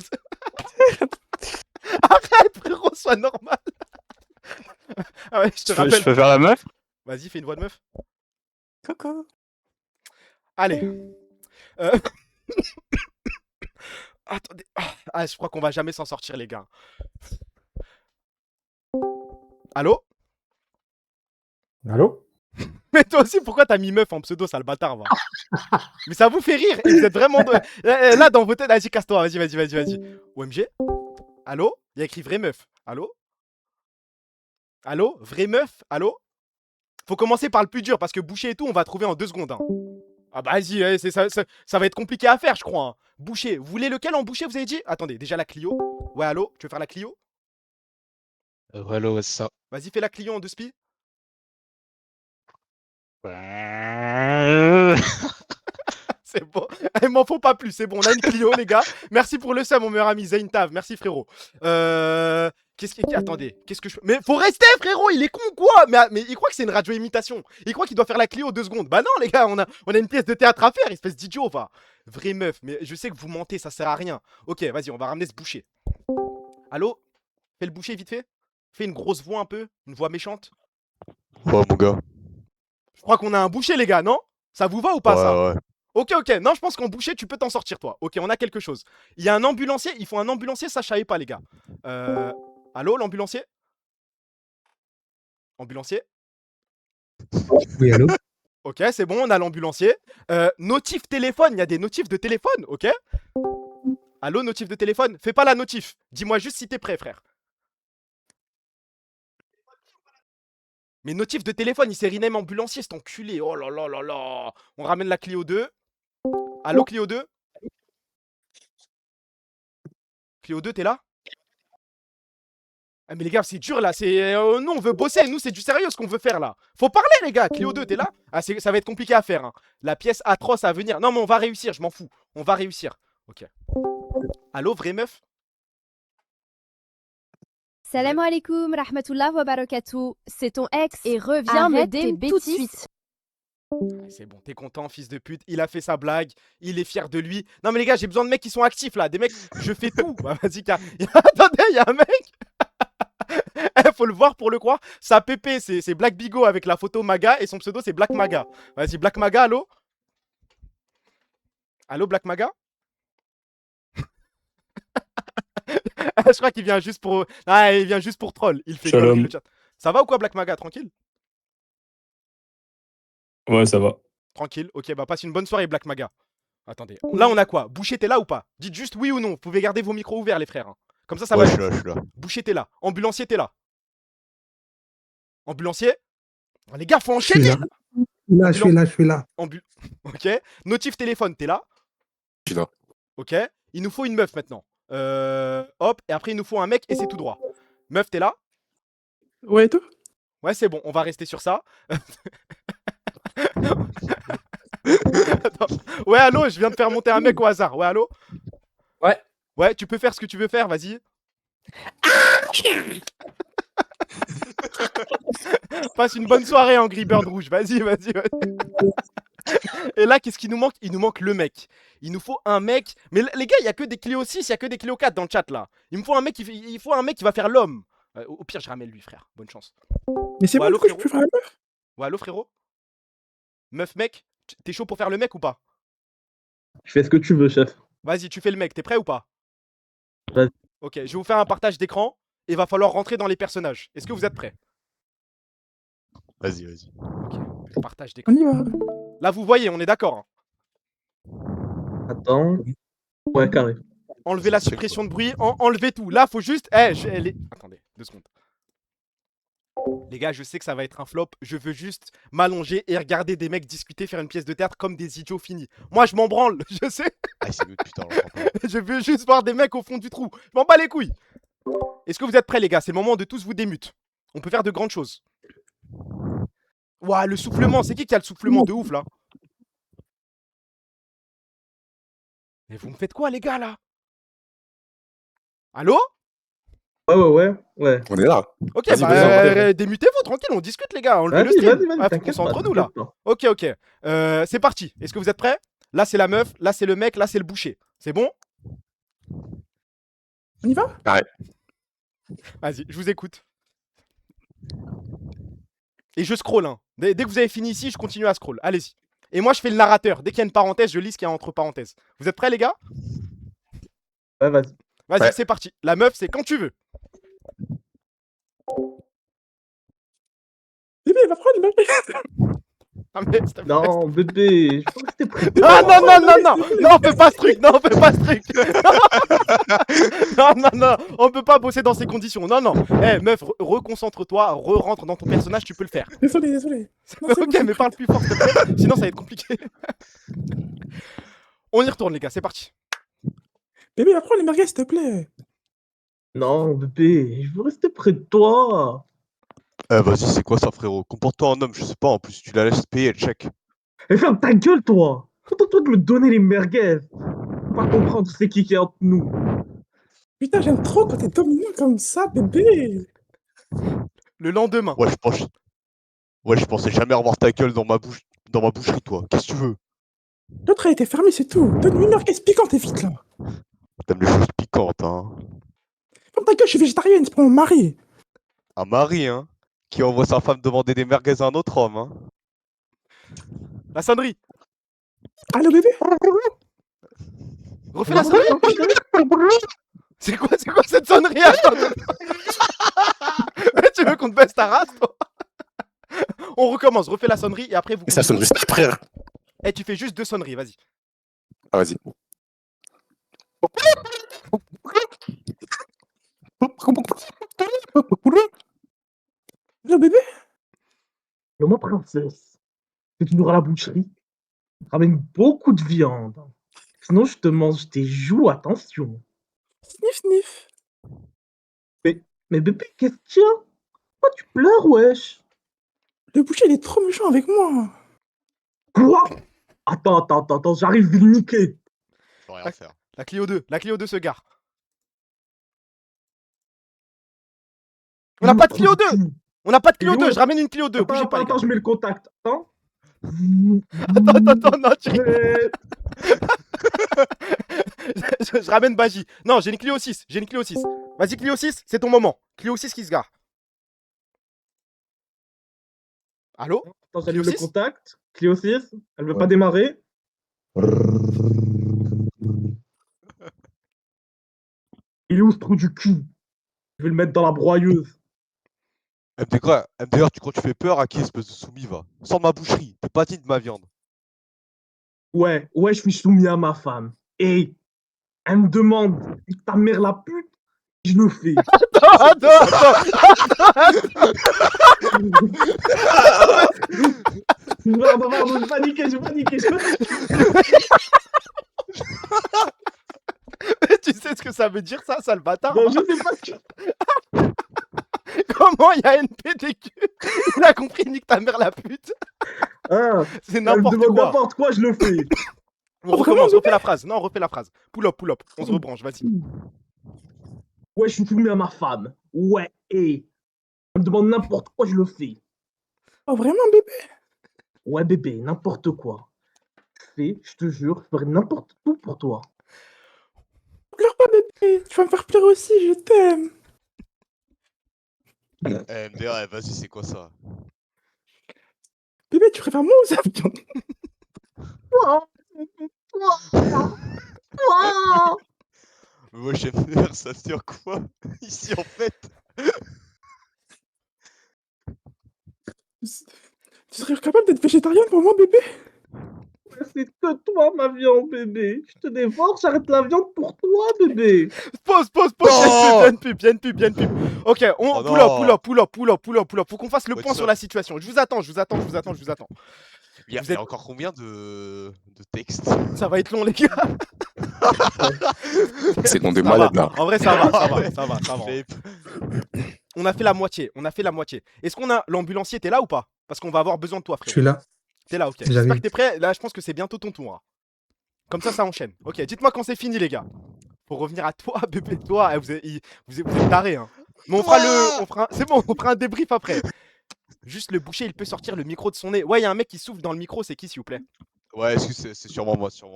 Arrête, frérot, sois normal. Ah ouais, je te rappelle. Je peux faire la meuf? Vas-y, fais une voix de meuf. Coucou. Allez. Attendez. Ah, je crois qu'on va jamais s'en sortir, les gars. Allô? Mais toi aussi, pourquoi t'as mis meuf en pseudo, sale bâtard, va? Mais ça vous fait rire. Et vous êtes vraiment... Là, dans vos têtes, vas-y, casse-toi. Vas-y. OMG? Allô? Il y a écrit vraie meuf. Allô? Allô? Vraie meuf? Allô? Faut commencer par le plus dur parce que boucher et tout, on va trouver en 2 secondes. Hein. Ah bah vas-y, ouais, ça va être compliqué à faire, je crois. Hein. Boucher. Vous voulez lequel en boucher, vous avez dit? Attendez, déjà la Clio. Ouais, allô? Tu veux faire la Clio? Voilà, ouais, c'est ça. Vas-y, fais la Clio en 2 spi. C'est bon. Il m'en faut pas plus. C'est bon, on a une Clio, les gars. Merci pour le sub, mon meilleur ami Zayn Tav. Merci, frérot. Qu'est-ce qui. Attendez, qu'est-ce que je. Mais faut rester, frérot. Il est con ou quoi mais il croit que c'est une radio imitation. Il croit qu'il doit faire la Clio 2 secondes. Bah non, les gars, on a une pièce de théâtre à faire, espèce d'idiot, va. Vraie meuf. Mais je sais que vous mentez, ça sert à rien. Ok, vas-y, on va ramener ce boucher. Allô? Fais le boucher vite fait. Fais une grosse voix un peu. Une voix méchante. Ouais, mon gars. Je crois qu'on a un boucher, les gars, non? Ça vous va ou pas, ça? Ouais. Ok, non, je pense qu'en boucher, tu peux t'en sortir, toi. Ok, on a quelque chose. Il y a un ambulancier, il faut un ambulancier, ça, je savais pas, les gars. Allô, l'ambulancier? Ambulancier? Oui, allô? Ok, c'est bon, on a l'ambulancier. Notif téléphone, il y a des notifs de téléphone, ok? Allô, notif de téléphone? Fais pas la notif. Dis-moi juste si t'es prêt, frère. Mais notif de téléphone, il s'est rename ambulancier, cet enculé. Oh là là là là. On ramène la Clio 2. Allô, Clio 2? Clio 2, t'es là? Ah mais les gars, c'est dur là, nous on veut bosser, nous c'est du sérieux ce qu'on veut faire là. Faut parler les gars, Clio 2, t'es là? Ah ça va être compliqué à faire. Hein. La pièce atroce à venir. Non mais on va réussir, je m'en fous. On va réussir. Ok. Allô, vraie meuf? Salam alaikum, rahmatullah wa barakatuh. C'est ton ex et reviens me DM tout de suite. C'est bon, t'es content, fils de pute. Il a fait sa blague, il est fier de lui. Non mais les gars, j'ai besoin de mecs qui sont actifs là. Des mecs, je fais tout. Bah vas-y, attendez, il y a un mec. Faut le voir pour le croire. Sa pépé, c'est Black Bigo avec la photo Maga et son pseudo c'est Black Maga. Vas-y, Black Maga, allô? Allô, Black Maga? Je crois qu'il vient juste pour. Ah, il vient juste pour troll. Il fait le chat. Ça va ou quoi, Black Maga? Tranquille? Ouais, ça va. Tranquille. Ok, bah passe une bonne soirée, Black Maga. Attendez. Là, on a quoi? Boucher, t'es là ou pas? Dites juste oui ou non. Vous pouvez garder vos micros ouverts, les frères. Hein. Comme ça va. Je suis là. Boucher, t'es là. Ambulancier, t'es là. Ambulancier? Oh, les gars, faut enchaîner. Je suis là. Ok. Notif téléphone, t'es là? Je suis là. Ok. Il nous faut une meuf maintenant. Hop. Et après, il nous faut un mec et c'est tout droit. Meuf, t'es là? Ouais, et toi? Ouais, c'est bon. On va rester sur ça. Attends. Ouais, allô, je viens de faire monter un mec au hasard. Ouais, allô? Ouais. Ouais, tu peux faire ce que tu veux faire, vas-y. Passe une bonne soirée, Angry Bird Rouge. Vas-y. Et là, qu'est-ce qu'il nous manque? Il nous manque le mec. Il nous faut un mec. Mais les gars, il n'y a que des Clio 6, il n'y a que des Clio 4 dans le chat là. Il me faut un mec qui va faire l'homme. Au pire, je ramène lui, frère. Bonne chance. Mais c'est Ouais, bon, allô, pourquoi je frérot? peux faire la meuf? Ouais, allô, frérot? Meuf, mec? T'es chaud pour faire le mec ou pas? Je fais ce que tu veux, chef. Vas-y, tu fais le mec. T'es prêt ou pas? Vas-y. Ok, je vais vous faire un partage d'écran. Et va falloir rentrer dans les personnages. Est-ce que vous êtes prêts? Vas-y. Ok, partage d'écran. On y va. Là, vous voyez, on est d'accord. Hein. Attends. Ouais, carré. Enlevez la suppression de bruit, enlevez tout. Là, faut juste. Attendez, 2 secondes. Les gars, je sais que ça va être un flop. Je veux juste m'allonger et regarder des mecs discuter, faire une pièce de théâtre comme des idiots finis. Moi, je m'en branle, je sais. Ah, c'est good, putain. Je veux juste voir des mecs au fond du trou. Je m'en bats les couilles. Est-ce que vous êtes prêts, les gars? C'est le moment de tous vous démute. On peut faire de grandes choses. Ouah, le soufflement. C'est qui a le soufflement de ouf, là? Mais vous me faites quoi, les gars, là? Allô? Ouais. On est là. Ok, Vas-y, démutez-vous, tranquille, on discute, les gars. Enlevez le Vas-y, stream. vas-y, Faut qu'on t'inquiète soit pas, entre nous, là. t'inquiète pas. Ok. C'est parti. Est-ce que vous êtes prêts? Là, c'est la meuf. Là, c'est le mec. Là, c'est le boucher. C'est bon? On y va? Vas-y, je vous écoute. Et je scroll. Hein. Dès que vous avez fini ici, je continue à scroll. Allez-y. Et moi, je fais le narrateur. Dès qu'il y a une parenthèse, je lis ce qu'il y a entre parenthèses. Vous êtes prêts, les gars? Ouais, vas-y. Vas-y, Ouais. c'est parti. La meuf, c'est quand tu veux. Bébé, va prendre une meuf. Ah, mais s'il te plaît. Non, bébé, je pense que c'était prêt. Non, on fait pas ce truc, non, on fait pas ce truc. Non, on peut pas bosser dans ces conditions. Non, non. Eh, meuf, reconcentre-toi, re-rentre dans ton personnage, tu peux le faire. Désolé. Non, c'est Ok, bon. mais parle plus fort, s'il te plaît, sinon ça va être compliqué. On y retourne, les gars, c'est parti. Bébé, apprends les merguez, s'il te plaît. Non, bébé, je veux rester près de toi. Eh, vas-y, c'est quoi ça, frérot? Comporte-toi en homme, je sais pas, en plus, tu la laisses payer, elle check. Mais ferme ta gueule, toi. Contente-toi de me donner les merguez. Faut pas comprendre c'est qui est entre nous. Putain, j'aime trop quand t'es dominant comme ça, bébé. Le lendemain. Ouais, je pensais jamais revoir ta gueule dans ma boucherie, toi. Qu'est-ce que tu veux? L'autre a été fermé, c'est tout. Donne-moi une merguez piquante et vite, là. T'aimes les choses piquantes, hein? Ferme ta gueule, je suis végétarienne, c'est pour mon mari. Un mari, hein? Qui envoie sa femme demander des merguez à un autre homme, hein? La sonnerie. Allô, bébé? Refais la sonnerie. C'est quoi cette sonnerie? Attends. Tu veux qu'on te baisse ta race, toi? On recommence, refais la sonnerie et après vous. Ça sonnerie, c'est frère. Eh, tu fais juste 2 sonneries, vas-y. Ah, vas-y. Allô, bébé? Mais moi, princesse, c'est toujours à la boucherie. Ramène beaucoup de viande. Sinon, je te mange tes joues, attention. Sniff. Mais bébé, qu'est-ce qu'il y a? Pourquoi tu pleures, wesh? Le boucher, il est trop méchant avec moi. Quoi? Attends, j'arrive de le niquer. Faut rien faire. La Clio 2 se gare. On n'a pas de Clio 2. On n'a pas de Clio 2, je ramène une Clio 2. Bougez pas, les gars. Attends, je mets le contact. Attends. Attends, non, tu rigoles. Je ramène Baji. Non, j'ai une Clio 6. Vas-y, Clio 6, c'est ton moment. Clio 6 qui se gare. Allô? Attends, j'allume Clio le 6? contact. Clio 6, elle veut pas démarrer. Il est où ce trou du cul? Je vais le mettre dans la broyeuse. MDR, tu crois que tu fais peur à qui, espèce de soumis, va? Sors de ma boucherie, t'es pas digne de ma viande. Ouais, je suis soumis à ma femme. Et elle me demande, ta mère la pute, je le fais. Attends. Pardon, j'ai paniqué. Tu sais ce que ça veut dire, ça, sale bâtard? Non, je sais pas ce que... Comment il y a NPDQ? Il a compris, nique ta mère la pute. Hein, C'est elle me n'importe demande quoi. n'importe quoi, je le fais. On recommence, refais la phrase. Non, refais la phrase. Pull up. On se rebranche, vas-y. Ouais, je suis soumis à ma femme. Ouais, et elle me demande n'importe quoi, je le fais. Oh, vraiment, bébé? Ouais, bébé, n'importe quoi. Je te jure, je ferai n'importe tout pour toi. Pleure pas, bébé. Tu vas me faire pleurer aussi, je t'aime. Eh, MDR, vas-y, c'est quoi ça? Bébé, tu préfères moi ou ça? Mais moi, j'aime MDR, ça sur quoi? Ici, en fait. Tu serais capable d'être végétarienne pour moi, bébé? C'est que toi, ma viande, bébé. Je te dévore, j'arrête la viande pour toi, bébé. Pause. Non. Bien de pub. Ok, on Oh pull up. Faut qu'on fasse le Ouais, point ça- sur la situation. Je vous attends. Il y Vous êtes- a encore combien de textes? Ça va être long, les gars. C'est qu'on est Ça malade, va. là. En vrai, ça va. J'ai- On a fait la moitié. Est-ce qu'on a l'ambulancier? T'es là ou pas? Parce qu'on va avoir besoin de toi, Je frère. suis là. T'es là, ok. J'arrive. J'espère que t'es prêt. Là, je pense que c'est bientôt ton tour. Hein. Comme ça enchaîne. Ok, dites-moi quand c'est fini, les gars. Pour revenir à toi, bébé, toi, vous êtes tarés, hein. Mais on fera c'est bon, on fera un débrief après. Juste le boucher, il peut sortir le micro de son nez. Ouais, il y a un mec qui souffle dans le micro, c'est qui, s'il vous plaît? Ouais, est-ce que c'est sûrement moi, désolé.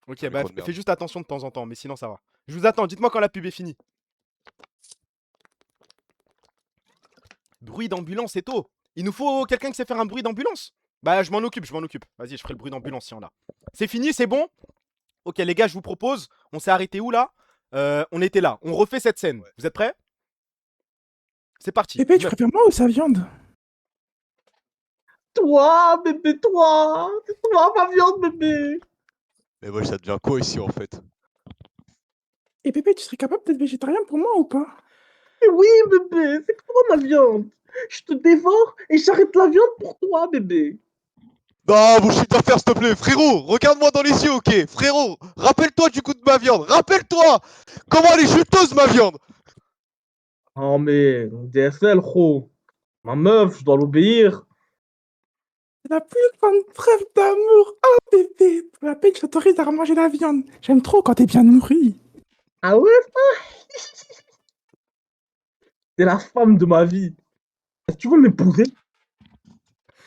Ok, Le bah micro de merde. fais juste attention de temps en temps, mais sinon ça va. Je vous attends, dites-moi quand la pub est finie. Bruit d'ambulance, c'est tôt. Il nous faut quelqu'un qui sait faire un bruit d'ambulance. Bah, je m'en occupe. Vas-y, je ferai le bruit d'ambulance s'il y en a. C'est fini, c'est bon? Ok, les gars, je vous propose. On s'est arrêté où là? On était là. On refait cette scène. Ouais. Vous êtes prêts? C'est parti. Bébé, tu préfères moi ou sa viande? Toi, bébé, toi. C'est toi, ma viande, bébé. Mais wesh, ça devient quoi ici en fait? Et bébé, tu serais capable d'être végétarien pour moi ou pas? Mais oui, bébé, c'est toi, ma viande. Je te dévore et j'arrête la viande pour toi, bébé. Non, bullshit d'affaires, s'il te plaît. Frérot, regarde-moi dans les yeux, ok? Frérot, rappelle-toi du coup de ma viande. Rappelle-toi comment elle est juteuse, ma viande. Oh, mais DSL, gros. Ma meuf, je dois l'obéir. C'est la plus grande preuve d'amour. Oh bébé, pour la peine, je t'autorise à remanger la viande. J'aime trop quand t'es bien nourri. Ah ouais, ça? C'est la femme de ma vie. Est-ce que tu veux m'épouser?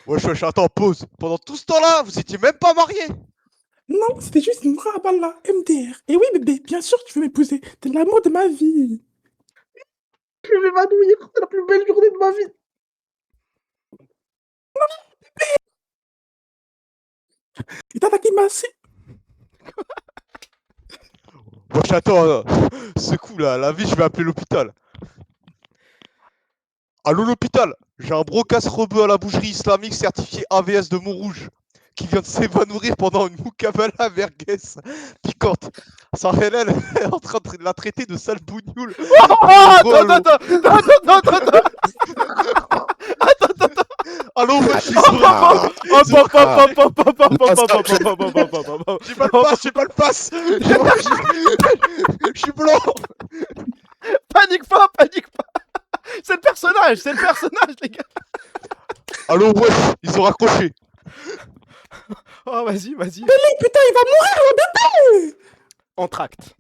Wesh, wesh, attends, pause. Pendant tout ce temps-là, vous étiez même pas mariés. Non, c'était juste une braballa, MDR. Et oui bébé, bien sûr que tu veux m'épouser. T'es l'amour de ma vie. Je vais m'évanouir. C'est la plus belle journée de ma vie. Et t'as attaqué ma si. Wesh, attends, ce coup là, la vie, je vais appeler l'hôpital. Allô, l'hôpital. J'ai un brocasse rebeu à la boucherie islamique certifié AVS de Montrouge qui vient de s'évanouir pendant une moukabala merguez piquante. Sa RLL est en train de la traiter de sale bougnoule. Oh, attends. Allô, wesh, J'ai pas le passe. Je suis blanc. Panique pas. C'est le personnage, les gars. Allô, wesh, ils ont raccroché. Oh, vas-y. Putain, il va mourir le bébé. Entracte.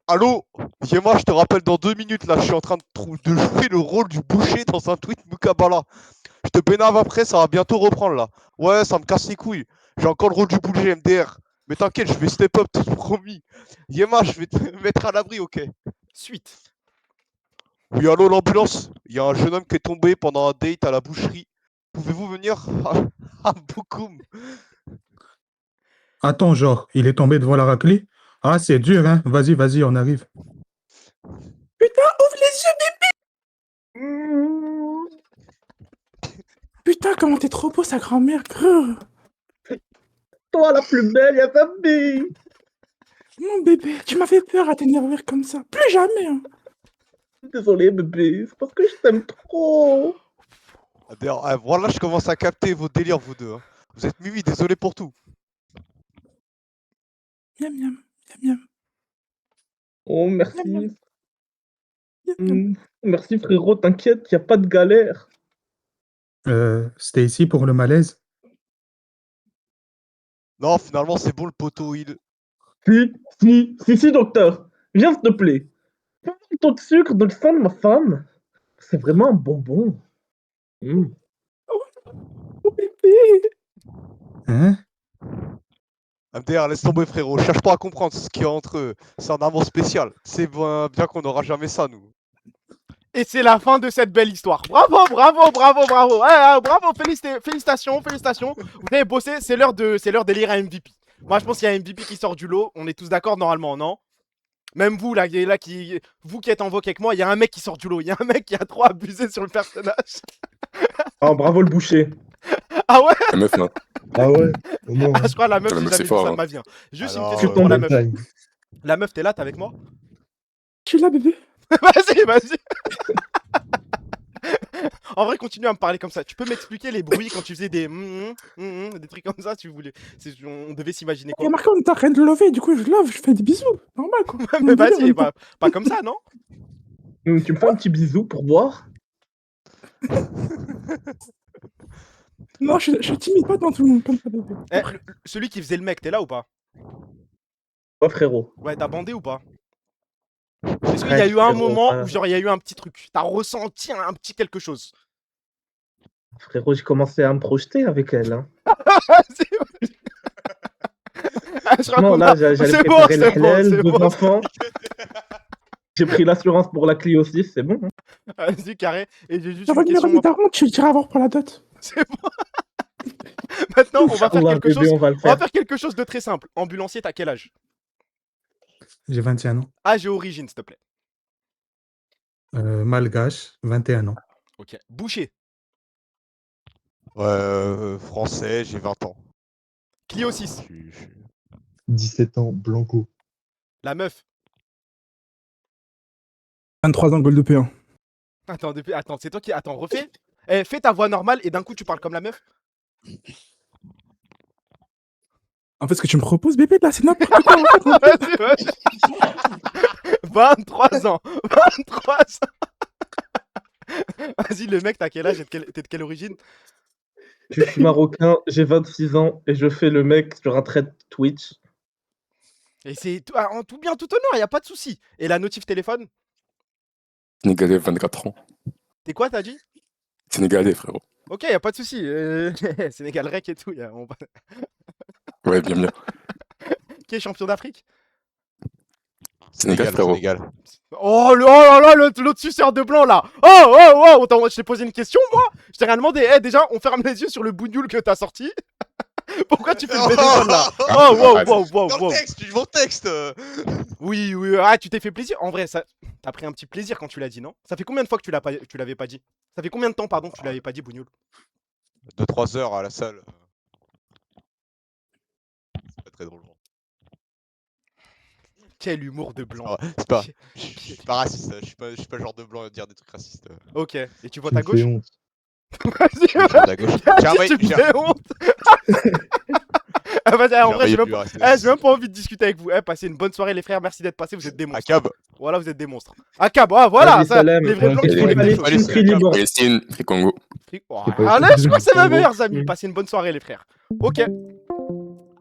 Allô, Yema, je te rappelle dans 2 minutes là, je suis en train de jouer le rôle du boucher dans un tweet Mukabala. Je te bénave après, ça va bientôt reprendre là. Ouais, ça me casse les couilles. J'ai encore le rôle du boucher MDR. Mais t'inquiète, je vais step up, t'es promis. Yema, je vais te mettre à l'abri, ok? Suite. Oui, allô, l'ambulance. Il y a un jeune homme qui est tombé pendant un date à la boucherie. Pouvez-vous venir à Bokoum? Attends, genre, il est tombé devant la raclée? Ah, c'est dur, hein? Vas-y, on arrive. Putain, ouvre les yeux, bébé. Putain, comment t'es trop beau, sa grand-mère, grrr. Toi, la plus belle, y'a ta fille. Mon bébé, tu m'as fait peur à t'énerver comme ça. Plus jamais, hein. Désolé, bébé. C'est parce que je t'aime trop. D'ailleurs, voilà, je commence à capter vos délires, vous deux. Hein. Vous êtes Mimi, désolé pour tout. Miam. Oh, merci. Merci, frérot. T'inquiète, y a pas de galère. C'était ici pour le malaise? Non, finalement, c'est bon, le poteau, il... Si, docteur. Viens, s'il te plaît. Fais un taux de sucre dans le sang de ma femme. C'est vraiment un bonbon. Oh, bébé. Hein? MDR, laisse tomber, frérot. Cherche pas à comprendre ce qu'il y a entre eux. C'est un amour spécial. C'est bien qu'on n'aura jamais ça, nous. Et c'est la fin de cette belle histoire. Bravo. Ouais, bravo, félicitations. Vous avez bossé, c'est l'heure d'élire un MVP. Moi, je pense qu'il y a un MVP qui sort du lot. On est tous d'accord normalement, non? Même vous, là, vous qui êtes en vogue avec moi, il y a un mec qui sort du lot. Il y a un mec qui a trop abusé sur le personnage. Oh, bravo le boucher. Ah ouais? La meuf, non. Ah ouais. Ah, je crois la meuf, La j'ai meuf, jamais c'est vu fort, ça hein. de ma vie. Hein. Juste Alors, une question pour la meuf. La meuf, t'es là, t'es avec moi? Je suis là, bébé. Vas-y. En vrai, continue à me parler comme ça. Tu peux m'expliquer les bruits quand tu faisais des des trucs comme ça, si vous voulez. On devait s'imaginer Il y quoi? a marqué, on est en train de lever, du coup, je love, je fais des bisous. Normal, quoi. Mais vas-y, pas comme ça, non? Tu me fais un petit bisou pour voir? Non, je suis timide, pas devant tout le monde, comme ça, bébé. Celui qui faisait le mec, t'es là ou pas? Ouais, frérot. Ouais, t'as bandé ou pas? Est-ce qu'il y a eu un moment où genre il y a eu un petit truc? T'as ressenti un petit quelque chose? Frérot, j'ai commencé à me projeter avec elle. Hein. Non, là, j'allais préparer le halal, 2 enfants. J'ai pris l'assurance pour la Clio 6, c'est bon. Hein. Vas-y, carré. Et j'ai juste Ça va une numéro question. de daron, tu diras avoir pour la dot. C'est bon. Maintenant, on va faire quelque bébé, chose. on va le On va faire. faire quelque chose de très simple. Ambulancier, t'as quel âge? J'ai 21 ans. Âge et origine, s'il te plaît. Malgache, 21 ans. Ok. Boucher. Français, j'ai 20 ans. Clio 6. 17 ans, Blanco. La meuf. 23 ans, Gold de P1. Attends, c'est toi qui. Attends, refais. Fais ta voix normale et d'un coup tu parles comme la meuf. En fait, ce que tu me proposes, bébé, là, c'est n'importe quoi. Vas-y, wesh. 23 ans. 23 ans. Vas-y, le mec, t'as quel âge et t'es de quelle origine? Je suis marocain, j'ai 26 ans et je fais le mec sur un trait Twitch. Et c'est en tout bien, tout honneur, y a pas de souci. Et la notif téléphone? Sénégalais, 24 ans. T'es quoi, t'as dit? Sénégalais, frérot. Ok, y a pas de souci. Sénégal rec et tout. Ouais, bien, bien. Qui est champion d'Afrique? Sénégal, frérot. Oh là là, l'autre suceur de blanc là. Oh, attends, je t'ai posé une question moi. Je t'ai rien demandé. Déjà, on ferme les yeux sur le bougnoul que t'as sorti. Pourquoi tu fais le bénévole là? Wow. Dans le texte, tu dis mon texte. Oui, ah, tu t'es fait plaisir. En vrai, t'as pris un petit plaisir quand tu l'as dit, non? Ça fait combien de fois que tu l'avais pas dit? Ça fait combien de temps, pardon, que tu l'avais pas dit, bougnoul? 2-3 heures à la salle. C'est pas très drôle. Quel humour de blanc. Je suis pas raciste, je suis pas le genre de blanc à dire des trucs racistes. Ok, et tu vois Tu ta me gauche? fais honte. Vas-y, Je vois ta gauche. tu me fais honte. Vas-y, en vrai, j'ai même pas envie de discuter avec vous. Passez une bonne soirée, les frères. Merci d'être passés. Vous êtes des monstres. Akab. Voilà, vous êtes des monstres. Akab, voilà. Ça, les vrais blancs, il faut les mettre. Palestine, Fricongo. Allez, je crois que c'est mes meilleurs amis. Passez une bonne soirée, les frères. Ok.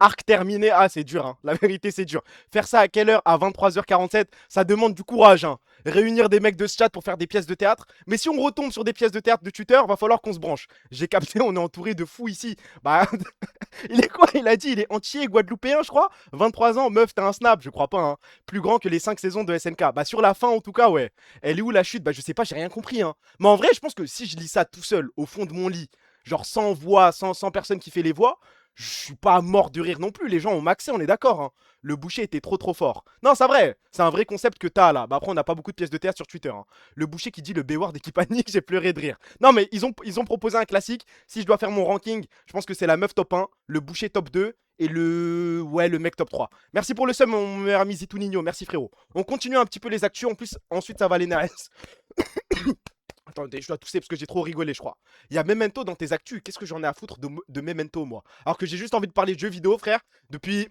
Arc terminé. Ah, c'est dur, hein. La vérité, c'est dur. Faire ça à quelle heure? À 23h47. Ça demande du courage, hein. Réunir des mecs de ce chat pour faire des pièces de théâtre. Mais si on retombe sur des pièces de théâtre de tuteur, va falloir qu'on se branche. J'ai capté, on est entouré de fous ici. Bah, il est quoi? Il a dit, il est entier guadeloupéen, je crois. 23 ans, meuf, t'as un snap, je crois pas, hein. Plus grand que les 5 saisons de SNK. Bah, sur la fin, en tout cas, ouais. Elle est où la chute? Bah, je sais pas, j'ai rien compris, hein. Mais en vrai, je pense que si je lis ça tout seul, au fond de mon lit, genre sans voix, sans personne qui fait les voix, je suis pas mort de rire non plus. Les gens ont maxé, on est d'accord, hein. Le boucher était trop fort. Non, c'est vrai. C'est un vrai concept que t'as là. Bah après, on n'a pas beaucoup de pièces de théâtre sur Twitter, hein. Le boucher qui dit le B-word et qui panique, j'ai pleuré de rire. Non, mais ils ont proposé un classique. Si je dois faire mon ranking, je pense que c'est la meuf top 1, le boucher top 2 et le mec top 3. Merci pour le sum, mon meilleur ami Zitouninho. Merci frérot. On continue un petit peu les actus. En plus, ensuite, ça va aller Nares. Attendez, je dois tousser parce que j'ai trop rigolé, je crois. Il y a Memento dans tes actus. Qu'est-ce que j'en ai à foutre de Memento, moi? Alors que j'ai juste envie de parler de jeux vidéo, frère. Depuis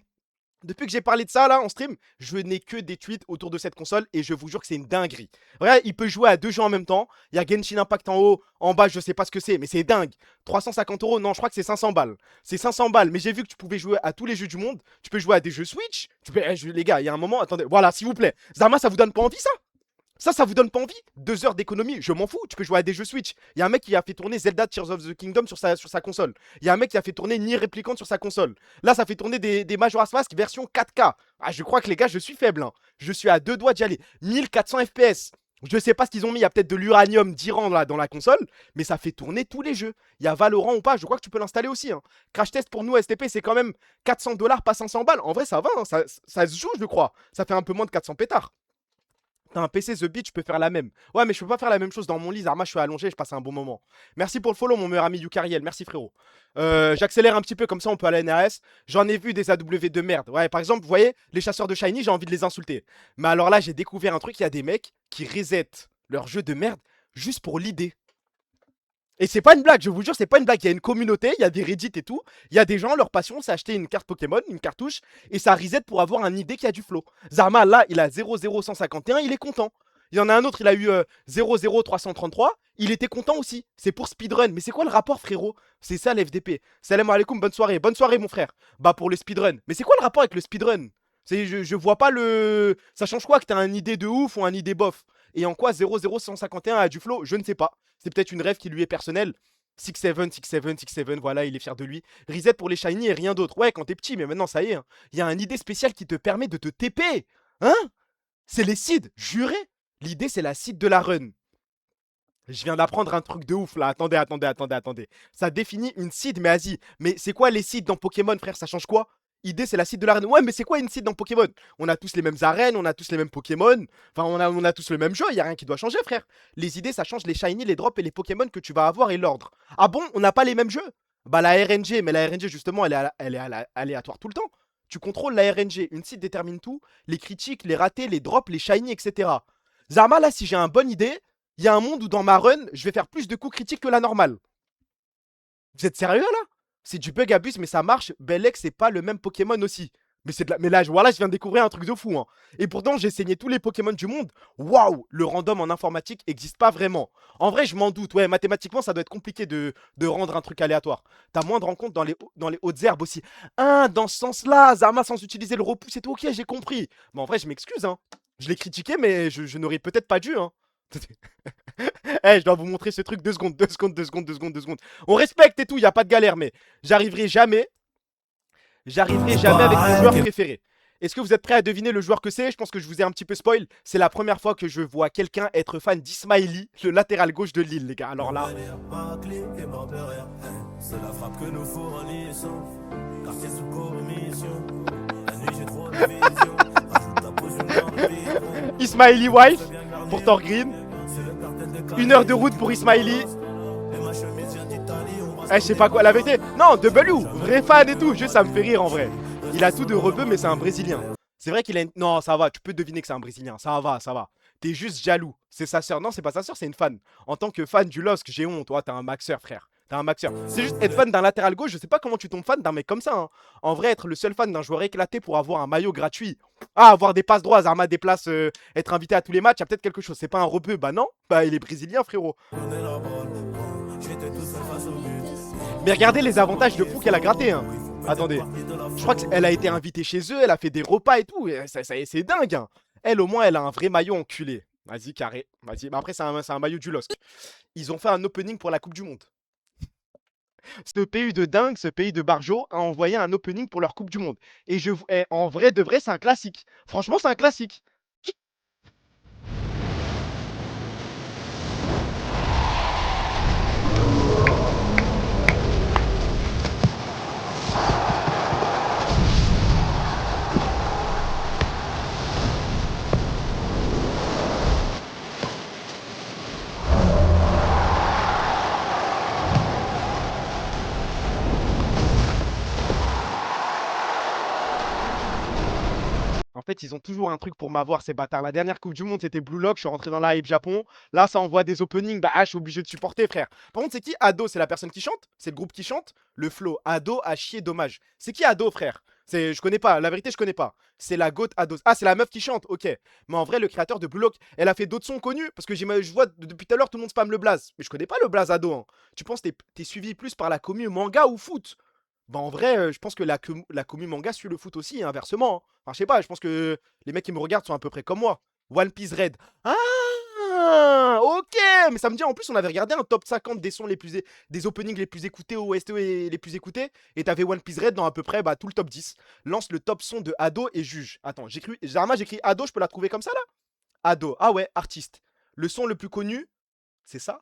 que j'ai parlé de ça, là, en stream, je n'ai que des tweets autour de cette console et je vous jure que c'est une dinguerie. Regarde, il peut jouer à 2 jeux en même temps. Il y a Genshin Impact en haut, en bas, je sais pas ce que c'est, mais c'est dingue. 350 €, non, je crois que c'est 500 balles. C'est 500 balles, mais j'ai vu que tu pouvais jouer à tous les jeux du monde. Tu peux jouer à des jeux Switch. Les gars, il y a un moment, attendez, voilà, s'il vous plaît. Zama, ça vous donne pas envie, ça? Ça vous donne pas envie? 2 heures d'économie, je m'en fous, tu peux jouer à des jeux Switch. Il y a un mec qui a fait tourner Zelda Tears of the Kingdom sur sa console. Il y a un mec qui a fait tourner Nier Replicant sur sa console. Là, ça fait tourner des Majora's Mask version 4K. Ah, je crois que les gars, je suis faible, hein. Je suis à 2 doigts d'y aller. 1400 FPS. Je sais pas ce qu'ils ont mis, il y a peut-être de l'uranium d'Iran là dans la console, mais ça fait tourner tous les jeux. Il y a Valorant ou pas, je crois que tu peux l'installer aussi, hein. Crash Test pour nous, STP, c'est quand même 400 $, pas 500 balles. En vrai, ça va, hein. Ça se joue, je crois. Ça fait un peu moins de 400 pétards. T'as un PC The Beat, je peux faire la même. Ouais, mais je peux pas faire la même chose dans mon lit. Zarma, je suis allongé, je passe un bon moment. Merci pour le follow, mon meilleur ami Yukariel. Merci, frérot. J'accélère un petit peu, comme ça on peut aller à NRS. J'en ai vu des AW de merde. Ouais, par exemple, vous voyez, les chasseurs de Shiny, j'ai envie de les insulter. Mais alors là, j'ai découvert un truc. Il y a des mecs qui resettent leur jeu de merde juste pour l'idée. Et c'est pas une blague, je vous jure, c'est pas une blague. Il y a une communauté, il y a des Reddit et tout. Il y a des gens, leur passion, c'est acheter une carte Pokémon, une cartouche, et ça reset pour avoir un idée qui a du flow. Zarma, là, il a 00151, il est content. Il y en a un autre, il a eu 00333, il était content aussi. C'est pour speedrun. Mais c'est quoi le rapport, frérot? C'est ça l'FDP. Salam alaikum, bonne soirée. Bonne soirée, mon frère. Bah, pour le speedrun. Mais c'est quoi le rapport avec le speedrun? Je vois pas le. Ça change quoi que t'as un idée de ouf ou un idée bof? Et en quoi 00151 a du flow? Je ne sais pas. C'est peut-être une rêve qui lui est personnelle. 67, voilà, il est fier de lui. Reset pour les shiny et rien d'autre. Ouais, quand t'es petit, mais maintenant ça y est. Hein. Il y a une idée spéciale qui te permet de te TP. Hein? C'est les seeds, juré. L'idée, c'est la seed de la run. Je viens d'apprendre un truc de ouf là. Attendez. Ça définit une seed, mais vas-y. Mais c'est quoi les seeds dans Pokémon, frère? Ça change quoi? ID, c'est la seed de l'arène. Ouais, mais c'est quoi une seed dans Pokémon? On a tous les mêmes arènes, on a tous les mêmes Pokémon. Enfin, on a tous le même jeu, il y a rien qui doit changer, frère. Les idées, ça change les shiny, les drops et les Pokémon que tu vas avoir et l'ordre. Ah bon, on n'a pas les mêmes jeux? Bah la RNG, mais la RNG justement, elle est aléatoire tout le temps. Tu contrôles la RNG, une seed détermine tout, les critiques, les ratés, les drops, les shiny, etc. Zarma, là, si j'ai un bonne idée, il y a un monde où dans ma run, je vais faire plus de coups critiques que la normale. Vous êtes sérieux là? C'est du bug abuse, mais ça marche. Belek, c'est pas le même Pokémon aussi. Mais c'est de la... Mais là, voilà, je viens de découvrir un truc de fou. Hein. Et pourtant, j'ai saigné tous les Pokémon du monde. Waouh, le random en informatique n'existe pas vraiment. En vrai, je m'en doute. Ouais, mathématiquement, ça doit être compliqué de rendre un truc aléatoire. T'as moins de rencontres dans les hautes herbes aussi. Ah, dans ce sens-là, Zarma sans utiliser le repousse et tout. Ok, j'ai compris. Mais en vrai, je m'excuse. Hein. Je l'ai critiqué, mais je n'aurais peut-être pas dû. Hein. Eh, je dois vous montrer ce truc 2 secondes, 2 secondes, 2 secondes, 2 secondes, 2 secondes. On respecte et tout, il n'y a pas de galère, mais j'arriverai jamais avec mon joueur préféré. Est-ce que vous êtes prêts à deviner le joueur que c'est? Je pense que je vous ai un petit peu spoil. C'est la première fois que je vois quelqu'un être fan d'Ismaili, le latéral gauche de Lille, les gars. Alors là... Ismaili wife pour Thorgreen. 1 heure de route pour Ismaili. Eh, je sais pas quoi, la vérité. Non, W, vrai fan et tout. Juste, ça me fait rire en vrai. Il a tout de rebeu, mais c'est un Brésilien. C'est vrai qu'il a une... Non, ça va, tu peux deviner que c'est un Brésilien. Ça va, ça va. T'es juste jaloux. C'est sa sœur. Non, c'est pas sa sœur, c'est une fan. En tant que fan du LOSC, j'ai honte. Toi, t'es un maxeur, frère. T'es un maxeur. C'est juste être fan d'un latéral gauche. Je sais pas comment tu tombes fan d'un mec comme ça. Hein. En vrai, être le seul fan d'un joueur éclaté pour avoir un maillot gratuit. Ah, avoir des passes droits, Zarma des places, être invité à tous les matchs, il y a peut-être quelque chose. C'est pas un rebeu. Bah non. Bah, il est brésilien, frérot. Mais regardez les avantages de fou qu'elle a gratté. Hein. Attendez. Je crois qu'elle a été invitée chez eux. Elle a fait des repas et tout. C'est dingue. Hein. Elle, au moins, elle a un vrai maillot enculé. Vas-y, carré. Vas-y. Mais après, c'est un maillot du LOSC. Ils ont fait un opening pour la Coupe du Monde. Ce pays de dingue, ce pays de Barjo a envoyé un opening pour leur Coupe du Monde. Et en vrai, de vrai, c'est un classique. Franchement, c'est un classique. En fait, ils ont toujours un truc pour m'avoir, ces bâtards. La dernière Coupe du Monde, c'était Blue Lock. Je suis rentré dans la hype Japon. Là, ça envoie des openings. Bah, je suis obligé de supporter, frère. Par contre, c'est qui Ado? C'est la personne qui chante? C'est le groupe qui chante? Le flow. Ado a chier, dommage. C'est qui Ado, frère? Je connais pas. La vérité, je connais pas. C'est la goat Ado. Ah, c'est la meuf qui chante. Ok. Mais en vrai, le créateur de Blue Lock, elle a fait d'autres sons connus. Parce que je vois depuis tout à l'heure, tout le monde spamme le blaze. Mais je connais pas le blaze Ado. Hein. Tu penses que t'es suivi plus par la commu manga ou foot? Bah en vrai, je pense que la commu manga suit le foot aussi, et inversement. Hein. Enfin, je sais pas, je pense que les mecs qui me regardent sont à peu près comme moi. One Piece Red. Ah, ok. Mais ça me dit, en plus, on avait regardé un top 50 des sons des openings les plus écoutés au STO et les plus écoutés. Et t'avais One Piece Red dans à peu près tout le top 10. Lance le top son de Ado et juge. Attends, Zarma, j'écris Ado, je peux la trouver comme ça là? Ado, ah ouais, artiste. Le son le plus connu, c'est ça?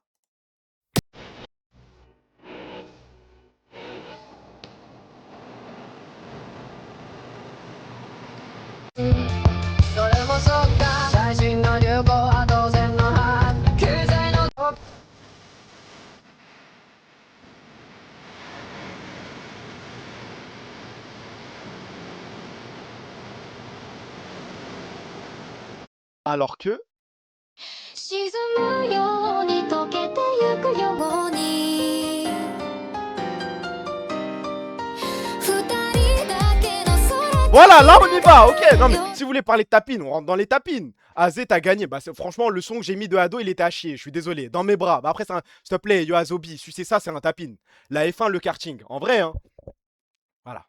Alors que... Voilà, là on y va, ok. Non mais si vous voulez parler de tapines, on rentre dans les tapines. Azé, t'as gagné. Bah franchement, le son que j'ai mis de Ado, il était à chier. Je suis désolé. Dans mes bras. Bah après, s'il te plaît, Yo Azobi, sucez ça, c'est un tapine. La F1, le karting. En vrai, hein. Voilà.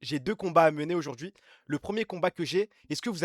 J'ai 2 combats à mener aujourd'hui. Le premier combat que j'ai, est-ce que vous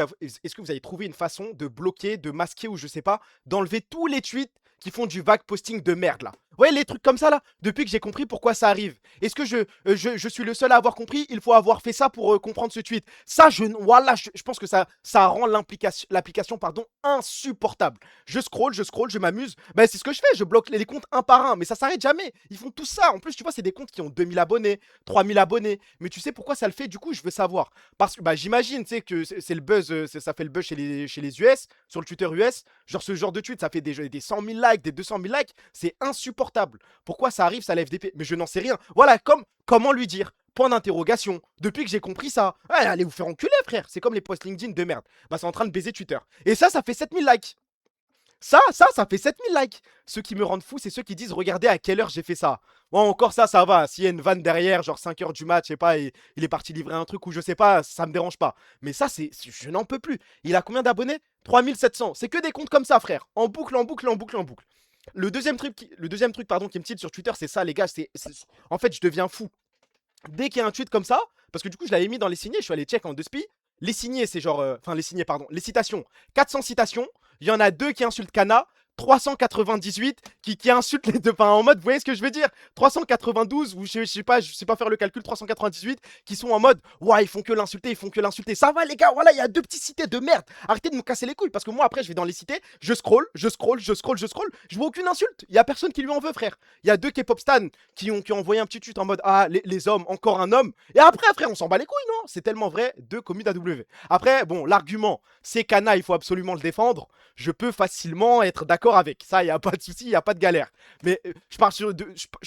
avez trouvé une façon de bloquer, de masquer ou je sais pas, d'enlever tous les tweets qui font du vague posting de merde là? Ouais, les trucs comme ça là, depuis que j'ai compris pourquoi ça arrive. Est-ce que je suis le seul à avoir compris? Il faut avoir fait ça pour comprendre ce tweet. Ça, voilà, je pense que ça rend l'application pardon, insupportable. Je scroll, je m'amuse. Bah, c'est ce que je fais, je bloque les comptes un par un, mais ça s'arrête jamais. Ils font tout ça. En plus, tu vois, c'est des comptes qui ont 2000 abonnés, 3000 abonnés. Mais tu sais pourquoi ça le fait? Du coup, je veux savoir. Parce que bah, j'imagine, tu sais, que c'est le buzz, ça fait le buzz chez les US, sur le Twitter US. Genre, ce genre de tweet, ça fait des 100 000 likes, des 200 000 likes. C'est insupportable. Pourquoi ça arrive, ça la FDP? Mais je n'en sais rien. Voilà, comment lui dire? Point d'interrogation. Depuis que j'ai compris ça. Ouais, allez vous faire enculer, frère. C'est comme les posts LinkedIn de merde. Bah, c'est en train de baiser Twitter. Et ça fait 7000 likes. Ça fait 7000 likes. Ceux qui me rendent fou, c'est ceux qui disent regardez à quelle heure j'ai fait ça. Bon, encore ça va. S'il y a une vanne derrière, genre 5 heures du match, je sais pas, et il est parti livrer un truc ou je sais pas, ça me dérange pas. Mais ça, je n'en peux plus. Il a combien d'abonnés? 3700. C'est que des comptes comme ça, frère. En boucle, en boucle, en boucle, en boucle. Le deuxième truc, pardon, qui me titre sur Twitter, c'est ça, les gars. En fait, je deviens fou. Dès qu'il y a un tweet comme ça, parce que du coup, je l'avais mis dans les signés, je suis allé check en 2spi. Les signés, c'est genre. Enfin, les signés, pardon. Les citations. 400 citations. Il y en a 2 qui insultent Kana. 398 qui insultent les deux. Enfin, en mode, vous voyez ce que je veux dire? 392, ou je sais pas faire le calcul, 398, qui sont en mode, ouais, ils font que l'insulter, Ça va, les gars, voilà, il y a 2 petits cités de merde. Arrêtez de me casser les couilles, parce que moi, après, je vais dans les cités, je scroll, je vois aucune insulte. Il y a personne qui lui en veut, frère. Il y a 2 K-pop stan qui ont envoyé un petit tweet en mode, ah, les hommes, encore un homme. Et après, frère, on s'en bat les couilles, non? C'est tellement vrai, 2 communes AW. Après, bon, l'argument, c'est Kana, il faut absolument le défendre. Je peux facilement être d'accord avec. Ça, il n'y a pas de souci, il n'y a pas de galère. Mais je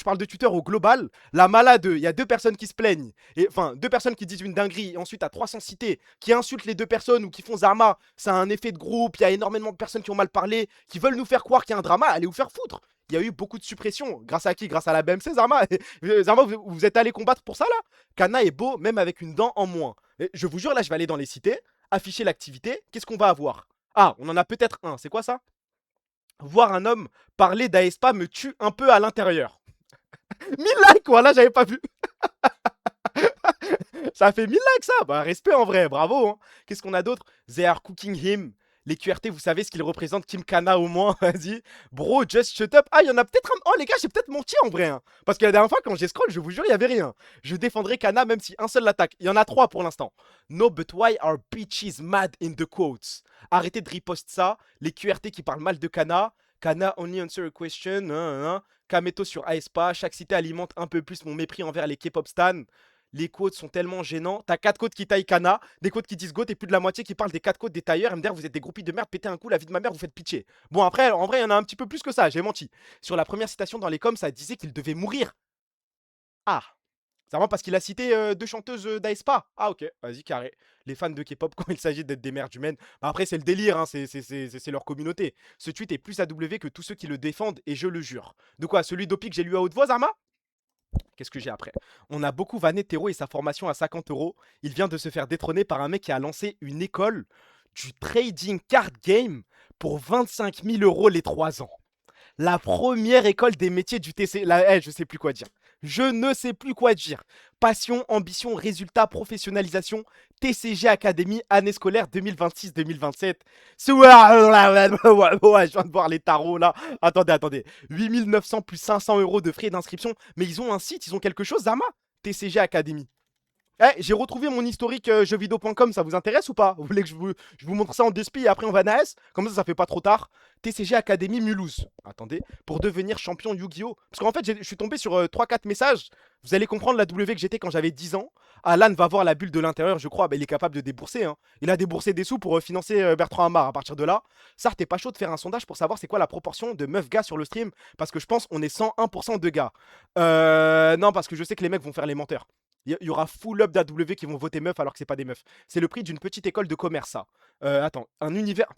parle de Twitter au global. La malade, il y a 2 personnes qui se plaignent. Enfin, 2 personnes qui disent une dinguerie. Et ensuite, à 300 cités qui insultent les 2 personnes ou qui font Zarma. Ça a un effet de groupe. Il y a énormément de personnes qui ont mal parlé, qui veulent nous faire croire qu'il y a un drama. Allez vous faire foutre. Il y a eu beaucoup de suppression. Grâce à qui? Grâce à la BMC, Zarma. Zarma, vous êtes allé combattre pour ça, là? Kana est beau, même avec une dent en moins. Et je vous jure, là, je vais aller dans les cités, afficher l'activité. Qu'est-ce qu'on va avoir? Ah, on en a peut-être un. C'est quoi ça? Voir un homme parler d'Aespa me tue un peu à l'intérieur. 1000 likes, voilà, j'avais pas vu. Ça fait 1000 likes, ça. Bah, respect en vrai, bravo. Hein. Qu'est-ce qu'on a d'autre? They are cooking him. Les QRT, vous savez ce qu'ils représentent. Kim Kana au moins, vas-y. Bro, just shut up. Ah, il y en a peut-être un. Oh, les gars, j'ai peut-être menti en vrai. Hein. Parce que la dernière fois, quand j'ai scroll, je vous jure, il y avait rien. Je défendrai Kana même si un seul l'attaque. Il y en a 3 pour l'instant. No, but why are bitches mad in the quotes? Arrêtez de riposte ça. Les QRT qui parlent mal de Kana. Kana only answer a question. Kameto sur Aespa. Chaque cité alimente un peu plus mon mépris envers les K-pop stan. Les quotes sont tellement gênants. T'as 4 quotes qui taillent Kana, des quotes qui disent GOAT et plus de la moitié qui parlent des 4 quotes des tailleurs. MDR, vous êtes des groupies de merde, pétez un coup, la vie de ma mère, vous faites pitié. Bon, après, en vrai, il y en a un petit peu plus que ça, j'ai menti. Sur la première citation dans les coms, ça disait qu'il devait mourir. Ah, c'est vraiment parce qu'il a cité 2 chanteuses d'Aespa. Ah, ok, vas-y, carré. Les fans de K-pop, quand il s'agit d'être des mères humaines. Bah, après, c'est le délire, hein, c'est leur communauté. Ce tweet est plus AW que tous ceux qui le défendent, et je le jure. De quoi? Celui d'Opi que j'ai lu à haute voix, Zarma? Qu'est-ce que j'ai après? On a beaucoup vanné Théro et sa formation à 50 €. Il vient de se faire détrôner par un mec qui a lancé une école du trading card game pour 25 000 € les 3 ans. La première école des métiers du TC. Je sais plus quoi dire. Je ne sais plus quoi dire. Passion, ambition, résultat, professionnalisation. TCG Academy, année scolaire 2026-2027. Ouais, je viens de voir les tarots là. Attendez. 8900 plus 500 € de frais d'inscription. Mais ils ont un site, ils ont quelque chose, Zama? TCG Academy. J'ai retrouvé mon historique jeuxvideo.com, ça vous intéresse ou pas? Vous voulez que je vous montre ça en 2spi et après on va naes? Comme ça fait pas trop tard. TCG Academy Mulhouse. Attendez, pour devenir champion Yu-Gi-Oh! Parce qu'en fait, je suis tombé sur 3-4 messages. Vous allez comprendre la W que j'étais quand j'avais 10 ans. Alan va voir la bulle de l'intérieur, je crois. Bah, il est capable de débourser. Hein. Il a déboursé des sous pour financer Bertrand Hamar. À partir de là, Sarr, t'es pas chaud de faire un sondage pour savoir c'est quoi la proportion de meufs gars sur le stream? Parce que je pense on est 101% de gars. Non, parce que je sais que les mecs vont faire les menteurs. Il y aura full up d'AW qui vont voter meuf alors que c'est pas des meufs. C'est le prix d'une petite école de commerce, ça. Attends, un univers.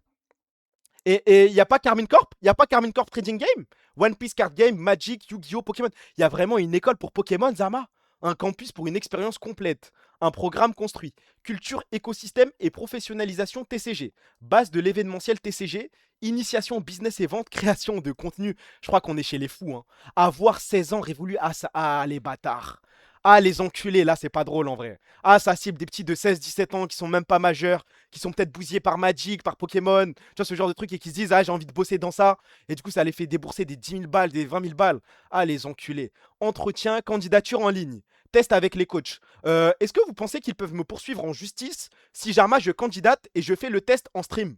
Et il n'y a pas Carmine Corp? Il n'y a pas Carmine Corp Trading Game? One Piece Card Game, Magic, Yu-Gi-Oh, Pokémon. Il y a vraiment une école pour Pokémon, Zama? Un campus pour une expérience complète. Un programme construit. Culture, écosystème et professionnalisation TCG. Base de l'événementiel TCG. Initiation, business et vente, création de contenu. Je crois qu'on est chez les fous. Hein. Avoir 16 ans révolu à ça. Ah, les bâtards. Ah, les enculés, là, c'est pas drôle en vrai. Ah, ça cible des petits de 16-17 ans qui sont même pas majeurs, qui sont peut-être bousillés par Magic, par Pokémon, tu vois, ce genre de truc, et qui se disent, ah, j'ai envie de bosser dans ça. Et du coup, ça les fait débourser des 10 000 balles, des 20 000 balles. Ah, les enculés. Entretien, candidature en ligne. Test avec les coachs. Est-ce que vous pensez qu'ils peuvent me poursuivre en justice si jamais je candidate et je fais le test en stream?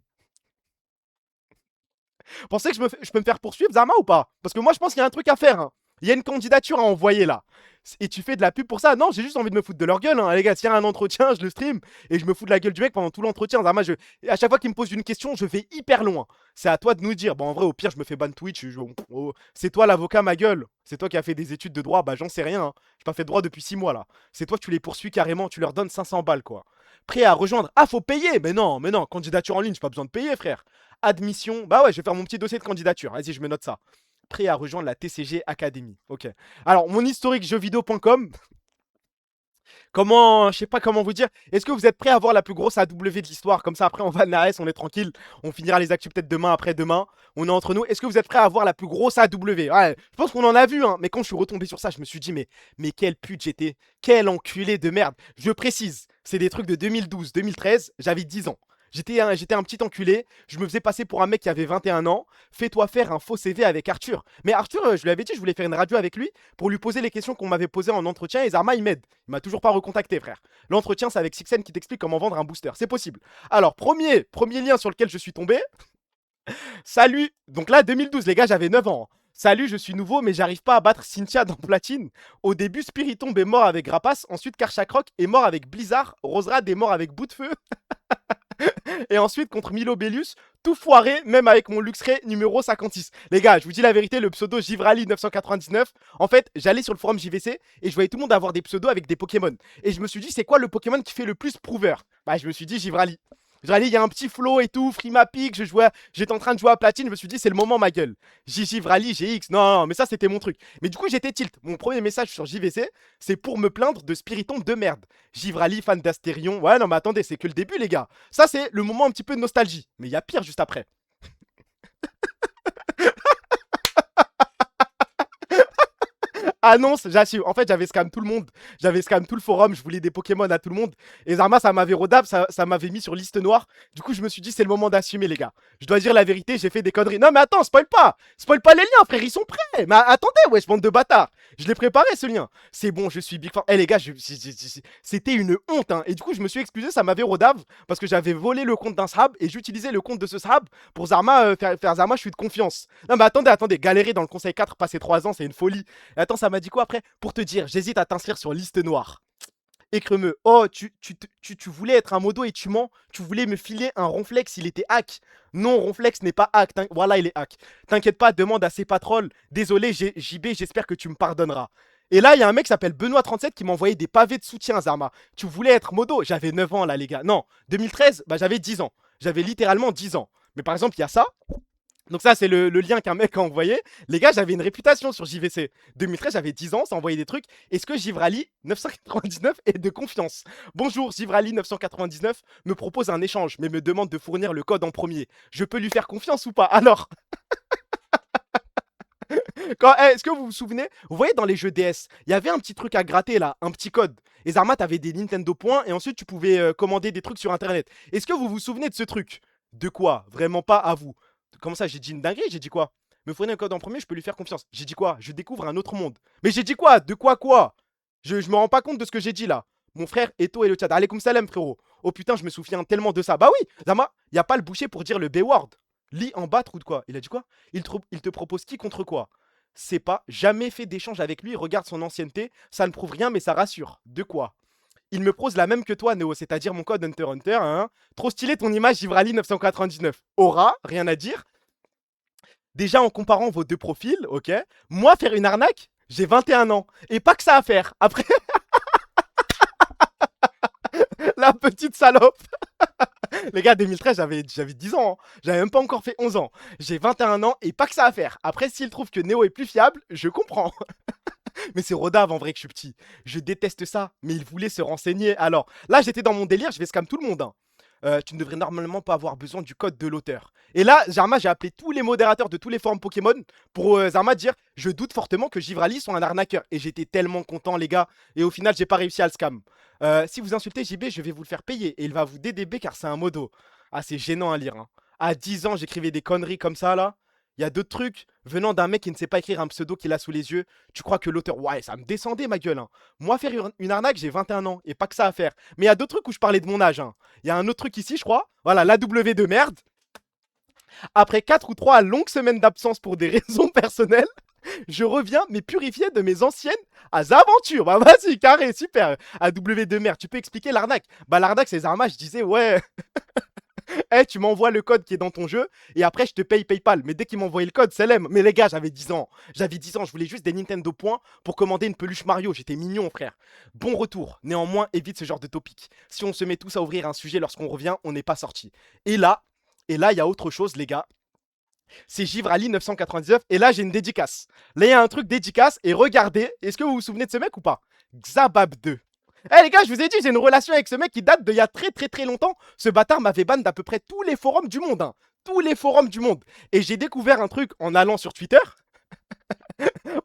Pensez que je peux me faire poursuivre, Zama, ou pas? Parce que moi, je pense qu'il y a un truc à faire, hein. Il y a une candidature à envoyer là. Et tu fais de la pub pour ça? Non, j'ai juste envie de me foutre de leur gueule, hein. Les gars, s'il y a un entretien, je le stream et je me fous de la gueule du mec pendant tout l'entretien. Zama, à chaque fois qu'il me pose une question, je vais hyper loin. C'est à toi de nous dire. Bon, en vrai, au pire, je me fais ban Twitch. C'est toi l'avocat, ma gueule. C'est toi qui as fait des études de droit. Bah, j'en sais rien, hein. J'ai pas fait de droit depuis 6 mois là. C'est toi que tu les poursuis carrément. Tu leur donnes 500 balles, quoi. Prêt à rejoindre? Ah, faut payer! Mais non, candidature en ligne, j'ai pas besoin de payer, frère. Admission, bah ouais, je vais faire mon petit dossier de candidature. Vas-y, je me note ça. Prêt à rejoindre la TCG Academy. Ok. Alors, mon historique jeuxvideo.com. Comment, je sais pas comment vous dire. Est-ce que vous êtes prêts à voir la plus grosse AW de l'histoire? Comme ça, après, on va à l'AS, on est tranquille. On finira les actus peut-être demain, après-demain. On est entre nous. Est-ce que vous êtes prêts à voir la plus grosse AW? Ouais, je pense qu'on en a vu, hein. Mais quand je suis retombé sur ça, je me suis dit, mais quel pute j'étais. Quel enculé de merde. Je précise, c'est des trucs de 2012, 2013. J'avais 10 ans. J'étais un petit enculé, je me faisais passer pour un mec qui avait 21 ans. Fais-toi faire un faux CV avec Arthur. Mais Arthur, je lui avais dit, je voulais faire une radio avec lui pour lui poser les questions qu'on m'avait posées en entretien et Zarma, il m'aide. Il m'a toujours pas recontacté, frère. L'entretien, c'est avec Sixen qui t'explique comment vendre un booster. C'est possible. Alors, premier lien sur lequel je suis tombé. Salut. Donc là, 2012, les gars, j'avais 9 ans. Salut, je suis nouveau, mais j'arrive pas à battre Cynthia dans Platine. Au début, Spiritomb est mort avec Grapas. Ensuite, Karchakroc est mort avec Blizzard. Roserad est mort avec Bout de Feu. Et ensuite, contre Milo Bellius, tout foiré, même avec mon Luxray numéro 56. Les gars, je vous dis la vérité, le pseudo Givrali 999, en fait, j'allais sur le forum JVC et je voyais tout le monde avoir des pseudos avec des Pokémon. Et je me suis dit, c'est quoi le Pokémon qui fait le plus prouveur? Bah, je me suis dit Givrali. Givrali, il y a un petit flow et tout, Frimapic, j'étais en train de jouer à Platine, je me suis dit, c'est le moment, ma gueule. Givrali, GX, non, mais ça, c'était mon truc. Mais du coup, j'étais tilt. Mon premier message sur JVC, c'est pour me plaindre de Spiritomb de merde. Givrali, fan d'Astérion. Ouais, non, mais attendez, c'est que le début, les gars. Ça, c'est le moment un petit peu de nostalgie. Mais il y a pire juste après. Annonce, j'assume. En fait, j'avais scam tout le monde. J'avais scam tout le forum. Je voulais des Pokémon à tout le monde. Et Zarma, ça m'avait rodab, ça m'avait mis sur liste noire. Du coup, je me suis dit, c'est le moment d'assumer, les gars. Je dois dire la vérité, j'ai fait des conneries. Non, mais attends, spoil pas. Spoil pas les liens, frère. Ils sont prêts. Mais attendez, wesh, bande de bâtards. Je l'ai préparé, ce lien. C'est bon, je suis big fan. Eh, les gars, c'était une honte, hein. Et du coup, je me suis excusé, ça m'avait rodab. Parce que j'avais volé le compte d'un SRAB. Et j'utilisais le compte de ce SRAB pour Zarma, faire Zarma, je suis de confiance. Non, mais attendez. Galérer dans le conseil 4, passer 3 ans, c'est une folie. Et attends, ça m'a dit quoi après? Pour te dire, j'hésite à t'inscrire sur liste noire. Écremeux, oh, tu voulais être un modo et tu mens. Tu voulais me filer un Ronflex, il était hack. Non, Ronflex n'est pas hack. Voilà, il est hack. T'inquiète pas, demande à ses patrolls. Désolé, JB, j'espère que tu me pardonneras. Et là, il y a un mec qui s'appelle Benoît37 qui m'a envoyé des pavés de soutien, Zarma. Tu voulais être modo? J'avais 9 ans là, les gars. Non, 2013, bah j'avais 10 ans. J'avais littéralement 10 ans. Mais par exemple, il y a ça. Donc ça, c'est le lien qu'un mec a envoyé. Les gars, j'avais une réputation sur JVC. 2013, j'avais 10 ans, ça envoyait des trucs. Est-ce que Givrali 999 est de confiance? Bonjour, Givrali 999 me propose un échange, mais me demande de fournir le code en premier. Je peux lui faire confiance ou pas? Alors... Est-ce que vous vous souvenez? Vous voyez dans les jeux DS, il y avait un petit truc à gratter là, un petit code. Et Zarma, t'avais des Nintendo points et ensuite tu pouvais commander des trucs sur internet. Est-ce que vous vous souvenez de ce truc? De quoi? Vraiment pas à vous. Comment ça, j'ai dit une dinguerie? J'ai dit quoi? Me fournir un code en premier, je peux lui faire confiance. J'ai dit quoi? Je découvre un autre monde. Mais j'ai dit quoi? De quoi? Je me rends pas compte de ce que j'ai dit là. Mon frère Eto et le chat. Alaykoum salam, frérot. Oh putain, je me souviens tellement de ça. Bah oui, Zama, y a pas le boucher pour dire le B-word. Lis en bas, trou de quoi? Il a dit quoi? Il te propose qui contre quoi? C'est pas. Jamais fait d'échange avec lui. Regarde son ancienneté. Ça ne prouve rien, mais ça rassure. De quoi? Il me prose la même que toi, Néo, c'est-à-dire mon code Hunter Hunter. Hein. Trop stylé ton image, Givrali 999. Aura, rien à dire. Déjà, en comparant vos deux profils, ok. Moi, faire une arnaque, j'ai 21 ans. Et pas que ça à faire. Après... La petite salope. Les gars, 2013, j'avais 10 ans. Hein. J'avais même pas encore fait 11 ans. J'ai 21 ans et pas que ça à faire. Après, s'il trouve que Néo est plus fiable, je comprends. Mais c'est rodave en vrai que je suis petit. Je déteste ça. Mais il voulait se renseigner. Alors, là, j'étais dans mon délire. Je vais scam tout le monde. Hein. tu ne devrais normalement pas avoir besoin du code de l'auteur. Et là, Zarma, j'ai appelé tous les modérateurs de tous les forums Pokémon pour Zarma dire je doute fortement que Givrali soit un arnaqueur. Et j'étais tellement content, les gars. Et au final, j'ai pas réussi à le scam. Si vous insultez JB, je vais vous le faire payer. Et il va vous DDB car c'est un modo. Ah, c'est gênant à lire. Hein. À 10 ans, j'écrivais des conneries comme ça, là. Il y a d'autres trucs venant d'un mec qui ne sait pas écrire un pseudo qu'il a sous les yeux. Tu crois que l'auteur. Ouais, ça me descendait, ma gueule. Hein. Moi, faire une arnaque, j'ai 21 ans. Et pas que ça à faire. Mais il y a d'autres trucs où je parlais de mon âge. Hein. Il y a un autre truc ici, je crois. Voilà, l'AW de merde. Après 4 ou 3 longues semaines d'absence pour des raisons personnelles, je reviens, mais purifié de mes anciennes aventures. Bah vas-y, carré, super. AW de merde, tu peux expliquer l'arnaque? Bah l'arnaque, c'est Zarma, je disais, ouais. Eh, tu m'envoies le code qui est dans ton jeu et après je te paye PayPal. Mais dès qu'il m'envoyait le code, c'est l'aime. Mais les gars, j'avais 10 ans. J'avais 10 ans, je voulais juste des Nintendo points pour commander une peluche Mario. J'étais mignon, frère. Bon retour. Néanmoins, évite ce genre de topic. Si on se met tous à ouvrir un sujet lorsqu'on revient, on n'est pas sorti. Et là, il y a autre chose, les gars. C'est Givrali 999 et là j'ai une dédicace. Là il y a un truc dédicace et regardez, est-ce que vous vous souvenez de ce mec ou pas? Xabab 2. Eh les gars, je vous ai dit, j'ai une relation avec ce mec qui date d'il y a très longtemps. Ce bâtard m'avait ban d'à peu près tous les forums du monde. Hein. Tous les forums du monde. Et j'ai découvert un truc en allant sur Twitter.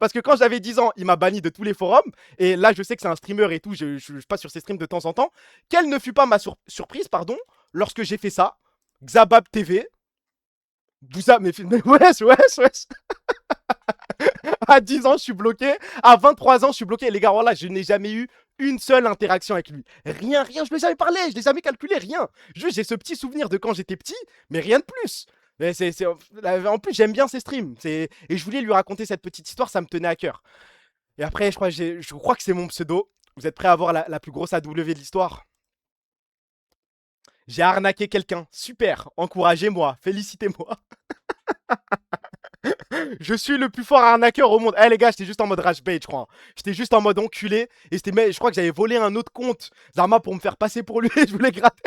Parce que quand j'avais 10 ans, il m'a banni de tous les forums. Et là, je sais que c'est un streamer et tout. Je passe sur ses streams de temps en temps. Quelle ne fut pas ma surprise, pardon, lorsque j'ai fait ça. Xabab TV. Mais wesh. À 10 ans, je suis bloqué. À 23 ans, je suis bloqué. Les gars, voilà, je n'ai jamais eu une seule interaction avec lui. Rien, je ne lui ai jamais parlé, je ne l'ai jamais calculé, rien. Juste, j'ai ce petit souvenir de quand j'étais petit, mais rien de plus. Mais en plus, j'aime bien ses streams. Et je voulais lui raconter cette petite histoire, ça me tenait à cœur. Et après, je crois que c'est mon pseudo. Vous êtes prêts à voir la plus grosse AW de l'histoire? J'ai arnaqué quelqu'un. Super. Encouragez-moi. Félicitez-moi. Je suis le plus fort arnaqueur au monde. Eh les gars, j'étais juste en mode rage bait, je crois. J'étais juste en mode enculé. Et je crois que j'avais volé un autre compte Zarma pour me faire passer pour lui. Je voulais gratter.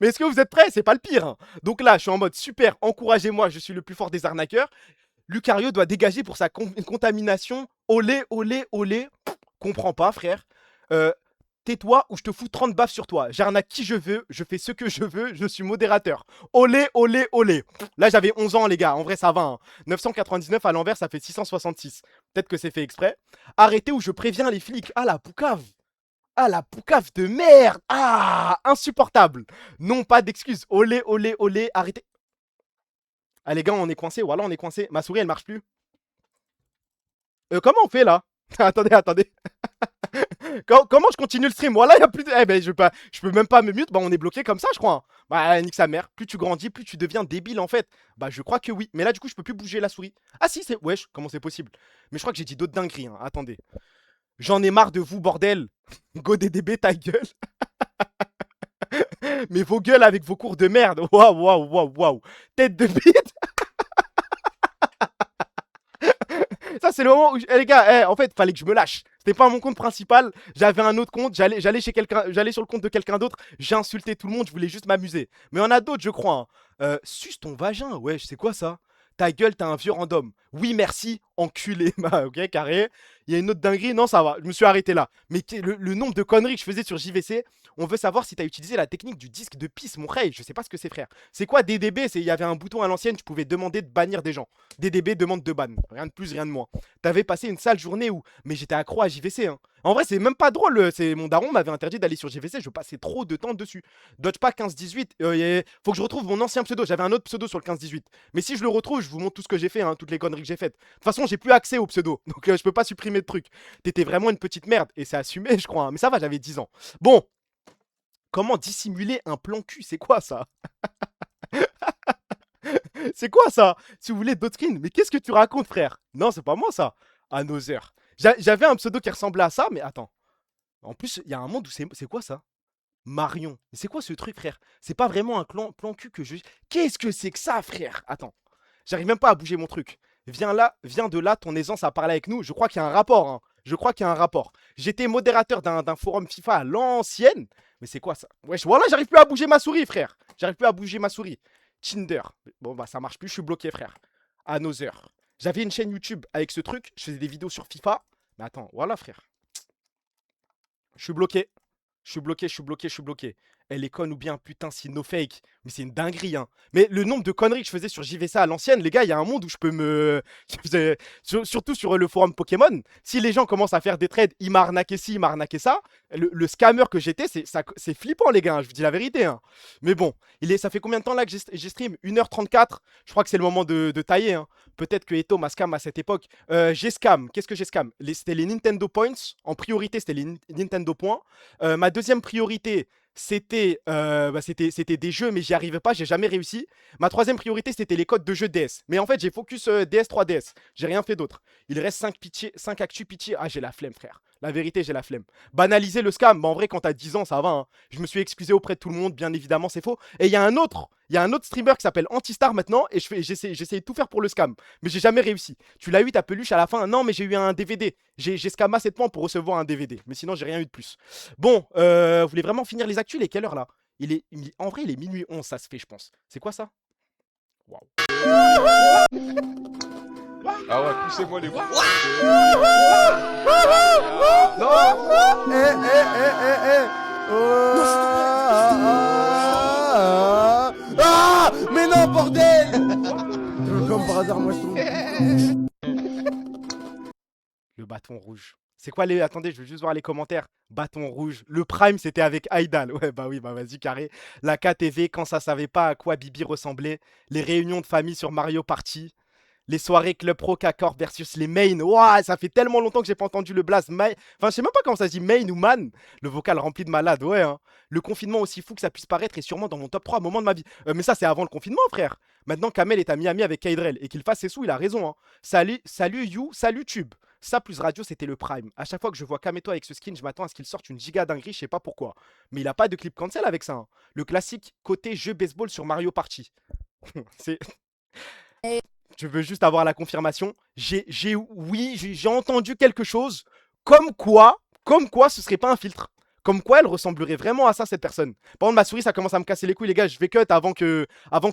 Mais est-ce que vous êtes prêts? C'est pas le pire. Hein. Donc là, je suis en mode super. Encouragez-moi. Je suis le plus fort des arnaqueurs. Lucario doit dégager pour sa contamination. Olé. Comprends pas, frère. Tais-toi ou je te fous 30 baffes sur toi. J'arnaque qui je veux, je fais ce que je veux, je suis modérateur. Olé. Là, j'avais 11 ans, les gars. En vrai, ça va. Hein. 999 à l'envers, ça fait 666. Peut-être que c'est fait exprès. Arrêtez ou je préviens les flics. Ah, la poucave. Ah, la poucave de merde. Ah, insupportable. Non, pas d'excuses. Olé. Arrêtez. Ah, les gars, on est coincés. Voilà, on est coincés. Ma souris, elle marche plus. Comment on fait, là? Attendez. Comment je continue le stream? Voilà, il y a plus de... Eh ben, je peux même pas me mute. Bah, on est bloqué comme ça, je crois. Bah, nique sa mère. Plus tu grandis, plus tu deviens débile, en fait. Bah, je crois que oui. Mais là, du coup, je peux plus bouger la souris. Ah si, c'est... Wesh, comment c'est possible? Mais je crois que j'ai dit d'autres dingueries. Hein. Attendez. J'en ai marre de vous, bordel. GoDDB, ta gueule. Mais vos gueules avec vos cours de merde. Waouh. Tête de bite. Ça, c'est le moment où, les gars, en fait, fallait que je me lâche. C'était pas mon compte principal. J'avais un autre compte. J'allais chez quelqu'un, j'allais sur le compte de quelqu'un d'autre. J'ai insulté tout le monde. Je voulais juste m'amuser. Mais il y en a d'autres, je crois. Hein. Suce ton vagin. Wesh, c'est quoi ça? Ta gueule, t'as un vieux random. Oui, merci, enculé. Bah, ok, carré. Il y a une autre dinguerie. Non, ça va. Je me suis arrêté là. Mais le nombre de conneries que je faisais sur JVC, on veut savoir si t'as utilisé la technique du disque de pisse, mon frère. Je sais pas ce que c'est, frère. C'est quoi DDB? Il y avait un bouton à l'ancienne, tu pouvais demander de bannir des gens. DDB demande de ban. Rien de plus, rien de moins. T'avais passé une sale journée où. Mais j'étais accro à JVC. Hein. En vrai, c'est même pas drôle. Mon daron m'avait interdit d'aller sur JVC. Je passais trop de temps dessus. Dodge pas 15-18. Faut que je retrouve mon ancien pseudo. J'avais un autre pseudo sur le 15-18. Mais si je le retrouve, je vous montre tout ce que j'ai fait, hein, toutes les conneries que j'ai faites. De toute façon, j'ai plus accès au pseudo. Donc, je peux pas supprimer de trucs. T'étais vraiment une petite merde. Et c'est assumé, je crois. Hein. Mais ça va, j'avais 10 ans. Bon. Comment dissimuler un plan cul? C'est quoi ça? C'est quoi ça? Si vous voulez d'autres skins. Mais qu'est-ce que tu racontes, frère? Non, c'est pas moi ça. Another. J'avais un pseudo qui ressemblait à ça, mais attends. En plus, il y a un monde où c'est quoi ça? Marion. Mais c'est quoi ce truc, frère? C'est pas vraiment un plan cul que je... Qu'est-ce que c'est que ça, frère? Attends. J'arrive même pas à bouger mon truc. Viens de là, ton aisance à parler avec nous. Je crois qu'il y a un rapport, hein. Je crois qu'il y a un rapport. J'étais modérateur d'un forum FIFA à l'ancienne. Mais c'est quoi ça? Wesh, voilà, j'arrive plus à bouger ma souris, frère. J'arrive plus à bouger ma souris. Tinder. Bon, bah, ça marche plus, je suis bloqué, frère. Another. J'avais une chaîne YouTube avec ce truc. Je faisais des vidéos sur FIFA. Mais attends, voilà, frère. Je suis bloqué. Je suis bloqué. elle est conne ou bien, putain, si no fake. Mais c'est une dinguerie, hein. Mais le nombre de conneries que je faisais sur JVSA à l'ancienne, les gars, il y a un monde où je peux me. Surtout sur le forum Pokémon, si les gens commencent à faire des trades, il m'a arnaqué ci, il m'a arnaqué ça, le scammer que j'étais, c'est flippant, les gars, hein, je vous dis la vérité. Hein. Mais bon, ça fait combien de temps là que j'ai stream 1h34. Je crois que c'est le moment de tailler. Hein. Peut-être que Eto m'a scam à cette époque. J'ai scam. Qu'est-ce que j'ai scam? C'était les Nintendo Points. En priorité, c'était les Nintendo Points. Ma deuxième priorité, c'était des jeux, mais j'y arrivais pas, j'ai jamais réussi. Ma troisième priorité, c'était les codes de jeux DS. Mais en fait, j'ai focus DS, 3DS. J'ai rien fait d'autre. Il reste 5 actus pitié. Ah, j'ai la flemme, frère. La vérité, j'ai la flemme. Banaliser le scam, bah en vrai, quand t'as 10 ans, ça va. Hein. Je me suis excusé auprès de tout le monde, bien évidemment, c'est faux. Et il y a un autre streamer qui s'appelle Antistar maintenant, et j'essaie de tout faire pour le scam. Mais j'ai jamais réussi. Tu l'as eu, ta peluche à la fin? Non, mais j'ai eu un DVD. J'ai scam assez de points pour recevoir un DVD. Mais sinon, j'ai rien eu de plus. Bon, vous voulez vraiment finir les actus? Il est quelle heure là? En vrai, il est minuit 11, ça se fait, je pense. C'est quoi ça? Waouh. Ah ouais, poussez-moi les bouts. Non. Ah, mais non, bordel. Comme par hasard, moi je trouve. Le bâton rouge. C'est quoi les... Attendez, je veux juste voir les commentaires. Bâton rouge. Le prime, c'était avec Aïdal. Ouais, bah oui, bah vas-y, carré. La KTV, quand ça savait pas à quoi Bibi ressemblait. Les réunions de famille sur Mario Party. Les soirées Club Pro K-Corp versus les mains. Ouah, ça fait tellement longtemps que j'ai pas entendu le blast. Enfin, je sais même pas comment ça se dit, main ou man. Le vocal rempli de malade, ouais. Hein. Le confinement, aussi fou que ça puisse paraître, est sûrement dans mon top 3 moment de ma vie. Mais ça, c'est avant le confinement, frère. Maintenant, Kamel est à Miami avec Kaydrel. Et qu'il fasse ses sous, il a raison. Hein. Salut You, salut Tube. Ça plus radio, c'était le prime. À chaque fois que je vois Kameto avec ce skin, je m'attends à ce qu'il sorte une giga dinguerie, je sais pas pourquoi. Mais il a pas de clip cancel avec ça. Hein. Le classique côté jeu baseball sur Mario Party. C'est... Je veux juste avoir la confirmation. J'ai entendu quelque chose comme quoi ce serait pas un filtre. Comme quoi elle ressemblerait vraiment à ça, cette personne. Par contre, ma souris, ça commence à me casser les couilles, les gars. Je vais cut avant que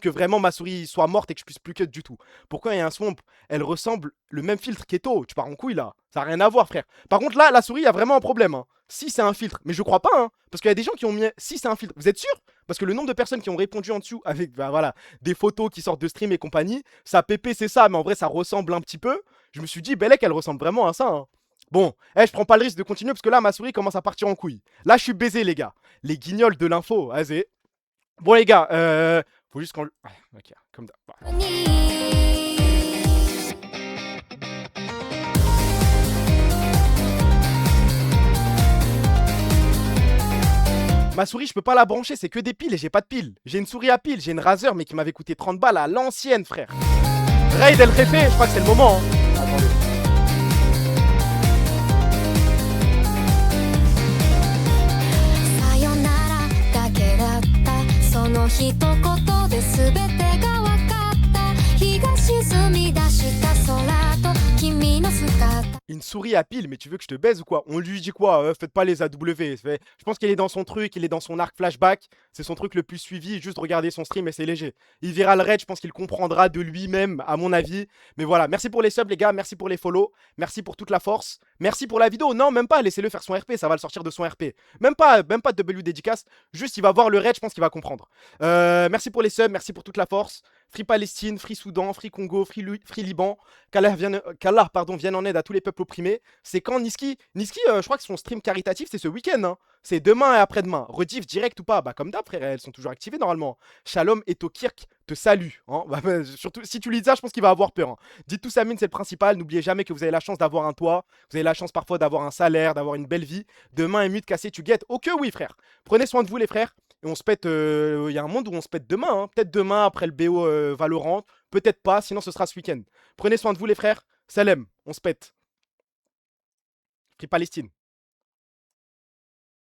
vraiment ma souris soit morte et que je puisse plus cut du tout. Pourquoi il y a un swamp? Elle ressemble le même filtre qu'Eto. Tu pars en couille là. Ça n'a rien à voir, frère. Par contre, là, la souris, il y a vraiment un problème. Hein. Si c'est un filtre. Mais je crois pas, hein. Parce qu'il y a des gens qui ont mis. Si c'est un filtre. Vous êtes sûr? Parce que le nombre de personnes qui ont répondu en dessous avec voilà, des photos qui sortent de stream et compagnie, ça pépé, c'est ça, mais en vrai, ça ressemble un petit peu. Je me suis dit, Bellec, elle ressemble vraiment à ça. Hein. Bon, je prends pas le risque de continuer parce que là, ma souris commence à partir en couille. Là, je suis baisé, les gars. Les guignols de l'info, vas-y. Bon, les gars, faut juste qu'on... Ah, ok, comme ça. Bah. Ma souris, je peux pas la brancher, c'est que des piles et j'ai pas de piles. J'ai une souris à piles, j'ai une Razer, mais qui m'avait coûté 30 balles à l'ancienne, frère. Raid El Refe, je crois que c'est le moment. Hein. Attendez. Une souris à pile, mais tu veux que je te baise ou quoi? On lui dit quoi? Faites pas les AW. Je pense qu'il est dans son truc, il est dans son arc flashback. C'est son truc le plus suivi. Juste regarder son stream et c'est léger. Il verra le raid, je pense qu'il comprendra de lui-même, à mon avis. Mais voilà, merci pour les subs, les gars. Merci pour les follow. Merci pour toute la force. Merci pour la vidéo. Non, même pas. Laissez-le faire son RP. Ça va le sortir de son RP. Même pas de W dédicace. Juste, il va voir le raid. Je pense qu'il va comprendre. Merci pour les subs. Merci pour toute la force. Free Palestine, Free Soudan, Free Congo, Free Liban, qu'Allah vienne en aide à tous les peuples opprimés. C'est quand Niski, je crois que son stream caritatif, c'est ce week-end. Hein. C'est demain et après-demain. Rediff direct ou pas? Bah comme d'hab, frère, elles sont toujours activées normalement. Shalom et Tokirk te salue. Hein. Surtout, si tu lis ça, je pense qu'il va avoir peur. Hein. Dites tous Amine, c'est le principal. N'oubliez jamais que vous avez la chance d'avoir un toit. Vous avez la chance parfois d'avoir un salaire, d'avoir une belle vie. Demain, et mute cassé, tu guettes. Ok, oui, frère. Prenez soin de vous, les frères. Et on se pète, il y a un monde où on se pète demain, hein. Peut-être demain après le BO Valorant, peut-être pas, sinon ce sera ce week-end. Prenez soin de vous les frères, Salem, on se pète. Free Palestine.